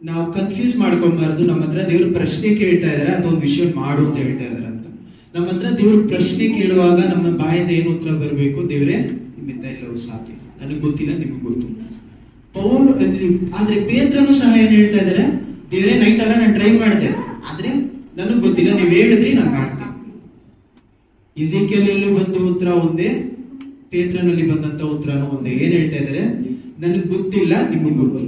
ನಾವು ಕನ್ಫ್ಯೂಸ್ ಮಾಡ್ಕೊಂಬಾರ್ದು. ನಮ್ಮ ಹತ್ರ ದೇವ್ರ ಪ್ರಶ್ನೆ ಕೇಳ್ತಾ ಇದಾರೆ ಅಥವಾ ಒಂದು ವಿಷಯ ಮಾಡು ಅಂತ ಹೇಳ್ತಾ ಇದಾರೆ ಅಂತ. ನಮ್ಮ ಹತ್ರ ದೇವ್ರ ಪ್ರಶ್ನೆ ಕೇಳುವಾಗ ನಮ್ಮ ಬಾಯಿಂದ ಏನು ಉತ್ತರ ಬರಬೇಕು, ದೇವ್ರೆ ನಿಮ್ಮಿಂದ ಎಲ್ಲವೂ ಸಾಧ್ಯ, ನನಗೆ ಗೊತ್ತಿಲ್ಲ, ನಿಮ್ಗೆ ಗೊತ್ತು. ಆದ್ರೆ ಪೇತ್ರನು ಸಹ ಏನ್ ಹೇಳ್ತಾ ಇದಾರೆ, ದೇವ್ರೆ ನೈಟ್ ಎಲ್ಲ ನಾನು ಟ್ರೈ ಮಾಡಿದೆ, ಆದ್ರೆ ನನಗ್ ಗೊತ್ತಿಲ್ಲ, ನೀವ್ ಹೇಳಿದ್ರಿ ನಾನು ಮಾಡ್ತೀನಿ. ಎಜೆಕಿಯಲ್ ಬಂದ ಉತ್ತರ ಒಂದೇ, ಪೇತ್ರನಲ್ಲಿ ಬಂದಂತ ಉತ್ತರನೂ ಒಂದೇ. ಏನ್ ಹೇಳ್ತಾ ಇದಾರೆ, ನನಗ್ ಗೊತ್ತಿಲ್ಲ, ನಿಮಗ್ ಗೊತ್ತು.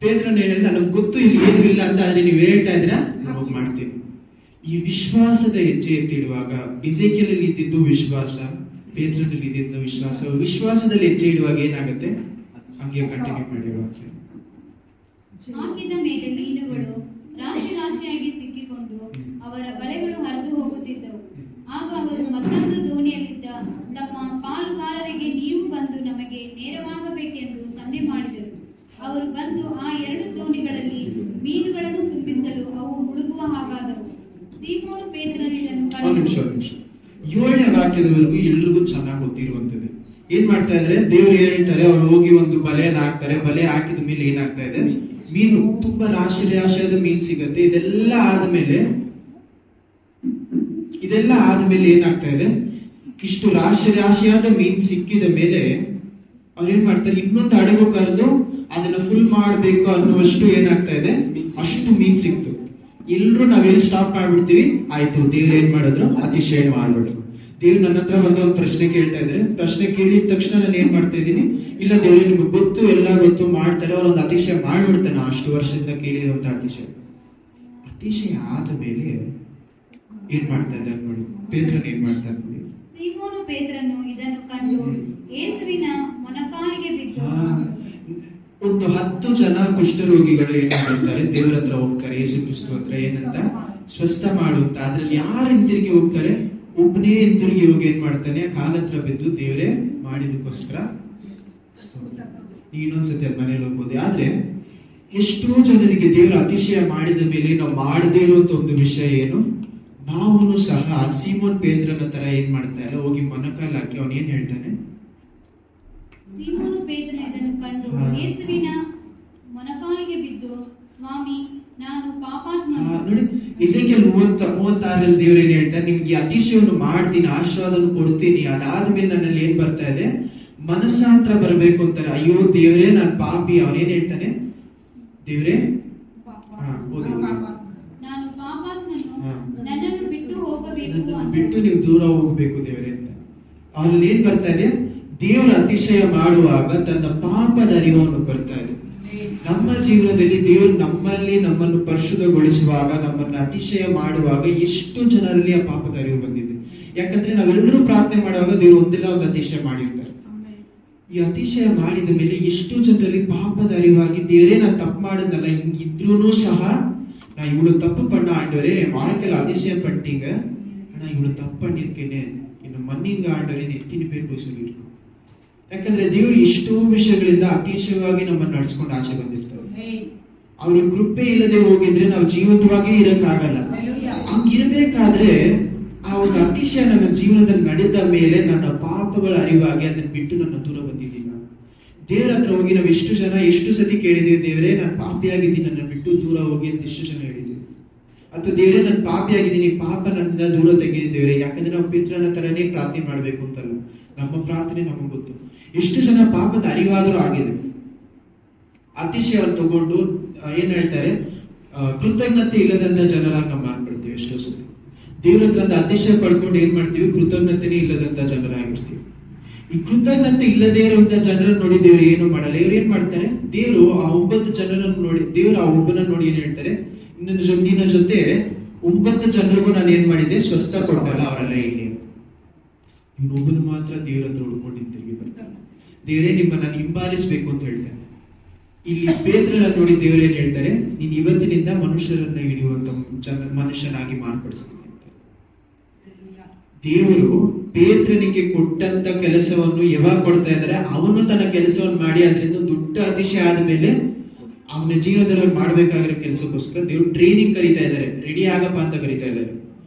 ಪೇತ್ರನ ಹೇಳಿದ್ರೆ ನನಗ್ ಗೊತ್ತು, ಇಲ್ಲಿ ಏನು ಇಲ್ಲ ಅಂತ, ಆದ್ರೆ ನೀವ್ ಹೇಳ್ತಾ ಇದ್ರ ನಾನು ಹೋಗಿ ಮಾಡ್ತೀನಿ. ಈ ವಿಶ್ವಾಸದ ಹೆಜ್ಜೆ ಎತ್ತಿಡುವಾಗ ಎಜೆಕಿಯಲ್ ಇದ್ದಿದ್ದು ವಿಶ್ವಾಸ, ಪೇತ್ರನಲ್ಲಿ ಇದ್ದಿದ್ದು ವಿಶ್ವಾಸ. ವಿಶ್ವಾಸದಲ್ಲಿ ಹೆಜ್ಜೆ ಇಡುವಾಗ ಏನಾಗುತ್ತೆ, ಹಂಗೆ ಕಂಟಿನ್ಯೂ ಮಾಡಿರುವಾಗ ಹಾಕಿದ ಮೇಲೆ ಮೀನುಗಳು ರಾಶಿಯಾಗಿ ಸಿಕ್ಕಿಕೊಂಡು ಅವರ ಬಲೆಗಳು ಹರಿದು ಹೋಗುತ್ತಿದ್ದವು. ಆಗ ಅವರು ಮತ್ತೊಂದು ದೋಣಿಯಲ್ಲಿದ್ದ ತಮ್ಮ ಪಾಲುಗಾರರಿಗೆ, ನೀವು ಬಂದು ನಮಗೆ ನೇರವಾಗಬೇಕೆಂದು ಸಂಧಿ ಮಾಡಿದರು. ಅವರು ಬಂದು ಆ ಎರಡು ದೋಣಿಗಳಲ್ಲಿ ಮೀನುಗಳನ್ನು ತುಂಬಿಸಲು ಅವು ಮುಳುಗುವ ಹಾಗಾದವು. ಸೀಮೋನು ಪೇತ್ರನಿದನ್ನು ಕಂಡು 7ನೇ ವಾಕ್ಯದವರೆಗೂ ಎಲ್ರಿಗೂ ಚೆನ್ನಾಗಿ ಗೊತ್ತಿರುವಂತದ್ದು. ಏನ್ ಮಾಡ್ತಾ ಇದ್ರೆ, ದೇವ್ರು ಹೇಳ್ತಾರೆ, ಅವ್ರು ಹೋಗಿ ಒಂದು ಬಲೆಯನ್ನು ಹಾಕ್ತಾರೆ. ಬಲೆ ಹಾಕಿದ ಮೇಲೆ ಏನಾಗ್ತಾ ಇದೆ, ಮೀನು ತುಂಬಾ ರಾಶಿಯಾದ ಮೀನ್ ಸಿಗತ್ತೆ. ಇದೆಲ್ಲ ಆದ್ಮೇಲೆ ಏನಾಗ್ತಾ ಇದೆ, ಇಷ್ಟು ರಾಶಿಯಾದ ಮೀನ್ ಸಿಕ್ಕಿದ ಮೇಲೆ ಅವ್ರು ಏನ್ ಮಾಡ್ತಾರೆ, ಇನ್ನೊಂದು ಹಡಗು ಕರೆದು ಅದನ್ನ ಫುಲ್ ಮಾಡ್ಬೇಕು ಅನ್ನುವಷ್ಟು ಏನಾಗ್ತಾ ಇದೆ, ಅಷ್ಟು ಮೀನ್ ಸಿಕ್ತು. ಎಲ್ರು ನಾವೆಲ್ಲಿ ಸ್ಟಾಪ್ ಮಾಡ್ಬಿಡ್ತೀವಿ, ಆಯ್ತು ದೇವ್ರು ಏನ್ ಮಾಡಿದ್ರು, ಅತಿಶಯ ಮಾಡ್ಬಿಟ್ರು. ದೇವ್ರು ನನ್ನ ಹತ್ರ ಒಂದು ಪ್ರಶ್ನೆ ಕೇಳ್ತಾ ಇದ್ರೆ, ಪ್ರಶ್ನೆ ಕೇಳಿದ ತಕ್ಷಣ ನಾನು ಏನ್ ಮಾಡ್ತಾ ಇದ್ದೀನಿ, ಇಲ್ಲ ದೇವ್ರು ನಿಮ್ಗೆ ಗೊತ್ತು, ಎಲ್ಲ ಗೊತ್ತು, ಮಾಡ್ತಾರೆ, ಅವ್ರೊಂದು ಅತಿಶಯ ಮಾಡ್ಬಿಡ್ತಾನೆ. ಅಷ್ಟು ವರ್ಷದಿಂದ ಕೇಳಿರುವಂತ ಅತಿಶಯ ಆದ ಮೇಲೆ ಏನ್ ಮಾಡ್ತಾ ಇದ್ದಾರೆ ನೋಡಿ, ಪೇತ್ರನ್ ಏನ್ ಮಾಡ್ತಾರೆ ನೋಡಿ. ಸೀಮೋನು ಪೇತ್ರನು ಇದನ್ನು ಕಂಡು ಯೇಸುವಿನ ಮೊಣಕಾಲಿಗೆ ಬಿದ್ದು, ಒಂದು 10 ಜನ ಕುಷ್ಠರೋಗಿಗಳು ಏನ್ ಮಾಡ್ತಾರೆ, ದೇವರ ಹತ್ರ ಹೋಗ್ತಾರೆ, ಯೇಸು ಕ್ರಿಸ್ತು ಹತ್ರ ಏನಂತ ಸ್ವಸ್ಥ ಮಾಡುವಂತ. ಅದ್ರಲ್ಲಿ ಯಾರು ಹಿಂತಿರುಗಿ ಹೋಗ್ತಾರೆ, ಒಬ್ಬನೇ ತಿರುಗಿ ಹೋಗಿ ಏನ್ ಮಾಡ್ತಾನೆ, ಕಾಲ ಹತ್ರ ಬಿದ್ದು ದೇವರೇ ಮಾಡಿದಕ್ಕೋಸ್ಕರ ಸ್ತೋತ್ರ. ಈಗ ಇನ್ನೊಂದ್ಸತಿ ಅದ್ ಮನೇಲಿ ಹೋಗ್ಬೋದು. ಆದ್ರೆ ಎಷ್ಟೋ ಜನರಿಗೆ ದೇವರ ಅತಿಶಯ ಮಾಡಿದ ಮೇಲೆ ನಾವು ಮಾಡದೇ ಇರುವಂತ ಒಂದು ವಿಷಯ ಏನು, ನಾವು ಸಹ ಸೀಮೋನ್ ಪೇತ್ರನ ತರ ಏನ್ ಮಾಡ್ತಾ ಇಲ್ಲ, ಹೋಗಿ ಮೊಣಕಾಲು ಹಾಕಿ ಅವನ್ ಏನ್ ಹೇಳ್ತಾನೆ, ಸೀಮೋನ ಪೇತ್ರನ ಇದನ್ನು ಕಂಡು ಯೇಸುವಿನ ಮೊಣಕಾಲಿಗೆ ಬಿದ್ದು, ಸ್ವಾಮಿ, ನಾನು ಪಾಪಾತ್ಮನು. ನೋಡಿ, ಎಸೆಕಿಯೇಲ್ 36 ದೇವ್ರು ಏನ್ ಹೇಳ್ತಾರೆ, ನಿಮ್ಗೆ ಅತಿಶಯವನ್ನು ಮಾಡ್ತೀನಿ, ಆಶೀರ್ವಾದವನ್ನು ಕೊಡ್ತೀನಿ, ಅದಾದ್ಮೇಲೆ ನನ್ನಲ್ಲಿ ಏನ್ ಬರ್ತಾ ಇದೆ, ಮನಸ್ಸಾಂತರ ಬರ್ಬೇಕು ಅಂತಾರೆ. ಅಯ್ಯೋ ದೇವ್ರೇ, ನಾನು ಪಾಪಿ. ಅವನೇನ್ ಹೇಳ್ತಾನೆ, ದೇವ್ರೇ ನಾನು ಪಾಪಾತ್ಮನು, ನನ್ನನ್ನು ಬಿಟ್ಟು ಹೋಗಬೇಕು, ನನ್ನನ್ನು ಬಿಟ್ಟು ನೀವು ದೂರ ಹೋಗ್ಬೇಕು ದೇವರೇ ಅಂತ. ಅವನಲ್ಲಿ ಏನ್ ಬರ್ತಾ ಇದೆ, ದೇವರ ಅತಿಶಯ ಮಾಡುವಾಗ ತನ್ನ ಪಾಪದ ಅರಿವನ್ನು ಬರ್ತಾ ಇದೆ. ನಮ್ಮ ಜೀವನದಲ್ಲಿ ದೇವರು ನಮ್ಮನ್ನು ಪರಿಶುದ್ಧಗೊಳಿಸುವಾಗ, ನಮ್ಮನ್ನು ಅತಿಶಯ ಮಾಡುವಾಗ ಎಷ್ಟು ಜನರಲ್ಲಿ ಆ ಪಾಪದ ಅರಿವು ಬಂದಿದೆ. ಯಾಕಂದ್ರೆ ನಾವೆಲ್ಲರೂ ಪ್ರಾರ್ಥನೆ ಮಾಡುವಾಗ ದೇವರು ಒಂದಿಲ್ಲ ಒಂದು ಅತಿಶಯ ಮಾಡಿರ್ತಾರೆ. ಈ ಅತಿಶಯ ಮಾಡಿದ ಮೇಲೆ ಎಷ್ಟು ಜನರಲ್ಲಿ ಪಾಪದ ಅರಿವಾಗಿ, ದೇವರೇ ನಾನು ತಪ್ಪು ಮಾಡಿದ್ನಲ್ಲ, ಹಿಂಗಿದ್ರೂ ಸಹ ನಾ ಇವಳು ತಪ್ಪು ಪಣ್ಣ ಆಂಡವರೇ வாழ்க்கையில அதிசயம் பண்ணிட்டீங்க, ஆனா இவ்வளவு தப்பு பண்ணிருக்கேனே, ಇನ್ನು ಮಣ್ಣಿಂಗ ಆಂಡವರೇ ಎತ್ತಿನ ಬೇಕು சொல்லிருக்கோம். ಯಾಕಂದ್ರೆ ದೇವರು ಎಷ್ಟೋ ವಿಷಯಗಳಿಂದ ಅತಿಶಯವಾಗಿ ನಮ್ಮನ್ನು ನಡೆಸ್ಕೊಂಡು ಆಚೆ ಬಂದಿರ್ತಾರೆ. ಅವ್ರ ಕೃಪೆ ಇಲ್ಲದೆ ಹೋಗಿದ್ರೆ ನಾವು ಜೀವಂತವಾಗಿ ಇರಕ್ಕಾಗಲ್ಲ. ಹಂಗಿರ್ಬೇಕಾದ್ರೆ ಆ ಒಂದು ಅತಿಶಯ ನನ್ನ ಜೀವನದಲ್ಲಿ ನಡೆದ ಮೇಲೆ ನನ್ನ ಪಾಪಗಳ ಅರಿವಾಗಿ ಅದನ್ನ ಬಿಟ್ಟು ನನ್ನ ದೂರ ಬಂದಿದ್ದೀನಿ. ದೇವರ ಹತ್ರ ಹೋಗಿ ನಾವು ಎಷ್ಟು ಸತಿ ಕೇಳಿದೀವಿ, ದೇವರೇ ನಾನು ಪಾಪಿಯಾಗಿದ್ದೀನಿ, ನನ್ನ ಬಿಟ್ಟು ದೂರ ಹೋಗಿ ಅಂತ ಎಷ್ಟು ಜನ ಹೇಳಿದ್ದೀವಿ. ಅಥವಾ ದೇವರೇ ನಾನು ಪಾಪಿಯಾಗಿದ್ದೀನಿ, ಪಾಪ ನನ್ನ ದೂರ ತೆಗೆದಿದ್ದೇವೆ ದೇವರೇ. ಯಾಕಂದ್ರೆ ನಾವು ಪಿತ್ರನ ತರನೇ ಪ್ರಾರ್ಥನೆ ಮಾಡ್ಬೇಕು ಅಂತಲ್ಲ, ನಮ್ಮ ಪ್ರಾರ್ಥನೆ ನಮಗೆ ಗೊತ್ತು. ಎಷ್ಟು ಜನ ಪಾಪದ ಅರಿವಾದರೂ ಆಗಿದೆ. ಅತಿಶಯವನ್ನು ತಗೊಂಡು ಏನ್ ಹೇಳ್ತಾರೆ, ಕೃತಜ್ಞತೆ ಇಲ್ಲದಂತ ಜನರಾಗಿ ನಾವು ಮಾರ್ಪಡ್ತೀವಿ. ಎಷ್ಟೋ ಸತಿ ದೇವ್ರ ಹತ್ರ ಒಂದು ಅತಿಶಯ ಪಡ್ಕೊಂಡು ಏನ್ ಮಾಡ್ತೀವಿ, ಕೃತಜ್ಞತೆನೇ ಇಲ್ಲದಂತ ಜನರಾಗಿರ್ತೀವಿ. ಈ ಕೃತಜ್ಞತೆ ಇಲ್ಲದೇ ಇರುವಂತ ಜನರನ್ನು ನೋಡಿ ದೇವ್ರು ಏನು ಮಾಡಲ್ಲ. ಇವ್ರು ಏನ್ ಮಾಡ್ತಾರೆ, ದೇವರು ಆ 9 ಜನರನ್ನು ನೋಡಿ, ದೇವರು ಆ ಒಬ್ಬನ ನೋಡಿ ಏನ್ ಹೇಳ್ತಾರೆ, ನಿನ್ನ ಜೊತೆ 9 ಜನರಿಗೂ ನಾನು ಏನ್ ಮಾಡಿದ್ದೆ, ಸ್ವಸ್ಥ ಕೊಟ್ಟಲ್ಲ, ಅವರೆಲ್ಲ ಇಲ್ಲಿ. ಇನ್ನೊಬ್ಬನು ಮಾತ್ರ ದೇವ್ರ ಹತ್ರ ಹುಡ್ಕೊಂಡು ತಿರುಗಿ ಬರ್ತಾನೆ. ದೇವರೇ ನಿಮ್ಮನ್ನ ಹಿಂಬಾಲಿಸ್ಬೇಕು ಅಂತ ಹೇಳ್ತಾನೆ. ಇಲ್ಲಿ ಪೇತ್ರನ ನೋಡಿ ದೇವರು ಏನ್ ಹೇಳ್ತಾರೆ, ನೀನ್ ಇವತ್ತಿನಿಂದ ಮನುಷ್ಯರನ್ನ ಹಿಡಿಯುವಂತ ಮನುಷ್ಯನಾಗಿ ಮಾರ್ಪಡಿಸ್ತೀನಿ ಅಂತ. ದೇವರು ಪೇತ್ರನಿಗೆ ಕೊಟ್ಟಂತ ಕೆಲಸವನ್ನು ಯಾವಾಗ ಕೊಡ್ತಾ ಇದ್ದಾರೆ, ಅವನು ತನ್ನ ಕೆಲಸವನ್ನು ಮಾಡಿ ಅದರಿಂದ ದೊಡ್ಡ ಅತಿಶಯ ಆದ್ಮೇಲೆ ಅವನ ಜೀವನದಲ್ಲಿ ಮಾಡ್ಬೇಕಾಗಿರೋ ಕೆಲಸಕ್ಕೋಸ್ಕರ ದೇವರು ಟ್ರೈನಿಂಗ್ ಕರೀತಾ ಇದ್ದಾರೆ, ರೆಡಿ ಆಗಪ್ಪ ಅಂತ ಕರೀತಾ ಇದ್ದಾರೆ.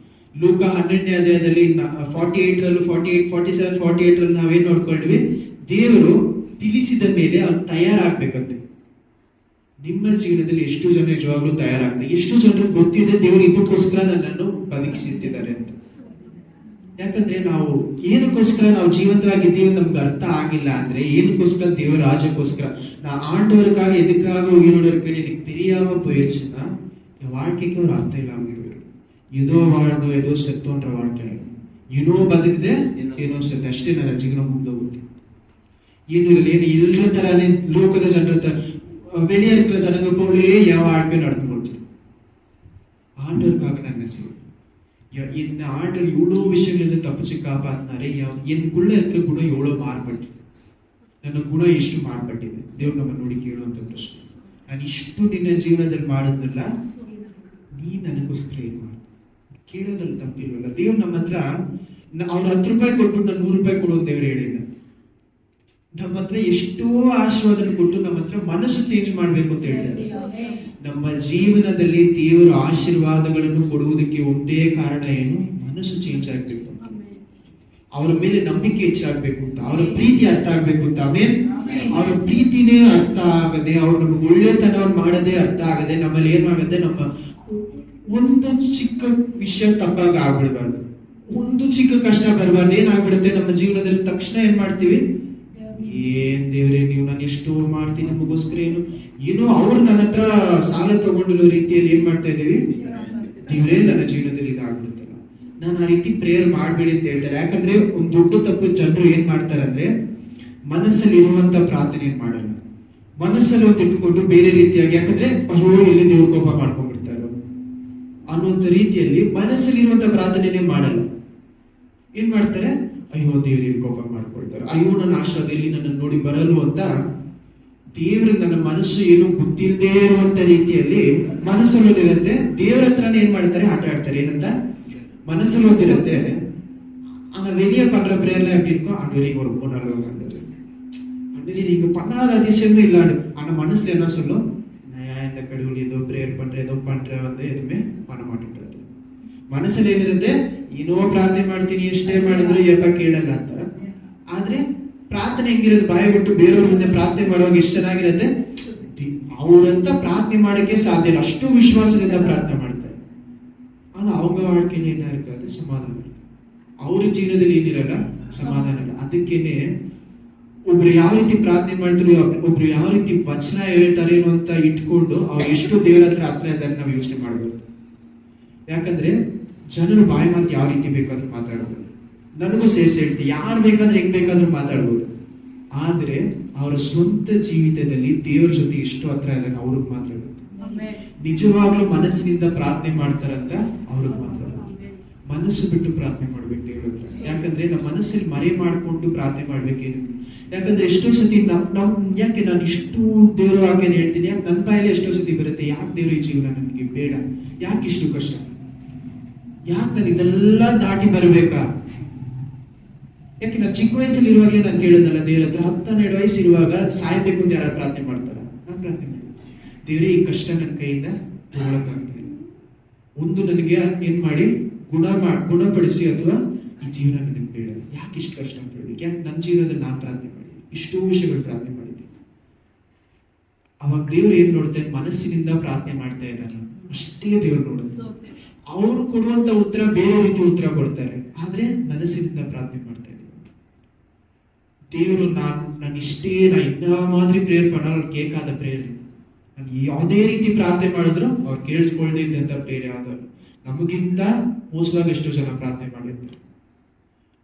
ಲೂಕ 12ನೇ ಅಧ್ಯಾಯದಲ್ಲಿ 47-48 ನಾವೇನ್ ನೋಡ್ಕೊಂಡ್ವಿ, ದೇವರು ತಿಳಿಸಿದ ಮೇಲೆ ಅವ್ನು ತಯಾರಾಗ್ಬೇಕಂತೆ. ನಿಮ್ಮ ಜೀವನದಲ್ಲಿ ಎಷ್ಟು ಜನ ನಿಜವಾಗ್ಲೂ ತಯಾರಾಗ್ತಾರೆ, ಎಷ್ಟು ಜನರಿಗೆ ಗೊತ್ತಿದೆ ದೇವರು ಇದಕ್ಕೋಸ್ಕರ ನನ್ನನ್ನು ಬದುಕಿಸಿಟ್ಟಿದ್ದಾರೆ ಅಂತ. ಯಾಕಂದ್ರೆ ನಾವು ಏನಕ್ಕೋಸ್ಕರ ನಾವು ಜೀವಂತವಾಗಿದ್ದೀವಿ ನಮ್ಗೆ ಅರ್ಥ ಆಗಿಲ್ಲ ಅಂದ್ರೆ, ಏನಕ್ಕೋಸ್ಕರ ದೇವರ ರಾಜ್ಯಕ್ಕೋಸ್ಕರ நான் ஆண்டவருக்காக எதுக்காக உயிரோடு இருக்கேன் எனக்கு தெரியாம போயிடுச்சுன்னா என் வாழ்க்கைக்கு ஒரு அர்த்தம் இல்லாம போயிடும். ஏதோ வாழ்தோ ஏதೋ செத்தோன்ற வாழ்க்கை, ಏನೋ ಬದುಕಿದೆ ಏನೋ ಸತ್ತ, ಅಷ್ಟೇ ನನ್ನ ಜೀವನ ಮುಗ್ದೋಗುತ್ತೆ. ಏನು ಇಲ್ಲರ ತರಾನೇ ಲೋಕದ ಜನರ ತರ வெளியே இருக்கிற ஜனங்க போலே என் வாழ்க்கை நடந்து முடிச்சு. ஆண்டவருக்காக நான் என்ன செய்வேன், என்ன ஆண்டவர் இவ்வளவு விஷயங்களிಂದ ತಪ್ಪಿಸಿ ಕಾಪಾಡ್ತಾರೆ. எனக்குள்ள இருக்கிற குணம் எவ்வளவு மாறுபಟ್ಟಿದೆ, ನನ್ನ ಗುಣ ಎಷ್ಟು ಮಾರ್ಪಟ್ಟಿದೆ, ದೇವ್ರು ನಮ್ಮನ್ನು ನೋಡಿ ಕೇಳುವಂತ ಪ್ರಶ್ನೆ. ನಾನು ಇಷ್ಟು ನಿನ್ನ ಜೀವನದಲ್ಲಿ ಮಾಡೋದಿಲ್ಲ, ನೀ ನನಗೋಸ್ಕರ ಏನು ಮಾಡ, ಕೇಳೋದ್ರಲ್ಲಿ ತಪ್ಪಿಲ್ವಲ್ಲ. ದೇವ್ರು ನಮ್ಮ ಹತ್ರ ಅವ್ರು 10 ರೂಪಾಯಿ ಕೊಟ್ಬಿಟ್ಟು ನಾನು 100 ರೂಪಾಯಿ ಕೊಡುವ ದೇವ್ರು ಹೇಳಿಲ್ಲ. ನಮ್ಮ ಹತ್ರ ಎಷ್ಟೋ ಆಶೀರ್ವಾದ ಕೊಟ್ಟು ನಮ್ಮ ಹತ್ರ ಮನಸ್ಸು ಚೇಂಜ್ ಮಾಡ್ಬೇಕು ಅಂತ ಹೇಳ್ತಾರೆ. ನಮ್ಮ ಜೀವನದಲ್ಲಿ ದೇವರ ಆಶೀರ್ವಾದಗಳನ್ನು ಕೊಡುವುದಕ್ಕೆ ಒಂದೇ ಕಾರಣ ಏನು, ಮನಸ್ಸು ಚೇಂಜ್ ಆಗ್ಬೇಕು, ಅವರ ಮೇಲೆ ನಂಬಿಕೆ ಹೆಚ್ಚಾಗ್ಬೇಕು ಅಂತ, ಅವರ ಪ್ರೀತಿ ಅರ್ಥ ಆಗ್ಬೇಕು ಅಂತ. ಆಮೇಲೆ ಅವರ ಪ್ರೀತಿನೇ ಅರ್ಥ ಆಗದೆ, ಅವ್ರು ನಮ್ಗೆ ಒಳ್ಳೆತನವನ್ನು ಮಾಡದೆ ಅರ್ಥ ಆಗದೆ, ನಮ್ಮಲ್ಲಿ ಏನಾಗತ್ತೆ, ನಮ್ಮ ಒಂದು ಚಿಕ್ಕ ವಿಷಯ ತಪ್ಪಾಗ ಆಗ್ಬಿಡ್ಬಾರ್ದು, ಒಂದು ಚಿಕ್ಕ ಕಷ್ಟ ಬರಬಾರ್ದು. ಏನಾಗ್ಬಿಡುತ್ತೆ ನಮ್ಮ ಜೀವನದಲ್ಲಿ, ತಕ್ಷಣ ಏನ್ ಮಾಡ್ತೀವಿ, ಏನ್ ದೇವ್ರೆ ನೀವು ನಾನು ಎಷ್ಟು ಮಾಡ್ತೀನಿ ನಮಗೋಸ್ಕರ ಏನೋ ಅವ್ರು ನನ್ನ ಹತ್ರ ಸಾಲ ತಗೊಂಡಿರೋ ರೀತಿಯಲ್ಲಿ ಏನ್ ಮಾಡ್ತಾ ಇದೀವಿ, ದೇವ್ರೇ ನನ್ನ ಜೀವನದಲ್ಲಿ ಇದಾಗ್ಬಿಡುತ್ತಲ್ಲ, ನಾನು ಆ ರೀತಿ ಪ್ರೇಯರ್ ಮಾಡ್ಬೇಡಿ ಅಂತ ಹೇಳ್ತಾರೆ. ಯಾಕಂದ್ರೆ ಒಂದು ದೊಡ್ಡ ತಪ್ಪು ಜನರು ಏನ್ ಮಾಡ್ತಾರೆ ಅಂದ್ರೆ, ಮನಸ್ಸಲ್ಲಿ ಇರುವಂತ ಪ್ರಾರ್ಥನೆ ಏನ್ ಮಾಡಲ್ಲ, ಮನಸ್ಸಲ್ಲಿ ಒಂದು ಇಟ್ಕೊಂಡು ಬೇರೆ ರೀತಿಯಾಗಿ, ಯಾಕಂದ್ರೆ ಅಯ್ಯೋ ಎಲ್ಲಿ ದೇವ್ರ ಕೋಪ ಮಾಡ್ಕೊಂಡ್ಬಿಡ್ತಾರೆ ಅನ್ನುವಂತ ರೀತಿಯಲ್ಲಿ ಮನಸ್ಸಲ್ಲಿ ಇರುವಂತ ಪ್ರಾರ್ಥನೆನೇ ಮಾಡಲ್ಲ. ಏನ್ ಮಾಡ್ತಾರೆ, ಅಯ್ಯೋ ದೇವರಿಗೆ ಕೋಪ ಮಾಡ್ಕೊಳ್ತಾರೆ, ಅಯ್ಯೋ ನನ್ನ ಆಶಾದಲ್ಲಿ ನನ್ನ ನೋಡಿ ಬರಲು ಅಂತ ದೇವ್ರಿಗೆ ನನ್ನ ಮನಸ್ಸು ಏನು ಗೊತ್ತಿಲ್ಲದೆ ಇರುವಂತ ರೀತಿಯಲ್ಲಿ ಮನಸ್ಸಲ್ಲಿ ಓದಿರುತ್ತೆ. ದೇವ್ರ ಹತ್ರನೇ ಏನ್ ಮಾಡ್ತಾರೆ, ಆಟ ಆಡ್ತಾರೆ. ಏನಂತ ಮನಸ್ಸಲ್ಲಿ ಓದಿರುತ್ತೆ, വലിയ പല പ്രേയർல எப்படி இருக்கும் ஆண்டவரே ஒரு போனாலும் ஆண்டவரே நீங்க பண்ணாத அதிசயமே இல்ல ஆனா மனசுல என்ன சொல்லும் நான் இந்த கடவுள் ஏதோ பிரேயர் பண்றேன் ஏதோ பண்றேன் வந்து எதுவுமே பண்ண மாட்டேங்கிறது ಮನಸ್ಸಲ್ಲಿ ಏನಿರುತ್ತೆ ಏನೋ ಪ್ರಾರ್ಥನೆ ಮಾಡ್ತೀನಿ ಎಷ್ಟೇ ಮಾಡಿದ್ರು ಯಾಕ ಕೇಳಲ್ಲ ಅಂತ ಆದ್ರೆ ಪ್ರಾರ್ಥನೆ ಹೆಂಗಿರೋದು ಬಾಯಿ ಬಿಟ್ಟು ಬೇರೆಯವ್ರ ಮುಂದೆ ಪ್ರಾರ್ಥನೆ ಮಾಡುವಾಗ ಎಷ್ಟು ಚೆನ್ನಾಗಿರುತ್ತೆ ಅವರಂತ ಪ್ರಾರ್ಥನೆ ಮಾಡಕ್ಕೆ ಸಾಧ್ಯ ಇಲ್ಲ ಅಷ್ಟು ವಿಶ್ವಾಸದಿಂದ ಪ್ರಾರ್ಥನೆ ಮಾಡ್ತಾರೆ ಆದ್ರೆ அவங்க வாழ்க்கையில என்ன இருக்காது ಸಮಾಧಾನ ಅವ್ರ ಜೀವನದಲ್ಲಿ ಏನಿರಲ್ಲ ಸಮಾಧಾನ ಇಲ್ಲ ಅದಕ್ಕೇನೆ ಒಬ್ರು ಯಾವ ರೀತಿ ಪ್ರಾರ್ಥನೆ ಮಾಡ್ತಾರೆ ಒಬ್ರು ಯಾವ ರೀತಿ ವಚನ ಹೇಳ್ತಾರೆ ಅಂತ ಇಟ್ಕೊಂಡು ಅವ್ರು ಎಷ್ಟು ದೇವರ ಹತ್ರ ಇದ್ದಾರೆ ನಾವು ಯೋಚನೆ ಮಾಡಬೇಕು ಯಾಕಂದ್ರೆ ಜನರು ಬಾಯಿ ಮಾತು ಯಾವ ರೀತಿ ಬೇಕಾದ್ರೂ ಮಾತಾಡಬಹುದು ನನಗೂ ಸೇರಿಸಿ ಹೇಳ್ತೀನಿ ಯಾರು ಬೇಕಾದ್ರೆ ಹೆಂಗ್ ಬೇಕಾದ್ರೂ ಮಾತಾಡ್ಬೋದು ಆದ್ರೆ ಅವರ ಸ್ವಂತ ಜೀವಿತದಲ್ಲಿ ದೇವರ ಜೊತೆ ಎಷ್ಟು ಹತ್ರ ಇದ್ದಾನೆ ಅವ್ರಿಗೆ ಮಾತ್ರ ಗೊತ್ತು ನಿಜವಾಗ್ಲೂ ಮನಸ್ಸಿನಿಂದ ಪ್ರಾರ್ಥನೆ ಮಾಡ್ತಾರಂತ ಅವ್ರಿಗೆ ಮಾತ್ರ ಮನಸ್ಸು ಬಿಟ್ಟು ಪ್ರಾರ್ಥನೆ ಮಾಡ್ಬೇಕು ದೇವ್ರ ಹತ್ರ ಯಾಕಂದ್ರೆ ನಮ್ಮ ಮನಸ್ಸಲ್ಲಿ ಮರೆ ಮಾಡ್ಕೊಂಡು ಪ್ರಾರ್ಥನೆ ಮಾಡ್ಬೇಕೇನು ಯಾಕಂದ್ರೆ ಎಷ್ಟೋ ಸತಿ ಯಾಕೆ ನಾನು ಇಷ್ಟು ದೇವ್ರ ಹಾಗೇನು ಹೇಳ್ತೀನಿ ಯಾಕೆ ನನ್ನ ಬಾಯಲ್ಲಿ ಎಷ್ಟೋ ಸತಿ ಬರುತ್ತೆ ಯಾಕೆ ದೇವ್ರ ಈ ಜೀವನ ನನಗೆ ಬೇಡ ಯಾಕೆ ಇಷ್ಟು ಕಷ್ಟ ಯಾಕೆ ನಾನು ಇದೆಲ್ಲ ದಾಟಿ ಬರ್ಬೇಕಾ ಯಾಕೆ ನಾನು ಚಿಕ್ಕ ವಯಸ್ಸಲ್ಲಿ ಇರುವಾಗಲೇ ನಾನು ಕೇಳೋದಲ್ಲ ದೇವ್ರ ಹತ್ರ 10-12 ವಯಸ್ಸು ಇರುವಾಗ ಸಾಯ್ಬೇಕು ಅಂತ ಯಾರು ಪ್ರಾರ್ಥನೆ ಮಾಡ್ತಾರ ನಾನು ಪ್ರಾರ್ಥನೆ ಮಾಡಿ ದೇವ್ರೇ ಈ ಕಷ್ಟ ನನ್ನ ಕೈಯಿಂದ ತಗೊಳಕ್ಕಾಗ್ತಿಲ್ಲ ಒಂದು ನನಗೆ ಏನ್ ಮಾಡಿ ಗುಣಪಡಿಸಿ ಅಥವಾ ಈ ಜೀವನ ನನಗೆ ಬೇಡ ಯಾಕೆ ಇಷ್ಟು ಕಷ್ಟ ಪಡ್ಬೇಕು ಯಾಕೆ ನನ್ನ ಜೀವನದಲ್ಲಿ ನಾನು ಪ್ರಾರ್ಥನೆ ಮಾಡಿ ಇಷ್ಟೋ ವಿಷಯಗಳು ಪ್ರಾರ್ಥನೆ ಮಾಡಿದ್ದೆ ಅವಾಗ ದೇವ್ರು ಏನ್ ನೋಡುತ್ತೆ ಮನಸ್ಸಿನಿಂದ ಪ್ರಾರ್ಥನೆ ಮಾಡ್ತಾ ಇದ್ದಾನೆ ಅಷ್ಟೇ ದೇವ್ರು ನೋಡುತ್ತೆ ಅವರು ಕೊಡುವಂತ ಉತ್ತರ ಬೇರೆ ರೀತಿ ಉತ್ತರ ಕೊಡ್ತಾರೆ ಆದ್ರೆ ಮನಸ್ಸಿನಿಂದ ಪ್ರಾರ್ಥನೆ ಮಾಡ್ತಾ ಇದ್ದೀವಿ ದೇವರು ನಾನು ಇಷ್ಟೇ ನಾ ಇನ್ನ ಮಾದರಿ ಪ್ರೇಯರ್ பண்ணாலும் ಅವ್ರು ಕೇಕಾದ ಪ್ರೇಯರ್ ನಾನು ಯಾವುದೇ ರೀತಿ ಪ್ರಾರ್ಥನೆ ಮಾಡಿದ್ರು ಅವ್ರು ಕೇಳಿಸ್ಕೊಳ್ದೇ ಇದ್ದಂತ ಪ್ರೇಯರ್ ಯಾವ್ದು ನಮಗಿಂತ ಮೋಸವಾಗಿ ಎಷ್ಟೋ ಜನ ಪ್ರಾರ್ಥನೆ ಮಾಡಿರ್ತಾರೆ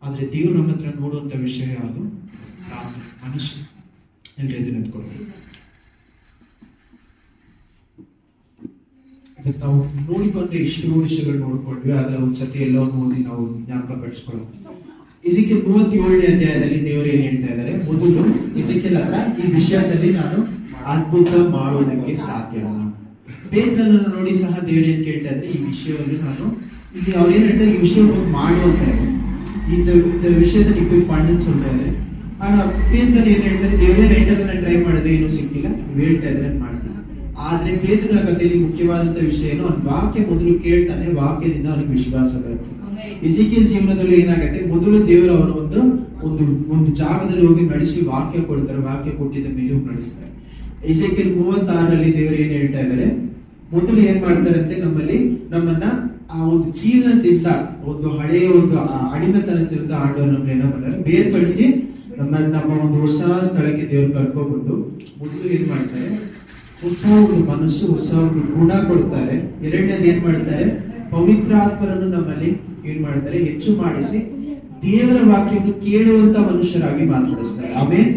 ಆದ್ರೆ ದೇವ್ರು ನಮ್ಮ ಹತ್ರ ನೋಡುವಂತ ವಿಷಯ ಯಾವುದು ಪ್ರಾರ್ಥನೆ ಮನಸ್ಸು ಎಲ್ಲಿ ಎದ್ದು ನಿಂತ್ಕೊಳ್ಳಿ ನಾವು ನೋಡಿ ಬಂದ್ರೆ ಇಷ್ಟು ವಿಷಯಗಳು ನೋಡ್ಕೊಂಡ್ವಿ ಆದ್ರೆ ಒಂದ್ಸತಿ ಎಲ್ಲೋ ನೋಡಿ ನಾವು ಜ್ಞಾಪಕ ಪಡಿಸ್ಕೊಳ್ಳೋಣ ಇಸೆಕಿಯೇಲ್ 37ನೇ ಅಧ್ಯಾಯದಲ್ಲಿ ದೇವರು ಏನ್ ಹೇಳ್ತಾ ಇದ್ದಾರೆ ಮೊದಲು ಇಸೆಕಿಯೇಲ್ ಹತ್ರ ಈ ವಿಷಯದಲ್ಲಿ ನಾನು ಅದ್ಭುತ ಮಾಡುವುದಕ್ಕೆ ಸಾಧ್ಯ ಪೇತ್ರನನ್ನು ನೋಡಿ ಸಹ ದೇವರು ಏನ್ ಕೇಳ್ತಾ ಇದ್ರೆ ಈ ವಿಷಯವನ್ನು ನಾನು ಇಲ್ಲಿ ಅವ್ರು ಏನ್ ಹೇಳ್ತಾರೆ ಈ ವಿಷಯವನ್ನು ಮಾಡುವಂತ இந்த விஷயத்தை நீ போய் பண்ணுன்னு சொல்றாரு ஆனா பேதுரு ಏನ್ ಹೇಳ್ತಾರೆ ದೇವರೇ ರೈಟನ್ನ ಟ್ರೈ ಮಾಡಿದೆ ಏನು ಸಿಕ್ಕಿಲ್ಲ ನೀವು ಹೇಳ್ತಾ ಇದ್ರೆ ಮಾಡ್ತೀನಿ ಆದ್ರೆ ಪೇತ್ರನ ಕಥೆಯಲ್ಲಿ ಮುಖ್ಯವಾದಂತ ವಿಷಯ ಏನು ಅವನ ವಾಕ್ಯ ಮೊದಲು ಕೇಳ್ತಾನೆ ವಾಕ್ಯದಿಂದ ಅವನಿಗೆ ವಿಶ್ವಾಸ ಬರುತ್ತೆ ಇಸೆಕಿಯೇಲ್ ಜೀವನದಲ್ಲಿ ಏನಾಗುತ್ತೆ ಮೊದಲು ದೇವರು ಅವನು ಒಂದು ಜಾಗದಲ್ಲಿ ಹೋಗಿ ನಡೆಸಿ ವಾಕ್ಯ ಕೊಡ್ತಾರೆ ವಾಕ್ಯ ಕೊಟ್ಟಿದ್ದ ಮೇಲೆ ನಡೆಸ್ತಾರೆ ಇಸೆಕಿಯೇಲ್ 36ರಲ್ಲಿ ದೇವರು ಏನ್ ಹೇಳ್ತಾ ಇದ್ದಾರೆ ಮೊದಲು ಏನ್ ಮಾಡ್ತಾರಂತೆ ನಮ್ಮನ್ನ ಆ ಒಂದು ಜೀವನದಿಂದ ಒಂದು ಹಳೆಯ ಒಂದು ಅಡಿಮೆತನದಿಂದ ಆಡೋರು ನಮ್ಗೆ ಏನ ಮಾಡ್ತಾರೆ ಬೇರ್ಪಡಿಸಿ ನಮ್ಮ ಒಂದು ಹೊಸ ಸ್ಥಳಕ್ಕೆ ದೇವರು ಕರ್ಕೊಂಡ್ಬಂದು ಮೊದಲು ಏನ್ ಮಾಡ್ತಾರೆ ಹೊಸ ಒಂದು ಮನಸ್ಸು ಹೊಸ ಒಂದು ಗುಣ ಕೊಡ್ತಾರೆ ಎರಡನೇದು ಏನ್ ಮಾಡ್ತಾರೆ ಪವಿತ್ರ ಆತ್ಮರನ್ನು ನಮ್ಮಲ್ಲಿ ಏನ್ ಮಾಡ್ತಾರೆ ಹೆಚ್ಚು ಮಾಡಿಸಿ ದೇವರ ವಾಕ್ಯವನ್ನು ಕೇಳುವಂತ ಮನುಷ್ಯರಾಗಿ ಮಾರ್ಪಡಿಸ್ತಾರೆ ಆಮೇಲೆ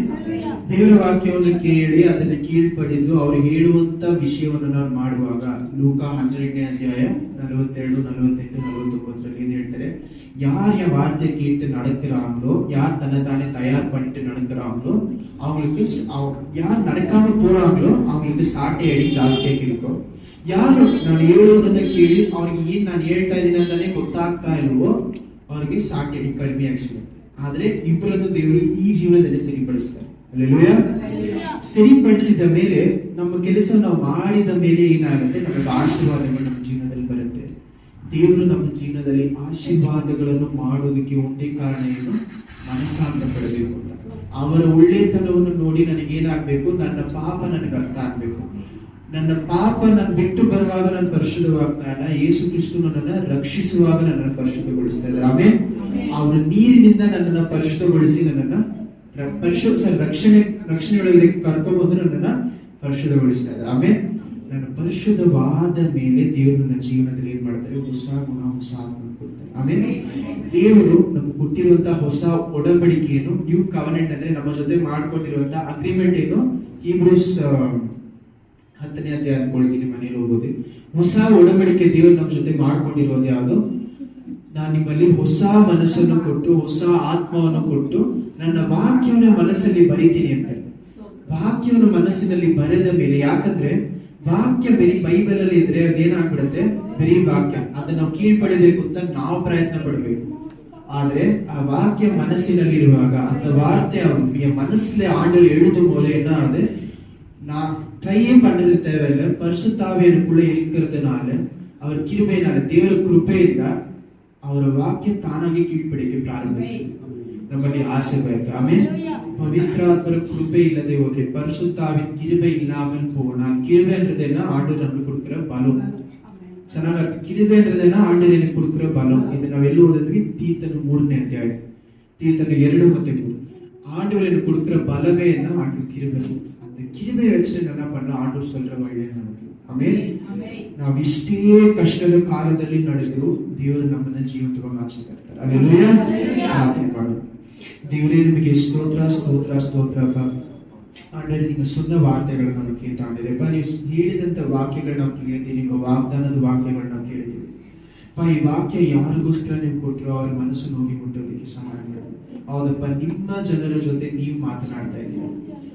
ದೇವರ ವಾಕ್ಯವನ್ನು ಕೇಳಿ ಅದನ್ನ ಕೀಳ್ಪಡಿದ್ದು ಅವ್ರು ಹೇಳುವಂತ ವಿಷಯವನ್ನು ನಾವು ಮಾಡುವಾಗ ಲೂಕ 12ನೇ ಅಧ್ಯಾಯ 42, 45, 49 ಏನ್ ಹೇಳ್ತಾರೆ யார் என் வார்த்தை கேட்டு நடக்கிறாங்களோ யார் தன்னை தானே தயார் பண்ணிட்டு நடக்கிறாங்களோ அவங்களுக்கு யார் நடக்காம போறாங்களோ அவங்களுக்கு சாட்டை அடி ಜಾಸ್ತಿಯಾಗಿ கிடைக்கும் ಯಾರು ನಾನು ಹೇಳೋದನ್ನ ಕೇಳಿ ಅವ್ರಿಗೆ ಏನ್ ನಾನು ಹೇಳ್ತಾ ಇದ್ದೀನಿ ಅಂತಾನೆ ಗೊತ್ತಾಗ್ತಾ ಇಲ್ವೋ ಅವ್ರಿಗೆ ಸಾಟೆ ಅಡಿ ಕಡಿಮೆಯಾಗಿ ಸಿಗುತ್ತೆ ಆದ್ರೆ ಇಬ್ಬರನ್ನು ದೇವರು ಈ ಜೀವನದಲ್ಲಿ ಸರಿಪಡಿಸ್ತಾರೆ ಅಲ್ಲೆಲೂಯಾ ಸರಿಪಡಿಸಿದ ಮೇಲೆ ನಮ್ಮ ಕೆಲಸ ನಾವು ಮಾಡಿದ ಮೇಲೆ ಏನಾಗುತ್ತೆ ನಮಗೆ ಆಶೀರ್ವಾದಗಳು ನಮ್ಮ ಜೀವನದಲ್ಲಿ ಬರುತ್ತೆ ದೇವರು ನಮ್ಮ ಜೀವನದಲ್ಲಿ ಆಶೀರ್ವಾದಗಳನ್ನು ಮಾಡೋದಕ್ಕೆ ಒಂದೇ ಕಾರಣ ಏನು ಮನಸ್ಸಾಂತರ ಪಡಬೇಕು ಅಂತ ಅವರ ಒಳ್ಳೆತನವನ್ನು ನೋಡಿ ನನಗೇನಾಗ್ಬೇಕು ನನ್ನ ಪಾಪ ನನಗೆ ಅರ್ಥ ಆಗ್ಬೇಕು ನನ್ನ ಪಾಪ ನಾನು ಬಿಟ್ಟು ಬರುವಾಗ ನಾನು ಪರಿಶುದ್ಧವಾಗ್ತಾ ಇಲ್ಲ ಯೇಸು ಕ್ರಿಸ್ತು ನನ್ನನ್ನು ರಕ್ಷಿಸುವಾಗ ನನ್ನನ್ನು ಪರಿಶುದ್ಧಗೊಳಿಸ್ತಾ ಇದ್ದಾರೆ ಆಮೇಲೆ ಅವರ ನೀರಿನಿಂದ ನನ್ನನ್ನು ಪರಿಶುದ್ಧಗೊಳಿಸಿ ನನ್ನನ್ನ ರಕ್ಷಣೆಯೊಳಗೆ ಕರ್ಕೊಂಡ್ಬಂದು ನನ್ನನ್ನ ಪರಿಶುದ್ಧಗೊಳಿಸ್ತಾ ಇದ್ದಾರೆ ಆಮೇಲೆ ನನ್ನ ಪರಿಶುದ್ಧವಾದ ಮೇಲೆ ದೇವರು ನನ್ನ ಜೀವನದಲ್ಲಿ ಏನ್ ಮಾಡ್ತಾರೆ ಹೊಸ ಗುಣ ಹೊಸ ಆತ್ಮ ಕೊಡ್ತಾರೆ ಆಮೇಲೆ ದೇವರು ನಮ್ಗೆ ಕೊಟ್ಟಿರುವಂತಹ ಹೊಸ ಒಡಂಬಡಿಕೆಯನ್ನು ನ್ಯೂ ಕವನೆಂಟ್ ಅಂದ್ರೆ ನಮ್ಮ ಜೊತೆ ಮಾಡ್ಕೊಂಡಿರುವಂತಹ ಅಗ್ರಿಮೆಂಟ್ ಏನು ಹೀಬ್ರೂಸ್ 10ನೇ ಅಧ್ಯಾಯ ಅನ್ಕೊಳ್ತೀನಿ ಮನೇಲಿ ಹೋಗೋದು ಹೊಸ ಒಡಂಬಡಿಕೆ ದೇವರು ನಮ್ಮ ಜೊತೆ ಮಾಡ್ಕೊಂಡಿರೋದು ಯಾವುದು ನಾನು ನಿಮ್ಮಲ್ಲಿ ಹೊಸ ಮನಸ್ಸನ್ನು ಕೊಟ್ಟು ಹೊಸ ಆತ್ಮವನ್ನು ಕೊಟ್ಟು ನನ್ನ ವಾಕ್ಯವನ್ನು ಮನಸ್ಸಲ್ಲಿ ಬರೀತೀನಿ ಅಂತ ವಾಕ್ಯವನ್ನು ಮನಸ್ಸಿನಲ್ಲಿ ಬರೆದ ಮೇಲೆ ಯಾಕಂದ್ರೆ ವಾಕ್ಯ ಬರೀ ಬೈಬಲ್ ಅಲ್ಲಿ ಇದ್ರೆ ಅದೇನಾಗ್ಬಿಡುತ್ತೆ ಬರೀ ವಾಕ್ಯ ಅದನ್ನ ನಾವು ಕೀಳ್ಪಡಿಬೇಕು ಅಂತ ನಾವು ಪ್ರಯತ್ನ ಪಡ್ಬೇಕು ಆದ್ರೆ ಆ வாக்கிய மனசிನಲ್ಲಿ ಇರುವಾಗ அந்த வார்த்தை அவருடைய மனசுல ஆண்டவர் எழுதும் போது என்ன ஆகுது, நான் ட்ரையே பண்ணது தேவையில்லை, பரிசுத்தாவி எனக்குள்ள இருக்கிறதுனால அவர் கிருபையினால தேவ கிருபையில ಅವರ ವಾಕ್ಯ ತಾನಾಗಿ ಕೀழ்ಪಡಿಕೆ ಪ್ರಾರಂಭಿಸಿದೆ. ನಮ್ಮಲ್ಲಿ ಆಶೀರ್ವಾದ. ಆಮೇಲೆ ಪವಿತ್ರಾತ್ಮರ ಕೃಪೆ ಇಲ್ಲದೆ ಹೋದ್ರೆ, பரிசுத்தாவின் கிருபை இல்லாமல் போனா, கிருபைன்றதுன்னா ஆண்டவர் நமக்கு கொடுக்கிற பலம். ಚೆನ್ನಾಗಿ ಅರ್ಥ. கிருபைன்றதுன்னா ஆண்டவர் எனக்கு கொடுக்கிற பலம். இது ನಾವೆಲ್ಲ ಓದಿದ್ವಿ ತೀತನು 3ನೇ ಅಧ್ಯಾಯ, ತೀತನು 2 ಮತ್ತು 3. ஆண்டவர் எனக்கு கொடுக்கிற பலமே என்ன, ஆண்டவர் கிருபை. அந்த கிருபை வச்சுட்டு என்ன பண்ண, ஆண்டவர் சொல்ற வழியே நமக்கு. ಆಮೇಲೆ ನಾವು ಇಷ್ಟೇ ಕಷ್ಟದ ಕಾಲದಲ್ಲಿ ನಡೆದ್ರು ದೇವರು ನಮ್ಮನ್ನ ಜೀವಂತವಾಗಿ ಆಚರಿಸ್ತಾರೆ. ಅಲ್ಲೆಲ್ಲೂಯಾ. ಪ್ರಾರ್ಥನೆ ಮಾಡೋಣ. ದೇವರೇ ನಿಮಗೆ ಸ್ತೋತ್ರ ಸ್ತೋತ್ರ ಸ್ತೋತ್ರ ಅಪ್ಪ. ಆಂಡರೆ ನಿಮ್ಮ சொன்ன ವಾರ್ತೆಗಳನ್ನು ನಾವು ಕೇಳ್ತಾಂಡಿದೆ ಅಪ್ಪ. ನೀವು ಹೇಳಿದಂತ ವಾಕ್ಯಗಳನ್ನ ನಾವು ಕೇಳಿದ್ದೀವಿ, ನಿಮ್ಮ ವಾಗ್ದಾನದ ವಾಕ್ಯಗಳನ್ನ ನಾವು ಕೇಳಿದ್ದೀವಿ ಅಪ್ಪ. ಈ ವಾಕ್ಯ ಯಾರಿಗೋಸ್ಕರ ನೀವು ಕೊಟ್ಟರು ಅವರ ಮನಸ್ಸು ನೋಗಿ ಮುಟ್ಟೋದಕ್ಕೆ ಸಹಾಯ ಮಾಡಿ. ಹೌದಪ್ಪ, ನಿಮ್ಮ ಜನರ ಜೊತೆ ನೀವು ಮಾತನಾಡ್ತಾ ಇದ್ದೀರಿ.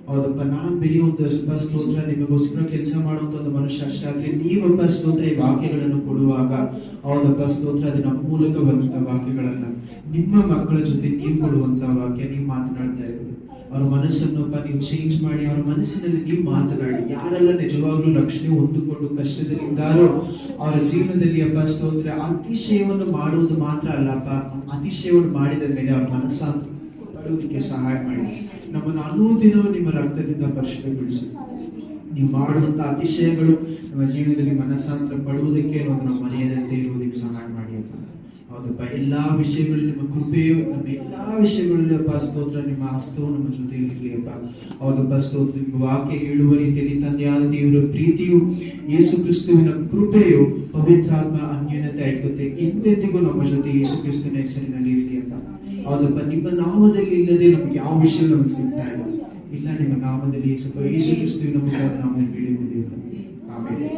ಹೌದಪ್ಪ, ನಾನ್ ಬೆರೆಯುವಂತ ಸ್ತೋತ್ರ ನಿಮಗೋಸ್ಕರ ಕೆಲಸ ಮಾಡುವಂತ ಒಂದು ಮನುಷ್ಯ ಅಷ್ಟೇ ಆದ್ರೆ ನೀವಪ್ಪ ಸ್ತೋತ್ರ ಈ ವಾಕ್ಯಗಳನ್ನು ಕೊಡುವಾಗ, ಹೌದಪ್ಪ ಸ್ತೋತ್ರ ಅದು ನಮ್ಮ ಮೂಲಕ ಬರುವಂತ ವಾಕ್ಯಗಳನ್ನ ನಿಮ್ಮ ಮಕ್ಕಳ ಜೊತೆ ನೀವು ಕೊಡುವಂತ ವಾಕ್ಯ, ನೀವು ಮಾತನಾಡ್ತಾ ಇರೋದು ಅವ್ರ ಮನಸ್ಸನ್ನಪ್ಪ ನೀವು ಚೇಂಜ್ ಮಾಡಿ, ಅವ್ರ ಮನಸ್ಸಿನಲ್ಲಿ ನೀವು ಮಾತನಾಡಿ. ಯಾರೆಲ್ಲ ನಿಜವಾಗ್ಲೂ ರಕ್ಷಣೆ ಹೊಂದಿಕೊಂಡು ಕಷ್ಟದಲ್ಲಿದ್ದಾರೋ ಅವರ ಜೀವನದಲ್ಲಿ ಅಪ್ಪ ಸ್ತೋತ್ರ ಅತಿಶಯವನ್ನು ಮಾಡುವುದು ಮಾತ್ರ ಅಲ್ಲಪ್ಪ, ಅತಿಶಯವನ್ನು ಮಾಡಿದ ಮೇಲೆ ಅವ್ರ ಮನಸ್ಸಾಂತರ ಪಡುವುದಕ್ಕೆ ಸಹಾಯ ಮಾಡಿ. ನಮ್ಮನ್ನು ಅನುದಿನವೂ ನಿಮ್ಮ ರಕ್ತದಿಂದ ಪರಿಶುದ್ಧಗೊಳಿಸಿ. ನೀವು ಮಾಡುವಂತ ಅತಿಶಯಗಳು ನಮ್ಮ ಜೀವನದಲ್ಲಿ ಮನಸ್ಸಾಂತರ ಪಡುವುದಕ್ಕೆ ಅನ್ನೋದು ನಾವು ಮರೆಯದಂತೆ ಇರುವುದಕ್ಕೆ ಸಹಾಯ ಮಾಡಿ ಅಪ್ಪ. ಹೌದಪ್ಪ, ಎಲ್ಲಾ ವಿಷಯಗಳು ನಿಮ್ಮ ಕೃಪೆಯು, ನಮ್ಮ ಎಲ್ಲಾ ವಿಷಯಗಳಲ್ಲಿ ಅಪ್ಪ ಸ್ತೋತ್ರ ನಿಮ್ಮ ಹಸ್ತವು ನಮ್ಮ ಜೊತೆ ಇರಲಿ ಅಪ್ಪ. ಹೌದಪ್ಪ ಸ್ತೋತ್ರ, ನಿಮ್ಮ ವಾಕ್ಯ ಹೇಳುವ ರೀತಿಯಲ್ಲಿ ತಂದೆಯಾದ ದೇವರ ಪ್ರೀತಿಯು, ಯೇಸು ಕ್ರಿಸ್ತುವಿನ ಕೃಪೆಯು, ಪವಿತ್ರಾತ್ಮ ಅನ್ಯೋನ್ಯತೆ ಐಕ್ಯತೆ ಎಂದೆಂದಿಗೂ ನಮ್ಮ ಜೊತೆ ಯೇಸು ಕ್ರಿಸ್ತನ ಹೆಸರಿನಲ್ಲಿ ಇರಲಿ ಅಪ್ಪ. ಹೌದಪ್ಪ, ನಿಮ್ಮ ನಾಮದಲ್ಲಿ ಇಲ್ಲದೆ ನಮ್ಗೆ ಯಾವ ವಿಷಯ ನಮಗೆ ಸಿಗ್ತಾ ಇಲ್ಲ. ನಿಮ್ಮ ನಾಮದಲ್ಲಿ ಯೇಸು ಕ್ರಿಸ್ತುವಿನ ನಾಮದಲ್ಲಿ ಬೇಡಿಕೊಂಡಿದ್ದೇವೆ. ಆಮೇಲೆ